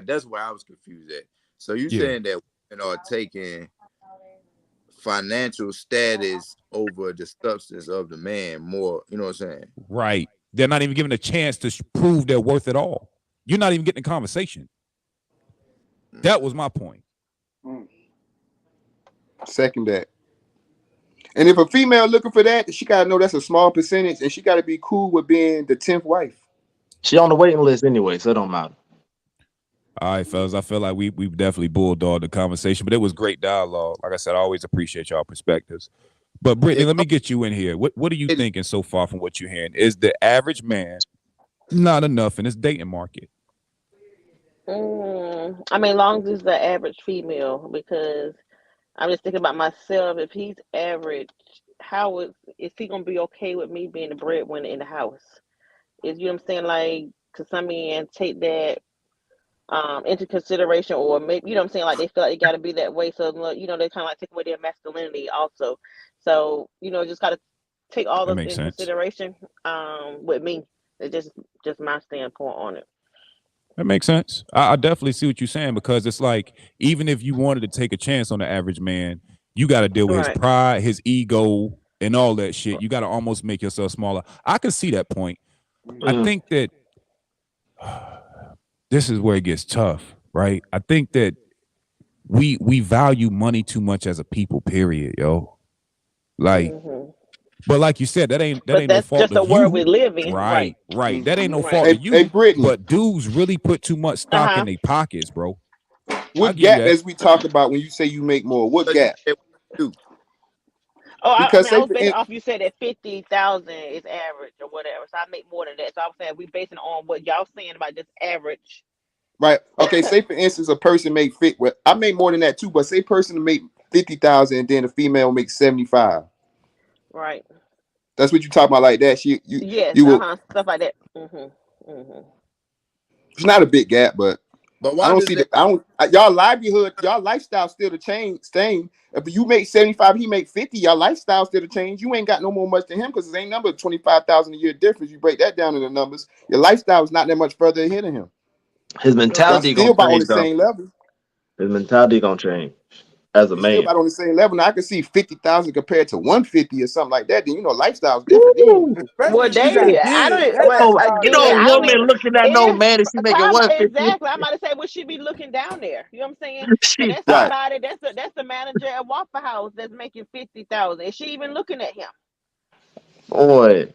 that's where I was confused at. So you saying that women are taking financial status over the substance of the man more? You know what I'm saying? Right. they're not even given a chance to prove their worth at all. You're not even getting a conversation. That was my point. Second that. And if a female looking for that, she gotta know that's a small percentage, and she gotta be cool with being the 10th wife. She on the waiting list anyway, so it don't matter. All right, fellas. I feel like we've definitely bulldogged the conversation, but it was great dialogue. Like I said, I always appreciate y'all perspectives. But Brittany, let me get you in here. What are you thinking so far from what you're hearing? Is the average man not enough in this dating market? I mean, long as it's the average female, because I'm just thinking about myself. If he's average, how is he gonna be okay with me being the breadwinner in the house? Is you know what I'm saying? Like, cause some men take that into consideration, or maybe you know what I'm saying, like they feel like it got to be that way, so you know they kind of like take away their masculinity also. So you know, just got to take all That those makes in sense. consideration. With me, it's just my standpoint on it. That makes sense. I definitely see what you're saying, because it's like, even if you wanted to take a chance on the average man, you got to deal with his Right. pride, his ego, and all that shit. You got to almost make yourself smaller. I can see that point. I think that this is where it gets tough, right? I think that we value money too much as a people, period, yo. Like, but like you said, that ain't But no that's fault just the of world you. we live in. Right. That ain't no Right. fault of you. Hey, Brittany. But dudes really put too much stock in their pockets, bro. What gap as we talk about when you say you make more? What gap? Oh, I Because mean, I say was for basing off you said that 50,000 is average or whatever, so I make more than that. So I was saying we basing on what y'all saying about just average. right. Okay, say for instance, a person make fit. Well, I make more than that too, but say person make 50,000 and then a female makes 75. Right. That's what you talking about, like that. Yes. You will. Stuff like that. It's not a big gap, but why I don't does see that- that. I don't. Y'all livelihood, y'all lifestyle still to change. Same. If you make 75, he make 50. Your lifestyle still to change. You ain't got no more much than him, because it ain't number 25,000 a year difference. You break that down in the numbers. Your lifestyle is not that much further ahead of him. His Y'all mentality still gonna about on change the though. same level. His mentality gonna change as a You still man. about on the same level. Now I can see 50,000 compared to 150 or something like that. Then you know lifestyle's different. Then. Well, they, I don't. Well, You again, know, a I woman mean, looking at no man and she making 150. exactly. I'm about to say, would she be looking down there? You know what I'm saying? So that's Right. somebody. That's the manager at Waffle House that's making 50,000. Is she even looking at him? Boy,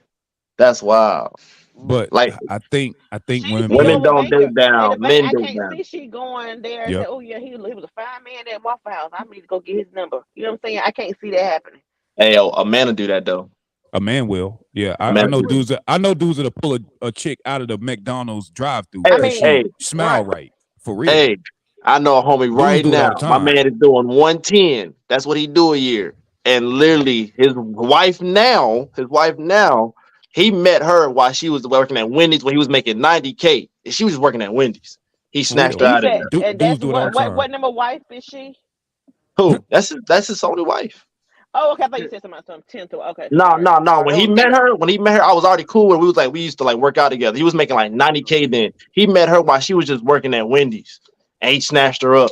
that's wild. But Like, I think women Be women play. don't overmaker. date down, And men I date can't down. see she going there and say, Yep. "Oh yeah, he was a fine man at Waffle House. I need to go get his number." You know what I'm saying? I can't see that happening. Hey, a man will do that though. A man will. Yeah, A I man know will. dudes. I know dudes that'll pull a chick out of the McDonald's drive-through Hey, I because mean, she smile right. For real. Hey, I know a homie Dudes right do it all now. the My time. man is doing 110. That's what he do a year. And literally, his wife now, he met her while she was working at Wendy's when he was making 90K. And she was working at Wendy's. He For snatched real. her you out of said, there. and Dudes that's do it all the time. what number wife is she? Who? That's his only wife. Oh, okay. I thought you said something 10 to. Okay, No. sorry. When he met her, I was already cool. And we used to like work out together. He was making like 90K then. He met her while she was just working at Wendy's. And he snatched her up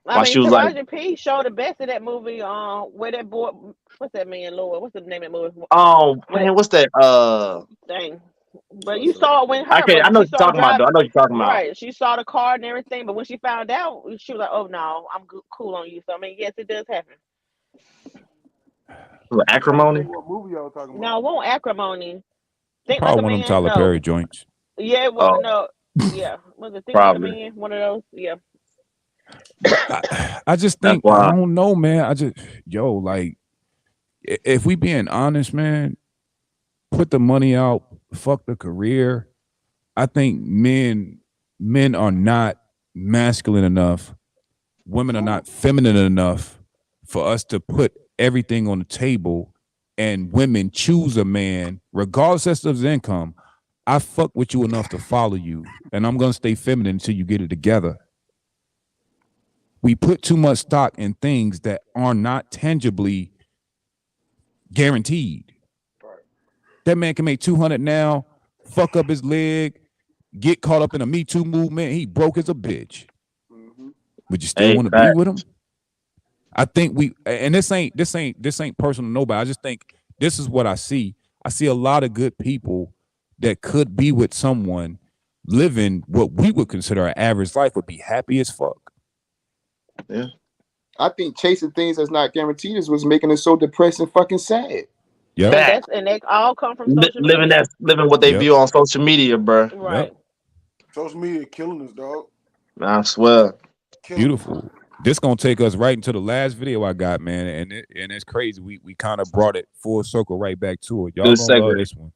I while mean, she was like, Taraji P showed the best of that movie. Where that boy, what's that man, Lord? What's the name of that movie? man, what's that? Thing. But you saw it when I know she what you're saw talking about, drive. though. I know what you're talking about. Right. She saw the car and everything, but when she found out, she was like, "Oh no, I'm cool on you." So I mean, yes, it does happen. Acrimony? What movie y'all talking about? No, it won't acrimony. Think like Probably a one of them man. Tyler No. Perry joints. Yeah. Oh. No. Yeah. Was it Think Like a Probably. Man? One of those. Yeah. I just That's think why. I don't know, man. Like, if we being honest, man, put the money out, fuck the career. I think men are not masculine enough. Women are not feminine enough for us to put everything on the table, and women choose a man regardless of his income. I fuck with you enough to follow you, and I'm gonna stay feminine until you get it together. We put too much stock in things that are not tangibly guaranteed. That man can make 200 now, fuck up his leg, get caught up in a Me Too movement. He broke as a bitch. Would you still want to be with him? I think and this ain't personal to nobody. I just think this is what I see. I see a lot of good people that could be with someone living what we would consider an average life would be happy as fuck. Yeah. I think chasing things that's not guaranteed is what's making it so depressed and fucking sad. Yeah. And they all come from social media. Living what they view on social media, bro. Right. Social media killing us, dog. I swear. Beautiful. This gonna take us right into the last video I got, man, and it's crazy. We kind of brought it full circle right back to it. Y'all gonna love this one.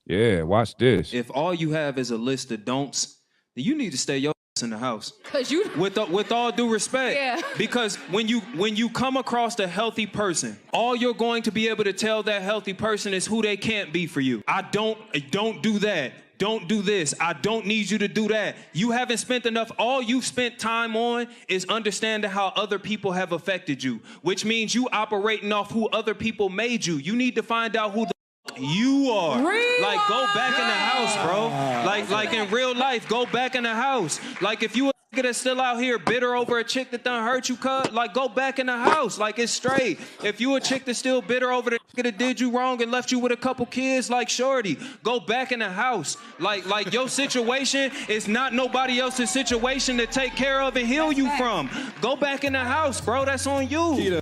Yeah, watch this. If all you have is a list of don'ts, then you need to stay your ass in the house. Cause you, with all due respect, because when you come across a healthy person, all you're going to be able to tell that healthy person is who they can't be for you. I don't do that. Don't do this. I don't need you to do that. You haven't spent enough. All you've spent time on is understanding how other people have affected you, which means you operating off who other people made you. You need to find out who the you are. Like, go back in the house, bro. Like in real life, go back in the house. Like, if you a nigga that's still out here bitter over a chick that done hurt you, cut, like, go back in the house. Like, it's straight. If you a chick that's still bitter over the nigga that did you wrong and left you with a couple kids, like shorty, go back in the house. Like your situation is not nobody else's situation to take care of and heal you from. Go back in the house, bro. That's on you.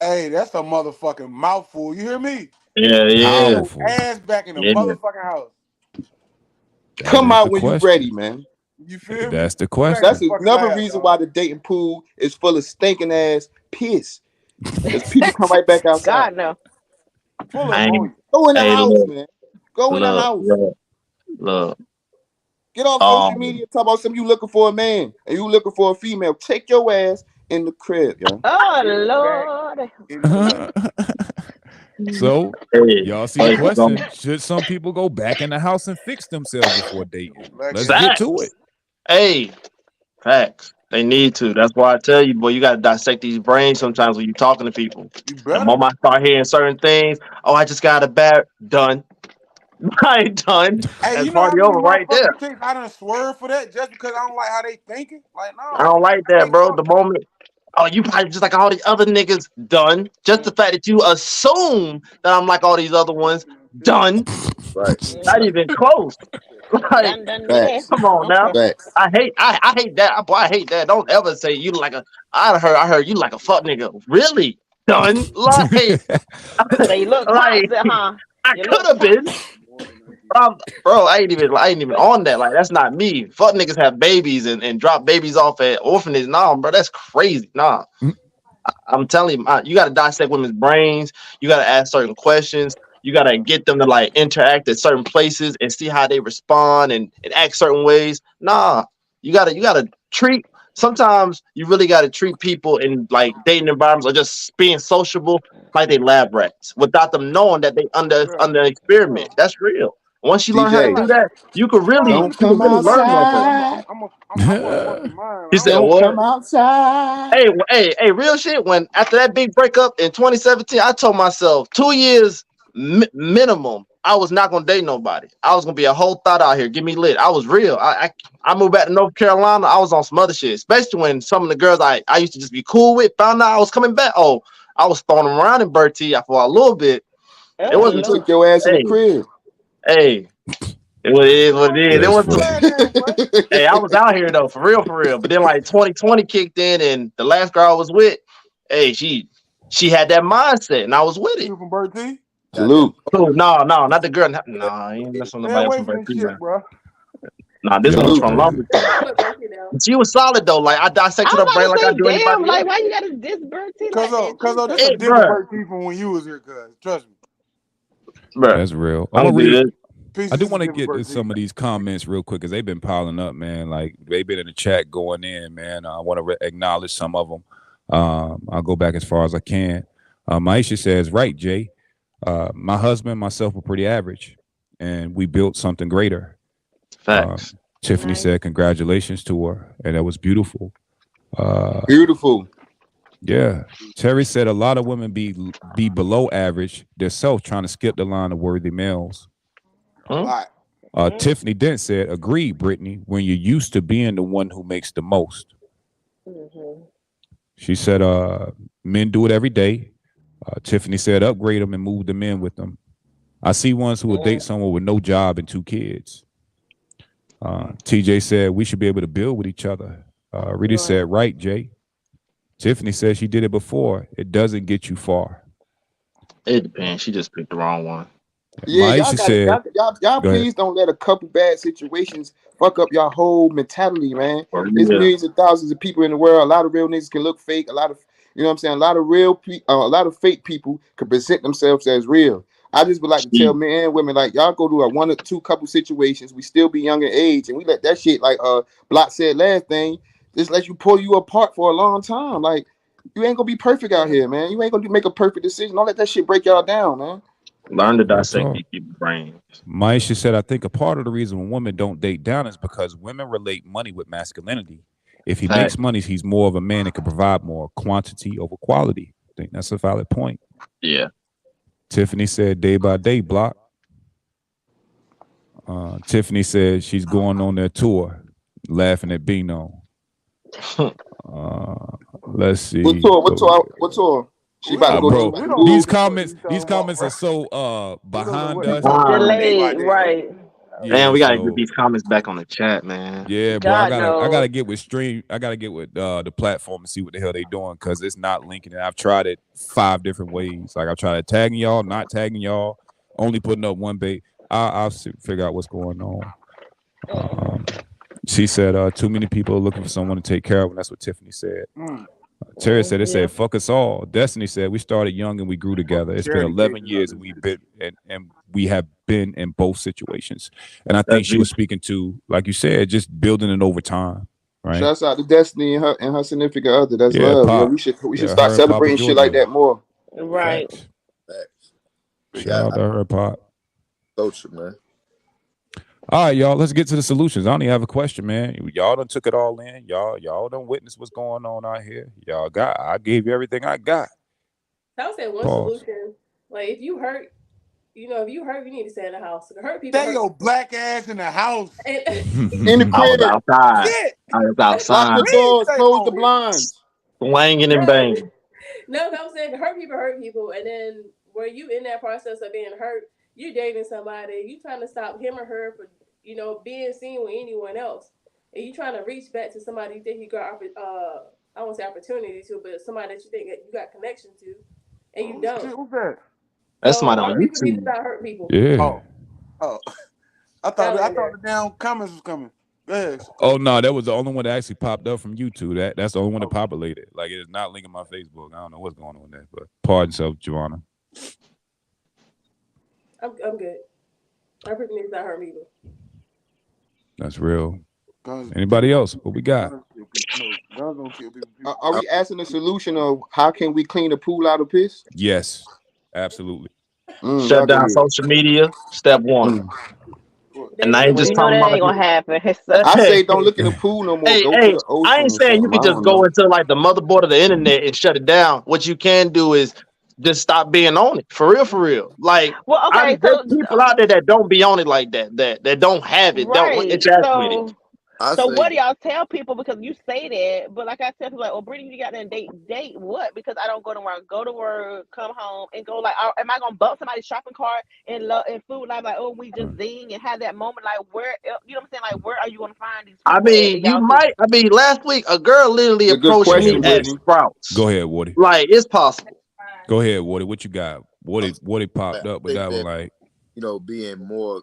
Hey, that's a motherfucking mouthful. You hear me? Yeah. Ass back in the motherfucking house. Come out when you're ready, man. You feel me? That's the question. That's another reason why the dating pool is full of stinking ass piss. Because people come right back outside. God no. Go in the house, man. Go in the house. Look. Get off social media. Talk about something you looking for a man and you looking for a female. Take your ass in the crib, yo. Oh Lord. So, y'all see the question. Should some people go back in the house and fix themselves before dating? Let's get to it. Hey, facts. They need to. That's why I tell you, boy, you got to dissect these brains sometimes when you're talking to people. The moment I start hearing certain things, I just got a bad, done. I ain't done. Hey, That's you know party over right there. I done swerve for that just because I don't like how they thinking. Like, no. I don't like that, bro. The moment, you probably just like all the other niggas, done. Just the fact that you assume that I'm like all these other ones, done. Right. Not even close. Like, come on now. I hate that. Boy, I hate that. Don't ever say you like a. I heard you like a fuck nigga. Really? Done? Like, They look like, huh? I could have been. Bro, I ain't even on that. Like, that's not me. Fuck niggas have babies and drop babies off at orphanages. Nah, bro, that's crazy. Nah. I'm telling you, you got to dissect women's brains. You got to ask certain questions. You got to get them to like interact at certain places and see how they respond and act certain ways. Nah, you got to treat. Sometimes you really got to treat people in like dating environments or just being sociable like they lab rats without them knowing that they under experiment. That's real. Once you learn how to do that, you can really, learn. He said, "What? Come outside." Hey, real shit. When after that big breakup in 2017, I told myself 2 years minimum. I was not gonna date nobody. I was gonna be a whole thought out here. Give me lit. I was real. I moved back to North Carolina. I was on some other shit, especially when some of the girls I used to just be cool with found out I was coming back. Oh, I was throwing them around in Bertie for a little bit. It wasn't took your ass in the crib. Hey, it is what it is. It was. Hey, I was out here though, for real. But then like 2020 kicked in, and the last girl I was with, hey, she had that mindset, and I was with it. From Bertie? Salute. Oh, no, not the girl. No, I ain't messing with nobody from Bertie, man. Nah, this one was from Lumber. She was solid though. Like I dissected her brain like I do anybody else. Like, why you gotta diss Bertie? Cause this a different Bertie from when you was here, cuz. Trust me. Bruh. That's real. I do want to get to some of these comments real quick because they've been piling up, man. Like they've been in the chat going in, man. I want to acknowledge some of them. I'll go back as far as I can. Maisha says, right, Jay. My husband and myself were pretty average, and we built something greater. Facts. Tiffany said, congratulations to her, and that was beautiful. Beautiful. Yeah. Terry said a lot of women be below average themselves trying to skip the line of worthy males. Tiffany Dent said, agreed, Brittany, when you're used to being the one who makes the most. She said, men do it every day. Tiffany said, upgrade them and move them in with them. I see ones who will date someone with no job and 2 kids. TJ said, we should be able to build with each other. Rita said, right, Jay. Tiffany said she did it before. It doesn't get you far. It depends. She just picked the wrong one. Yeah, Maisha said, y'all go ahead. please don't let a couple bad situations fuck up your whole mentality, man. For There's real. millions of thousands of people in the world. A lot of real niggas can look fake. A lot of, you know what I'm saying? A lot of a lot of fake people can present themselves as real. I just would like to tell men and women, like, y'all go to a 1 or 2 couple situations. We still be young in age, and we let that shit, like Block said last thing, just let you pull you apart for a long time. Like, you ain't gonna be perfect out here, man. You ain't gonna make a perfect decision. Don't let that shit break y'all down, man. Learn to dissect these people's brains. Maisha said, I think a part of the reason when women don't date down is because women relate money with masculinity. If he makes money, he's more of a man that can provide more quantity over quality. I think that's a valid point. Yeah. Tiffany said, day by day, Block. Tiffany said she's going on their tour, laughing at Bino. Let's see. What tour? She about to go bro, these comments are so behind us. Delayed, right? Yeah, man, we gotta get these comments back on the chat, man. Yeah, bro. I gotta get with stream. I gotta get with the platform and see what the hell they doing, because it's not linking it. I've tried it 5 different ways. Like, I've tried tagging y'all, not tagging y'all, only putting up one bait. I'll figure out what's going on. She said, too many people are looking for someone to take care of, and that's what Tiffany said. Terry said, it said, fuck us all. Destiny said, we started young and we grew together. It's been 11 years and we've been and we have been in both situations. And I think she was speaking to, like you said, just building it over time. Right. Shouts out to Destiny and her significant other. That's love. Pop. Yeah, we should start celebrating shit like that more. Right. Shout out to her, Pop. Social, man. All right, y'all, let's get to the solutions. I only have a question, man. Y'all done took it all in. Y'all done witnessed what's going on out here. I gave you everything I got. I would say one solution, like, if you hurt, you need to stay in the house. Hurt people. Stay your black ass in the house. In the crib. I was outside. Lock the doors, close the blinds. Swanging and banging. No, I'm saying hurt people, and then where you in that process of being hurt, you dating somebody, you trying to stop him or her for, being seen with anyone else, and you trying to reach back to somebody you think you got, I won't say opportunity to, but somebody that you think that you got connection to, and you don't. Who's that? That's somebody on Hurt people need to YouTube. stop hurt people. Yeah. Oh, I thought the damn comments was coming. Yes. Oh no, that was the only one that actually popped up from YouTube. That's the only one that populated. Like, it is not linking my Facebook. I don't know what's going on there, but pardon yourself, Joanna. I'm good. Hurt people need to stop hurt people. That's real. Anybody else? What we got? Are we asking the solution of how can we clean the pool out of piss? Yes, absolutely. Shut down social media. Step 1. And I ain't just talking that about ain't gonna happen. I say don't look in the pool no more. Hey, Go hey, to the ocean I ain't or saying you something. can I just don't go know. into like the motherboard of the internet and shut it down. What you can do is just stop being on it. For real. Like, Well, okay, there's people out there that don't be on it like that, that don't have it, don't interact with it. So what do y'all tell people? Because you say that, but like I tell people, like, oh, Brittany, you got that date what? Because I don't go to work, come home, and go like, am I gonna bump somebody's shopping cart and food like, oh, we just zing and have that moment, like, where, you know what I'm saying, like, where are you gonna find these people? Last week a girl literally approached me at Sprouts. Go ahead, Woody. Like, it's possible. Go ahead, Woody. What you got? Woody popped up with that one, like, being more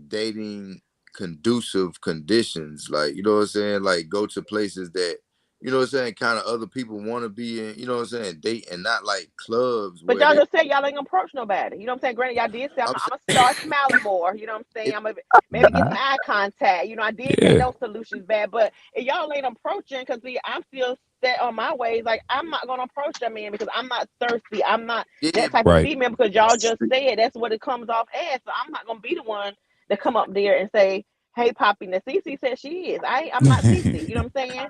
dating conducive conditions, like, you know what I'm saying, like, go to places that, you know what I'm saying, kind of other people want to be in, you know what I'm saying, date, and not like clubs. But y'all just said y'all ain't gonna approach nobody. You know what I'm saying? Granted, y'all did say I'm gonna start smiling more. You know what I'm saying? I'm gonna maybe get some eye contact. I did say those solutions bad, but if y'all ain't approaching, because I'm still set on my ways. Like, I'm not gonna approach that man because I'm not thirsty. I'm not that type of female, because y'all just said that's what it comes off as. So I'm not gonna be the one to come up there and say, hey, Poppy, now Cece said she is. I'm not Cece. You know what I'm saying?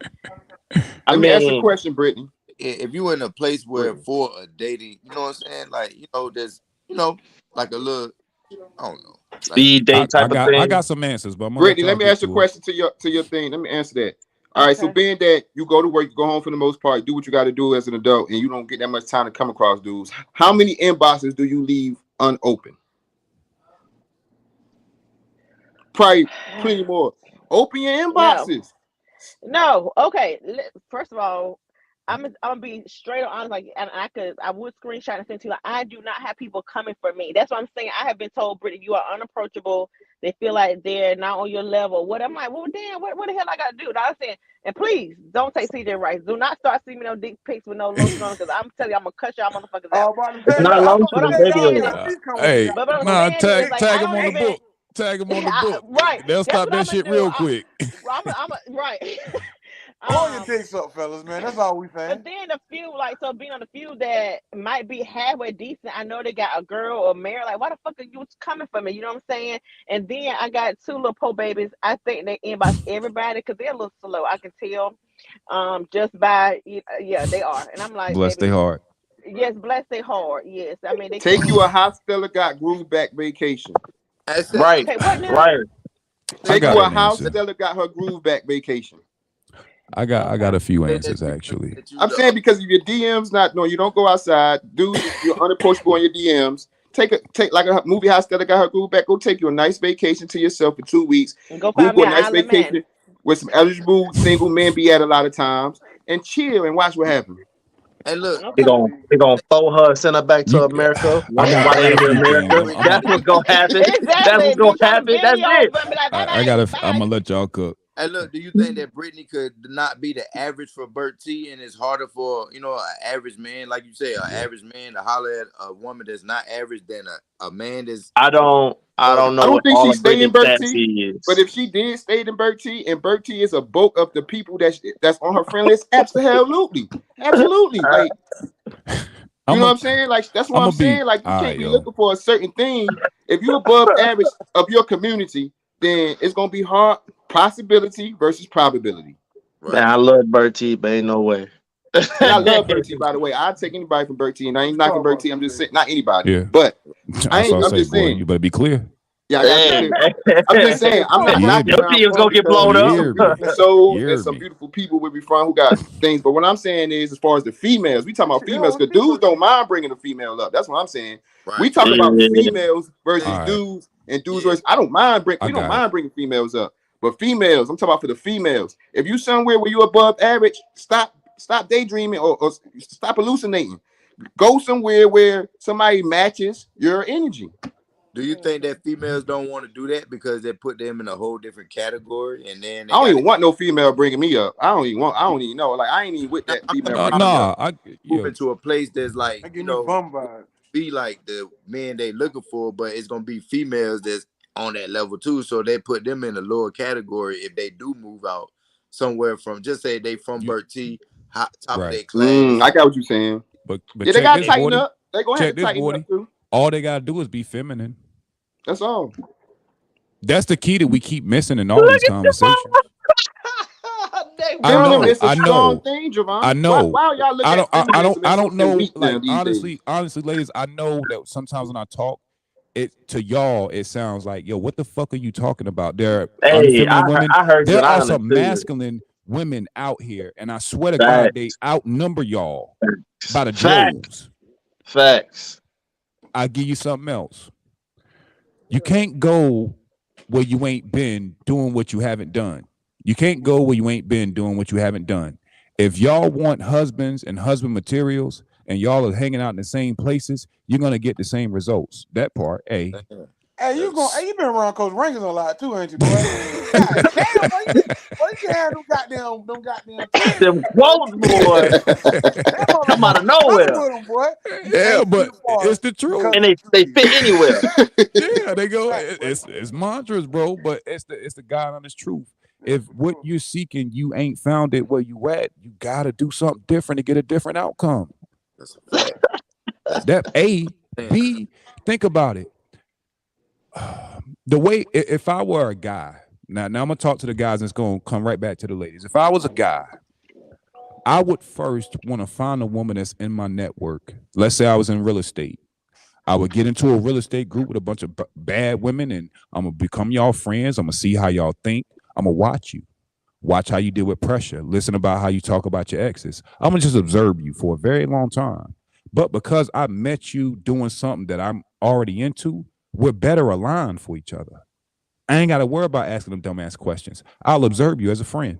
Let me ask you a question, Brittany. If you in a place where for a dating, you know what I'm saying, like, there's, like a little, I don't know, speed date type of thing. I got some answers, but Brittany, let me ask you a question to your thing. Let me answer that. All right, so being that you go to work, you go home for the most part, do what you got to do as an adult, and you don't get that much time to come across dudes, how many inboxes do you leave unopened? Probably plenty more. Open your inboxes. No. Okay. First of all, I'm gonna be straight on honest. Like, and I would screenshot and send to you. Like, I do not have people coming for me. That's what I'm saying. I have been told, Brittany, you are unapproachable. They feel like they're not on your level. What I'm like, well, damn, what the hell I gotta do? I'm saying, and please don't take CJ Rice. Do not start sending me no dick pics with no lotion on, because I'm telling you, I'm gonna cut y'all motherfuckers out. It's not lotion, Hey, nah, tag like, him on the book. Tag him on the book. Right. They'll stop that shit real quick. Right. Pull your dicks up, fellas, man. That's all we saying. But then the few, so being on the few that might be halfway decent, I know they got a girl or married. Like, why the fuck are you coming for me? You know what I'm saying? And then I got 2 little po babies. I think they inbox everybody because they're a little slow. I can tell, just by they are. And I'm like, bless their heart. Yes, bless their heart. Yes, I mean they take you a hot Stella got groove back vacation. Right. Okay, what now? Right. Take you a house Stella got her groove back vacation. I got a few answers actually. I'm saying because if your DMs you don't go outside, dude, you're unapproachable on your DMs. Take like a movie house that got her groove back. Go take you a nice vacation to yourself for 2 weeks. Go find me a nice vacation man where some eligible single men be at a lot of times, and chill and watch what happens. And look, they gonna throw her and send her back to America. That's what's gonna happen. That's what's gonna happen. That's it. I'm gonna let y'all cook. Hey, look, do you think that Brittany could not be the average for Bert T, and it's harder for an average man, like you say, an average man to holler at a woman that's not average than a man that's? I don't know. I don't think she stayed in Bert T. Is. But if she did stay in Bert T, and Bert T is a bulk of the people that's on her friend list, absolutely. Like, you know what I'm saying? Like, that's what I'm saying. Like, you can't be looking for a certain thing. If you're above average of your community, then it's gonna be hard. Possibility versus probability. Right. Man, I love Bert T, but ain't no way. I love Bert T, by the way. I'd take anybody from Bert T, and I ain't knocking Bert T. I'm just saying, not anybody. Yeah. But I'm just saying. You better be clear. Yeah, I'm just saying. I'm not knocking your team's gonna get blown up. So there's some beautiful people where we from who got things. But what I'm saying is, as far as the females, we talking about females because dudes don't mind bringing the female up. That's what I'm saying. Right. We talking about females versus dudes and dudes versus. I don't mind bringing. We don't mind bringing females up. But females, I'm talking about for the females. If you somewhere where you above average, stop daydreaming or stop hallucinating. Go somewhere where somebody matches your energy. Do you think that females don't want to do that because they put them in a whole different category? And then I don't even want no female bringing me up. I don't even know. Like, I ain't even with that female. I move into a place that's like, be like the men they looking for, but it's gonna be females that's on that level too, so they put them in a lower category if they do move out somewhere from, just say they from Bert T, top of their class. I got what you're saying. But they got to tighten up. They gonna have to tighten up too. All they gotta do is be feminine. That's all. That's the key that we keep missing in all these conversations. I know. Why y'all look I don't know. Like, honestly, ladies, I know that sometimes when I talk, to y'all, it sounds like, yo, what the fuck are you talking about? There are women. There are some masculine women out here, and I swear to God, they outnumber y'all by the droves. Facts. I'll give you something else. You can't go where you ain't been doing what you haven't done. You can't go where you ain't been doing what you haven't done. If y'all want husbands and husband materials, and y'all are hanging out in the same places, you're gonna get the same results. That part, A. Hey, you been around Coach Rankins a lot too, ain't you, boy? God damn, boy, you had them goddamn them quotes, boy. Come out of nowhere. Yeah, but it's the truth. And they fit anywhere. Yeah, they go. It's mantras, bro, but it's the God honest truth. If what you're seeking, you ain't found it where you at, you gotta do something different to get a different outcome. That's a fact. That A, B, think about it. The way, if I were a guy, now I'm gonna talk to the guys and it's gonna come right back to the ladies. If I was a guy, I would first want to find a woman that's in my network. Let's say I was in real estate. I would get into a real estate group with a bunch of bad women, and I'm gonna become y'all friends. I'm gonna see how y'all think. I'm gonna watch you. Watch how you deal with pressure. Listen about how you talk about your exes. I'm gonna just observe you for a very long time. But because I met you doing something that I'm already into, we're better aligned for each other. I ain't got to worry about asking them dumbass questions. I'll observe you as a friend.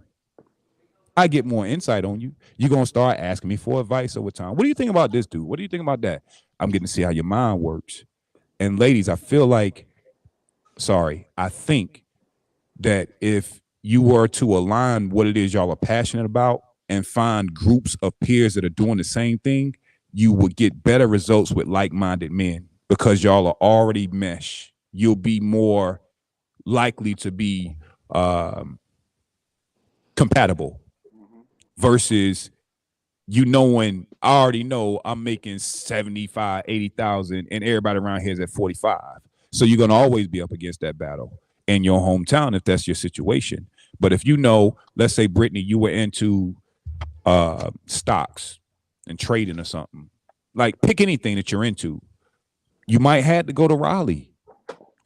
I get more insight on you. You're going to start asking me for advice over time. What do you think about this, dude? What do you think about that? I'm getting to see how your mind works. And ladies, I think that if you were to align what it is y'all are passionate about and find groups of peers that are doing the same thing, you would get better results with like-minded men because y'all are already mesh. You'll be more likely to be compatible versus you knowing, I already know I'm making 75, 80,000 and everybody around here is at 45. So you're going to always be up against that battle in your hometown if that's your situation. But if you know, let's say, Brittany, you were into stocks and trading or something, like pick anything that you're into, you might have to go to Raleigh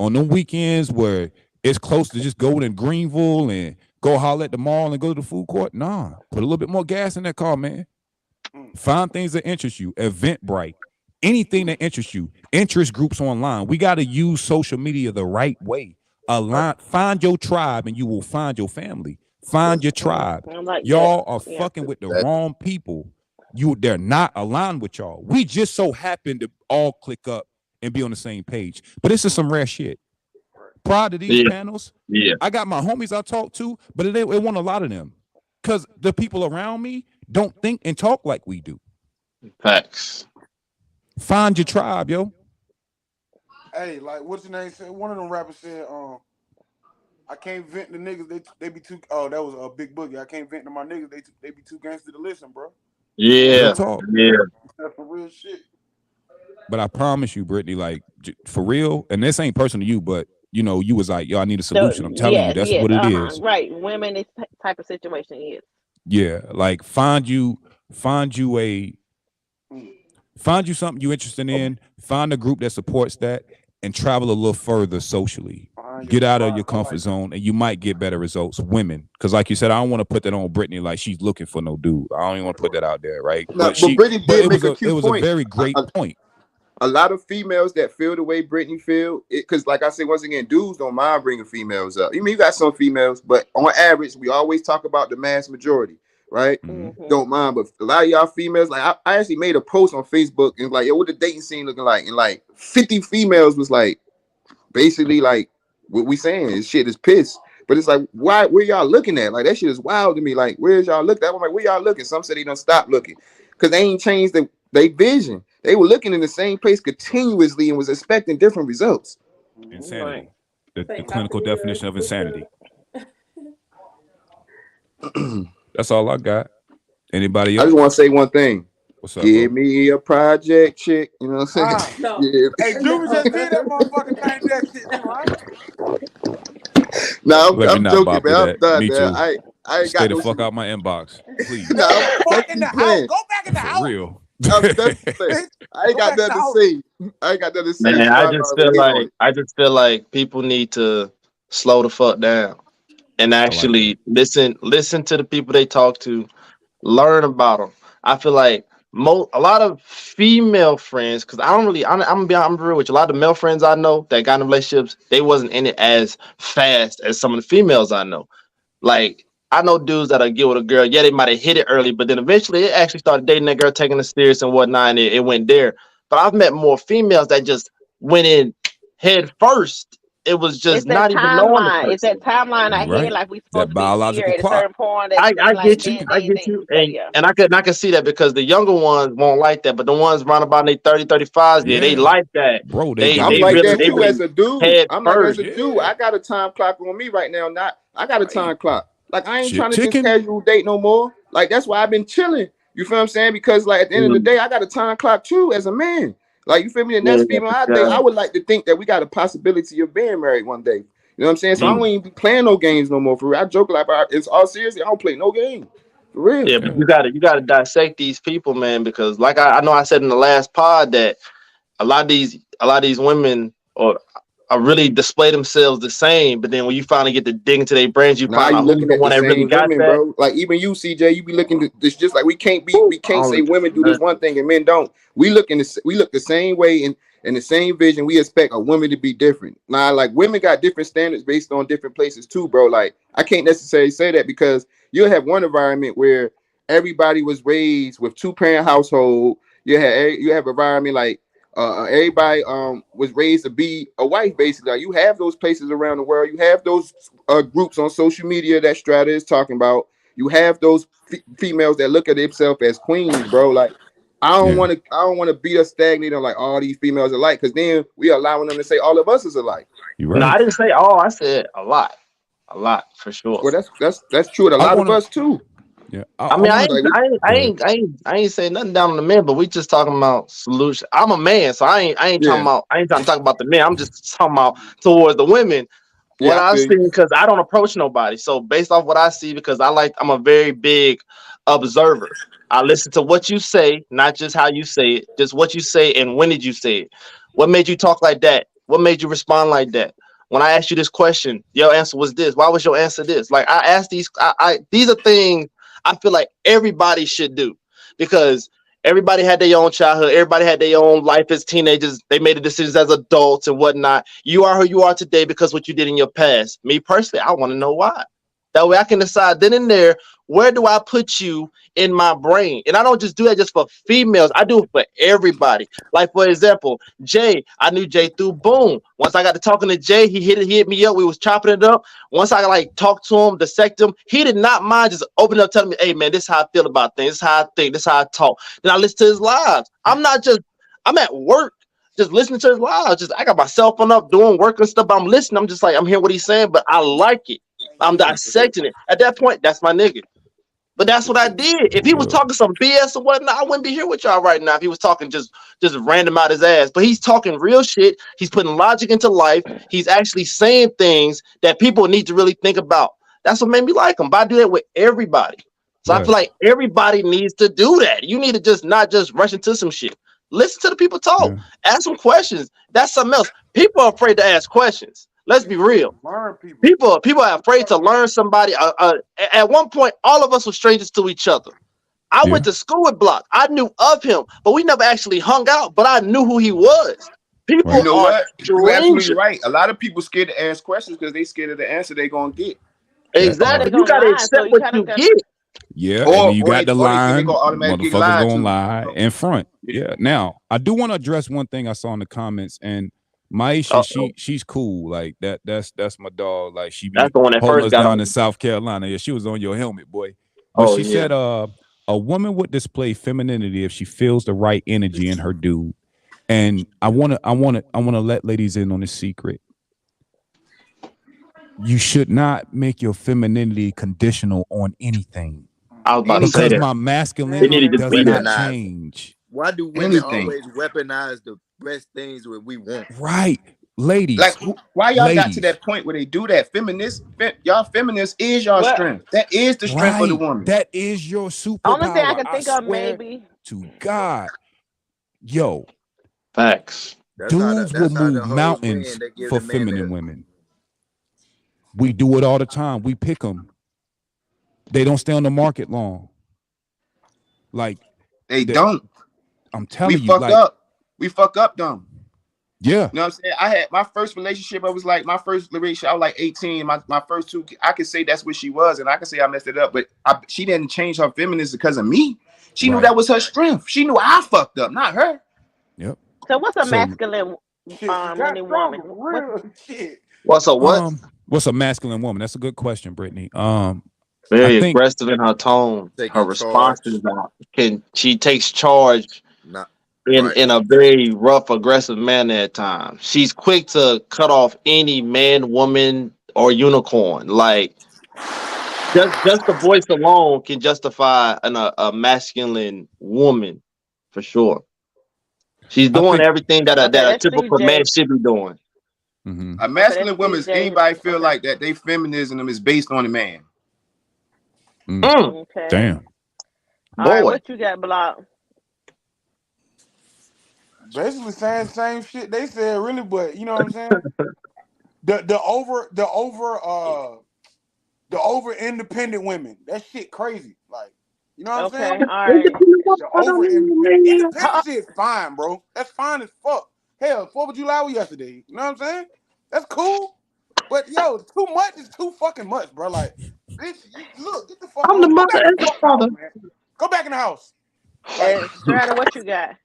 on them weekends where it's close to just go in Greenville and go holler at the mall and go to the food court. Nah, put a little bit more gas in that car, man. Find things that interest you. Eventbrite, anything that interests you. Interest groups online. We got to use social media the right way. Find your tribe and you will find your family. Find your tribe. Y'all are fucking with the wrong people. They're not aligned with y'all. We just so happen to all click up and be on the same page. But this is some rare shit. Prior to these panels, I got my homies I talk to, but it wasn't a lot of them because the people around me don't think and talk like we do. Facts. Find your tribe, yo. Hey, like what's the name said? One of them rappers said, I can't vent to niggas. They be too. Oh, that was a Big Boogie. I can't vent to my niggas. They be too gangster to listen, bro. Yeah, yeah. That's for real shit. But I promise you, Brittany, like for real, and this ain't personal to you, but you know, you was like, yo, I need a solution. I'm telling you, that's what it is. Right. Women, this type of situation is. Yeah. Like find you something you're interested in, find a group that supports that, and travel a little further socially. Get out of your comfort zone, and you might get better results. Women, because like you said, I don't want to put that on Brittany like she's looking for no dude. I don't even want to put that out there, right? No, but Brittany did make a cute point. It was a very great point. A lot of females that feel the way Brittany feel, because like I said, once again, dudes don't mind bringing females up. You got some females, but on average, we always talk about the mass majority, right? Mm-hmm. Don't mind, but a lot of y'all females, like I actually made a post on Facebook and like, yo, what the dating scene looking like? And like 50 females was like, basically like what we saying is shit is piss. But it's like, why? Where y'all looking at? Like that shit is wild to me. Like, where's y'all looking? I'm like, where y'all looking? Some said they done stop looking because they ain't changed their vision. They were looking in the same place continuously and was expecting different results. Insanity. The clinical definition of insanity. That's all I got. Anybody else? I just want to say one thing. What's up? Give me a project chick. You know what I'm saying? No. Yeah. Hey, Junior just did that motherfucking thing. That shit, right? No, I'm joking, man. I'm done, me man. Too. I ain't Stay got the no fuck out my inbox, please. No, fuck in the house. Go back in the house. For real. I ain't got nothing to say. I ain't got nothing to say. Man, I just feel like people need to slow the fuck down and actually listen to the people they talk to, learn about them. I feel like a lot of female friends, because I'm real with you. A lot of the male friends I know that got in relationships, they wasn't in it as fast as some of the females I know. Like, I know dudes that'll get with a girl. Yeah, they might have hit it early, but then eventually it actually started dating that girl, taking it serious and whatnot, and it went there. But I've met more females that just went in head first. It was just not even knowing the person. It's that timeline I hear, like we supposed to be here at a certain point. I get you. And I can see that because the younger ones won't like that, but the ones around about in their 30, 35s, they like that. Bro, I'm like that too as a dude. I'm like as a dude. I got a time clock on me right now. I got a time clock. Like I ain't trying to just casual date no more. Like that's why I've been chilling. You feel what I'm saying? Because like at the end of the day, I got a time clock too as a man. Like you feel me? The next female I date, I would like to think that we got a possibility of being married one day. You know what I'm saying? So I don't even be playing no games no more. For real, I joke like, it's all seriously. I don't play no game. For real. Yeah, but you gotta dissect these people, man. Because like I know I said in the last pod that a lot of these women or really display themselves the same, but then when you finally get to dig into their brains, you Now find you out who's looking the at one the that really same got women, that. bro. Like even you, CJ, you be looking at this just like we can't I say don't women do this one thing and men don't. We look the same way in the same vision. We expect a woman to be different. Now, like women got different standards based on different places too, bro. Like I can't necessarily say that because you'll have one environment where everybody was raised with 2-parent household. You have an environment like everybody was raised to be a wife, basically. Like, you have those places around the world. You have those groups on social media that Strata is talking about. You have those females that look at themselves as queens, bro. Like I don't want to be a stagnant on like all these females alike, because then we allowing them to say all of us is alike. You're No, right. I didn't say all. I said a lot for sure. Well, that's true with a lot of us too. Yeah, I mean, I wanna, ain't saying nothing down on the men, but we just talking about solution. I'm a man, so I ain't talking about. I ain't trying to talk about the men. I'm just talking about towards the women. What I see, because I don't approach nobody. So based off what I see, because I'm a very big observer. I listen to what you say, not just how you say it, just what you say and when did you say it. What made you talk like that? What made you respond like that? When I asked you this question, your answer was this. Why was your answer this? Like I asked these. These are things I feel like everybody should do, because everybody had their own childhood. Everybody had their own life as teenagers. They made the decisions as adults and whatnot. You are who you are today because what you did in your past. Me personally, I want to know why. That way I can decide then and there, where do I put you in my brain? And I don't just do that just for females. I do it for everybody. Like, for example, Jay, I knew Jay through Boom. Once I got to talking to Jay, he hit me up. We was chopping it up. Once I like talked to him, dissect him, he did not mind just opening up, telling me, hey man, this is how I feel about things. This is how I think. This is how I talk. Then I listen to his lives. I'm at work just listening to his lives. I got my cell phone up doing work and stuff. I'm listening. I'm just like, I'm hearing what he's saying, but I like it. I'm dissecting it. At that point, that's my nigga. But that's what I did. If he was talking some BS or whatnot, I wouldn't be here with y'all right now. If he was talking just random out his ass. But he's talking real shit. He's putting logic into life. He's actually saying things that people need to really think about. That's what made me like him. But I do that with everybody. So I feel like everybody needs to do that. You need to just not just rush into some shit. Listen to the people talk. Ask some questions. That's something else. People are afraid to ask questions. Let's be real. People are afraid to learn somebody. At one point, all of us were strangers to each other. I went to school with Block. I knew of him, but we never actually hung out. But I knew who he was. People You know are what? You're absolutely strangers. right. A lot of people scared to ask questions because they scared of the answer they're gonna get. Exactly. You gotta accept what you get. Yeah, and then you got the they line. gonna automatically Motherfuckers lie gonna to. lie in front. Yeah. Now I do want to address one thing I saw in the comments, and Maisha, she's cool. Like that's my dog. Like she be That's the one that holding first us got down on. in South Carolina. Yeah, she was on your helmet, boy. But she said, a woman would display femininity if she feels the right energy in her dude. And I wanna let ladies in on a secret. You should not make your femininity conditional on anything. I was about to say that. Because my masculinity does not change. Why do women always weaponize the best things that we want? Right, ladies. Like, why y'all got to that point where they do that? Y'all feminists is y'all strength. That is the strength of the woman. That is your superpower. Only thing I can think of, swear maybe. to God, yo, facts. Dudes will move mountains for feminine women. We do it all the time. We pick them. They don't stay on the market long. Like they don't. I'm telling you, we fuck up dumb. Yeah. You know what I'm saying? I had my first relationship. I was like my first relationship. I was like 18. My first two. I could say that's what she was, and I can say I messed it up. But she didn't change her feminism because of me. She knew that was her strength. She knew I fucked up, not her. Yep. So what's a masculine winning woman? What's a what? What's a masculine woman? That's a good question, Brittany. Very aggressive in her tone. Her responses she takes charge in a very rough, aggressive manner at times. She's quick to cut off any man, woman, or unicorn. Like just the voice alone can justify a masculine woman for sure. She's doing everything that a typical man should be doing. Mm-hmm. A masculine woman is anybody feel like that they feminism is based on a man. Okay. Damn. All right, what you got, Block? basically saying the same shit they said, really, but you know what I'm saying? The over independent women. That shit crazy. Like, you know what I'm saying? Okay, all right. The over independent shit is fine, bro. That's fine as fuck. Hell, 4th of July was yesterday. You know what I'm saying? That's cool. But yo, too much is too fucking much, bro. Like, bitch, look, get the fuck I'm the on. Go mother back and in the the fucking father. house, man. Go back in the house. And Strata, what you got?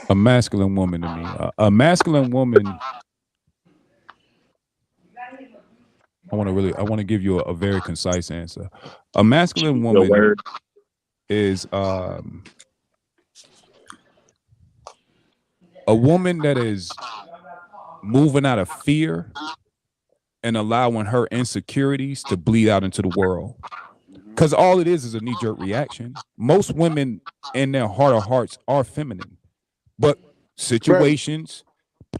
A masculine woman to me. A masculine woman. I want to give you a very concise answer. A masculine woman is a woman that is moving out of fear and allowing her insecurities to bleed out into the world. Because all it is a knee-jerk reaction. Most women in their heart of hearts are feminine, but situations,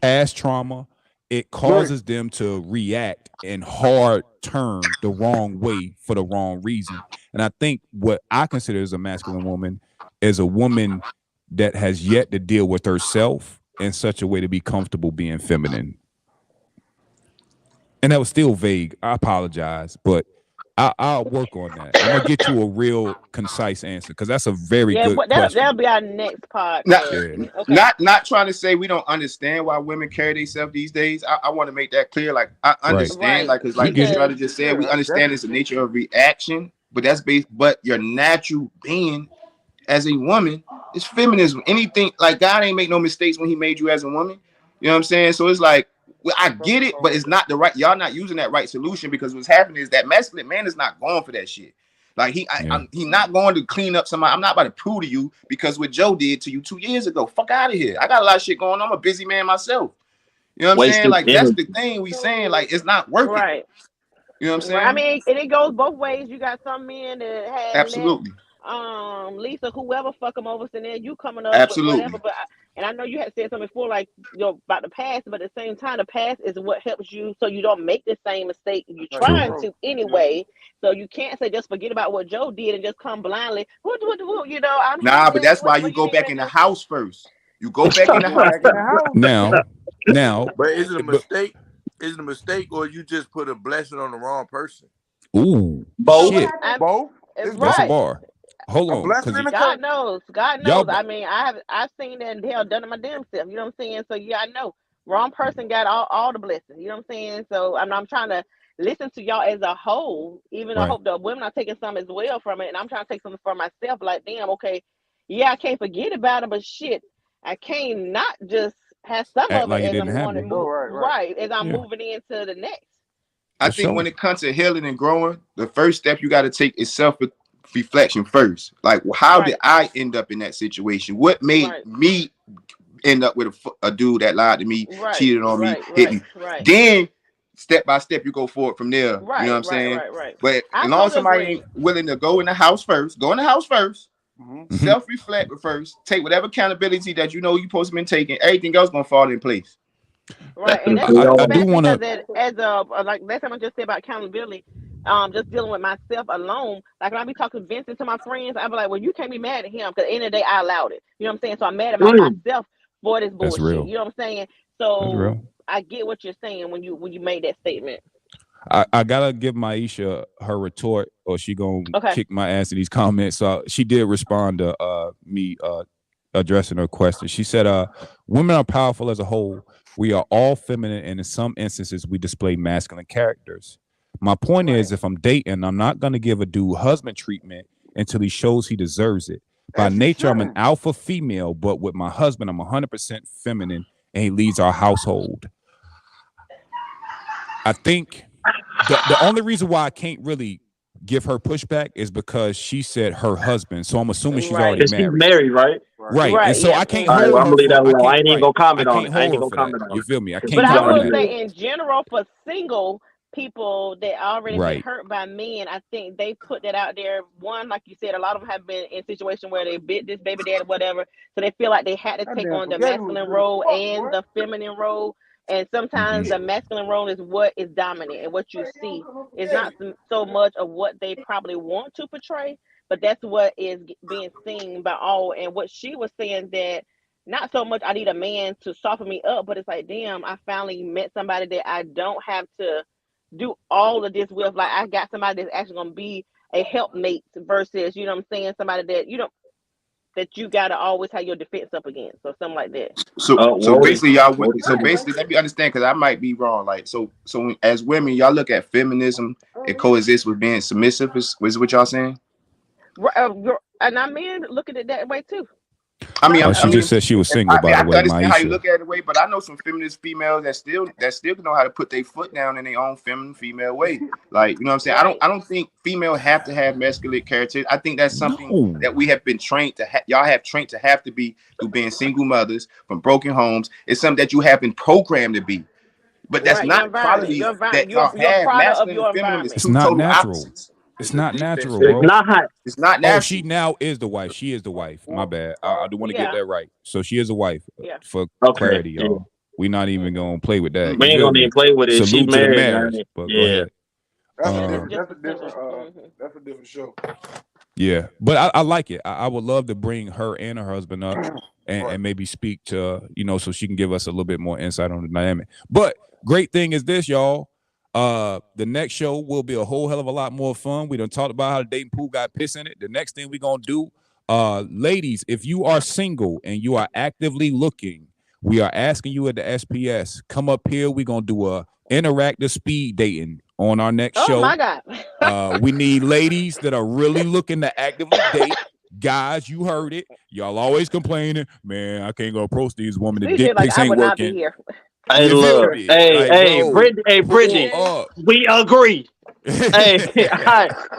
past trauma, it causes them to react and hard turn the wrong way for the wrong reason. And I think what I consider as a masculine woman is a woman that has yet to deal with herself in such a way to be comfortable being feminine. And that was still vague. I apologize, but I'll work on that. I'm gonna get you a real concise answer because that's a very good question. That'll be our next podcast. Not trying to say we don't understand why women carry themselves these days. I want to make that clear. Like I understand, like because Strata just said, we understand it's the nature of reaction, but that's based. But your natural being as a woman is feminism. Anything like God ain't make no mistakes when He made you as a woman. You know what I'm saying? So it's like. Well, I get it, but it's not the right. Y'all not using that right solution because what's happening is that masculine man is not going for that shit. Like he not going to clean up somebody. I'm not about to prove to you because what Joe did to you 2 years ago. Fuck out of here. I got a lot of shit going on. I'm a busy man myself. You know what I'm saying? Like that's the thing we saying. Like it's not working. Right. You know what I'm saying? I mean, and it goes both ways. You got some men that had absolutely. Lisa, whoever fuck them over, and then you coming up absolutely. with whatever. But and I know you had said something before, like about the past, but at the same time, the past is what helps you so you don't make the same mistake you're trying to anyway. So you can't say just forget about what Joe did and just come blindly. What you know? But that's why you go back in the house first. You go back in the house. Now. But is it a mistake? Is it a mistake, or you just put a blessing on the wrong person? Ooh, both. Shit. Both. That's a bar. Hold on. God knows. I mean, I've seen that and hell done it my damn self. You know what I'm saying? So yeah, I know. Wrong person got all the blessings. You know what I'm saying? So I'm trying to listen to y'all as a whole. Even I hope the women are taking some as well from it, and I'm trying to take something for myself. Like, damn, okay, yeah, I can't forget about it, but shit, I can't not just have some Act of like it it as didn't I'm going to happen. move as I'm moving into the next. I think when it comes to healing and growing, the first step you got to take is self-reflection first. Like, how did I end up in that situation? What made me end up with a dude that lied to me, cheated on me, hit me? Then, step by step, you go forward from there. You know what I'm saying? But as long as somebody ain't willing to go in the house first, self-reflect first, take whatever accountability that you know you're supposed to be taking, everything else gonna fall in place. Right, and that's I do want to as like last time I just said about accountability, just dealing with myself alone. Like when I be talking Vincent to my friends, I be like, well, you can't be mad at him because at the end of the day, I allowed it. You know what I'm saying? So I'm mad at myself for this bullshit. Real. You know what I'm saying? So I get what you're saying when you made that statement. I gotta give Maisha her retort, or she gonna kick my ass in these comments. So she did respond to me addressing her question. She said, "Women are powerful as a whole. We are all feminine, and in some instances, we display masculine characters. My point is, if I'm dating, I'm not gonna give a dude husband treatment until he shows he deserves it. By nature, I'm an alpha female, but with my husband, I'm 100% feminine, and he leads our household. I think." The only reason why I can't really give her pushback is because she said her husband. So I'm assuming she's already married. She's married, right? Right. And so I can't hold her. I'm gonna leave that alone. I ain't even gonna comment on it. I ain't gonna comment on it. You feel me? I can't But I comment will on say that. in general for single people that already Right. been hurt by men, I think they put that out there. One, like you said, a lot of them have been in situations where they bit this baby dad or whatever. So they feel like they had to take on the masculine role and the feminine role. And sometimes the masculine role is what is dominant, and what you see is not so much of what they probably want to portray, but that's what is being seen by all. And what she was saying that not so much I need a man to soften me up, but it's like, damn, I finally met somebody that I don't have to do all of this with. Like, I got somebody that's actually gonna be a helpmate versus, you know what I'm saying, somebody that that you gotta always have your defense up against, or something like that. So basically, y'all. So Right. basically, let me understand, because I might be wrong. Like, so as women, y'all look at feminism and coexist with being submissive. Is what y'all saying? And I men look at it that way too. I mean, she just said she was single, by the way, I understand how you Maisha. look at it, way, but I know some feminist females that still know how to put their foot down in their own feminine female way. Like, you know what I'm saying? Right. I don't think female have to have masculine character. I think that's something that we have been trained to. Y'all have trained to have to be through being single mothers from broken homes. It's something that you have been programmed to be. But that's Right, not qualities that y'all you're have. product of Masculine your and feminine is environment. It's two not total natural. opposites. It's not natural, It's bro. not hot. It's not natural. Oh, she now is the wife. She is the wife. My bad. I do want to get Yeah. that right. So she is a wife. Yeah. For Okay. clarity, y'all. We're not even gonna play with that. We You ain't feel gonna me? even play with it. She Salute to the married. marriage. But go Yeah. ahead. That's a different show. Yeah, but I like it. I would love to bring her and her husband up and maybe speak to, so she can give us a little bit more insight on the dynamic. But great thing is this, y'all. The next show will be a whole hell of a lot more fun. We done talked about how the dating pool got piss in it. The next thing we're gonna do, ladies, if you are single and you are actively looking, we are asking you at the SPS, come up here. We're gonna do a interactive speed dating on our next show. Oh my God. We need ladies that are really looking to actively date. Guys, you heard it. Y'all always complaining, man, I can't go approach these women. The dick pics I ain't would not be working. here. Hey, You feel look. me? Hey, Like, bro, Bridget. pull up. We agree. Hey,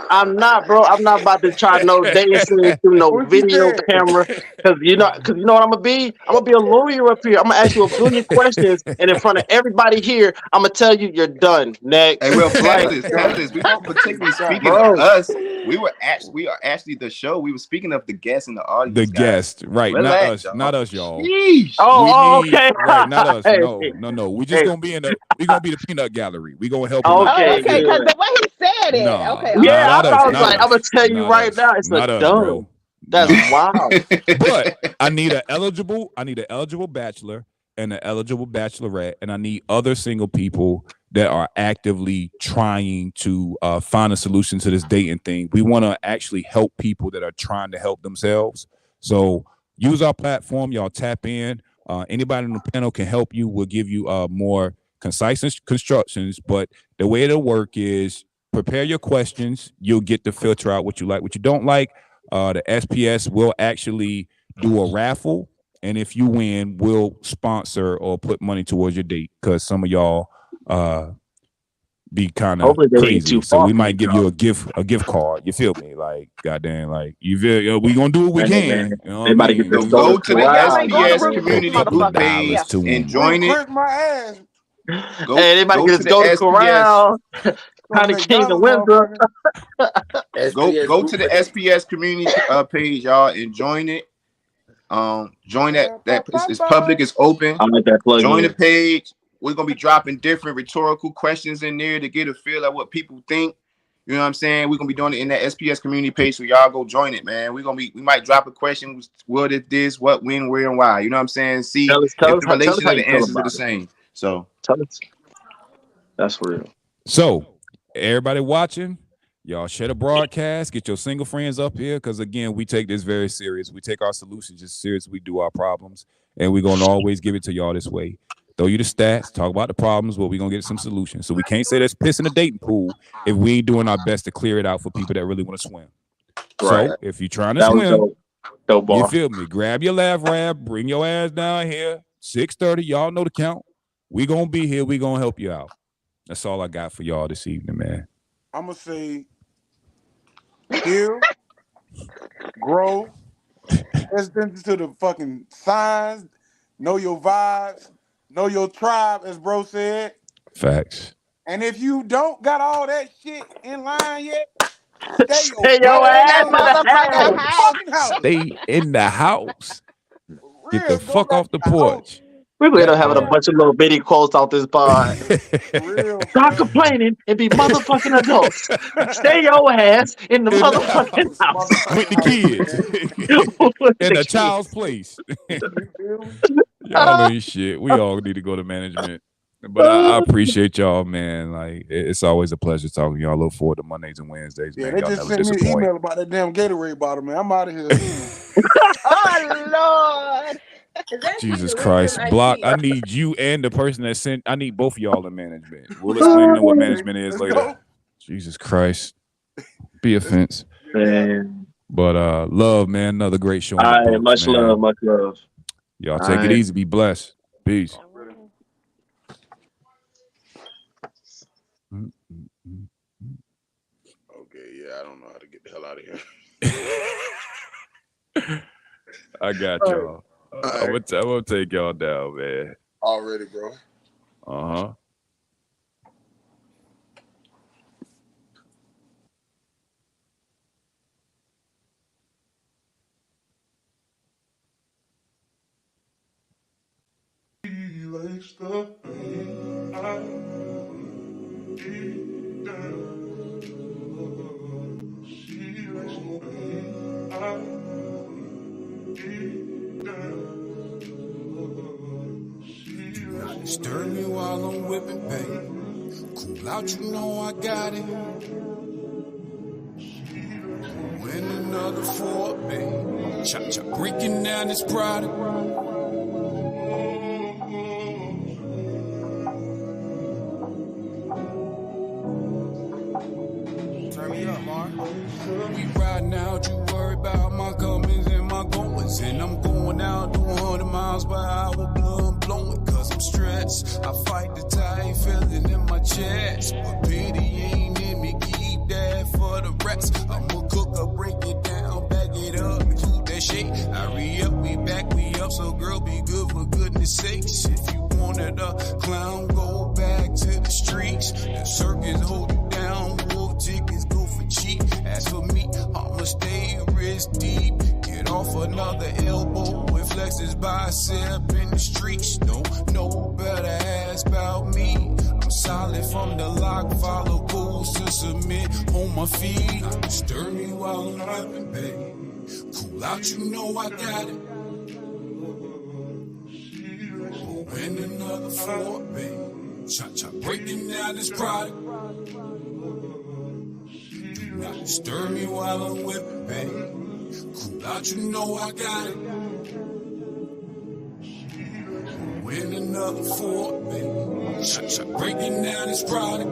I'm not, bro. I'm not about to try no dating scene through no video camera, because you know what I'm gonna be. I'm gonna be a lawyer up here. I'm gonna ask you a billion questions, and in front of everybody here, I'm gonna tell you you're done. Next, Hey, well, like, panelists, we won't particularly speaking of us. We are actually the show. We were speaking of the guests in the audience. The guys. guest, right? Relax, Not us, y'all. Sheesh. Oh, We need, okay. right? Not us. Hey. No. We just gonna be we gonna be the peanut gallery. We gonna help. Okay, Okay, because the way he said it. Nah, Okay. Yeah, not I us, was not like, us, I'm gonna tell you not right us, now, it's not a us, dumb. bro. That's Nah. wild. But I need an eligible bachelor and an eligible bachelorette, and I need other single people that are actively trying to find a solution to this dating thing. We want to actually help people that are trying to help themselves. So use our platform, y'all. Tap in. Anybody on the panel can help you. We'll give you more concise constructions, but the way it'll work is prepare your questions. You'll get to filter out what you like, what you don't like. The SPS will actually do a raffle, and if you win, we'll sponsor or put money towards your date, because some of y'all be kind of Hopefully they ain't crazy, too so far we from might each give you a gift card. You feel me? Like, goddamn, like you feel we gonna do what we Hey, can. man, You know what they I about to mean? get this Go to the Right, go to SPS root for this community group motherfucker. page Yeah. to and them. join it. Crank my ass. Go, Hey, they about to go get to us the go to SPS. Corral, From County King of McDonald's, Windsor. motherfucker. Go to the SPS community page, y'all, and join it. Join that it's public, it's open. I like that plug Join the in. page. We're gonna be dropping different rhetorical questions in there to get a feel of what people think. You know what I'm saying? We're gonna be doing it in that SPS community page, so y'all go join it, man. We might drop a question. What is this? What, when, where, and why? You know what I'm saying? See Tell us if the how relation you of the feel answers are about the it. same. So Tell us. That's real. So, everybody watching, y'all share the broadcast. Get your single friends up here, because again, we take this very serious. We take our solutions just serious as we do our problems, and we're gonna always give it to y'all this way. Throw you the stats, talk about the problems, but we're gonna get some solutions. So we can't say that's piss in the dating pool if we ain't doing our best to clear it out for people that really want to swim. Right. So if you're trying to That was swim, dope. Dope you bar. feel me? Grab your laugh rap, bring your ass down here. 6:30, y'all know the count. We gonna be here. We gonna help you out. That's all I got for y'all this evening, man. I'm gonna say, heal, grow, pay attention to the fucking signs, know your vibes, know your tribe, as bro said. Facts. And if you don't got all that shit in line yet, Stay your ass in the house. fucking house. Stay in the house. Get the Real, go fuck back off the to the house. porch. We're going to end up having a bunch of little bitty quotes off this pod. Stop complaining and be motherfucking adults. Stay your ass in the motherfucking house. With the kids. In a child's place. Y'all ain't shit. We all need to go to management. But I appreciate y'all, man. Like, it's always a pleasure talking to y'all. I look forward to Mondays and Wednesdays, Yeah, man. they Y'all just never sent me an disappoint. email about that damn Gatorade bottle, man. I'm out of here. Oh, Lord. Jesus Christ. Block, I need you and the person that sent, I need both of y'all in management. We'll explain to them what management is later. Jesus Christ. Be offense. Man. But love, man. Another great show. All right, books, much man. love, much love. Y'all All take right. it easy. Be blessed. Peace. Okay, yeah, I don't know how to get the hell out of here. I got y'all. I'm gonna take y'all down, man. Already, bro. Uh-huh. Stir me while I'm whipping, babe. Cool out, you know I got it. Win another four, babe. Chop, chop, breaking down this product. Turn me up, Mark. We riding out, you worry about my comings and my goings. And I'm going out doing 100 miles per hour, blood blowing. Cause I'm stressed. I fight the tight feeling in my chest. But pity ain't in me, keep that for the rest. I'ma cook up, break it down, back it up, include that shit. I re-up, we back me up, so girl, be good for goodness sakes. If you wanted a clown, go back to the streets. The circus hold you down, wolf tickets go for cheap. As for me, I'ma stay wrist deep. Get off another elbow and flex his bicep in the streets. Don't know better, ask about me. I'm solid from the lock, follow goals to submit on my feet. Stir me while I'm rapping, babe. Cool out, you know I got it. Win another four, babe. Chop, chop, breaking down this product. Stir me while I'm whipping, babe. Cool out, you know I got it. Win another four, babe. Chop, chop, breaking down this product.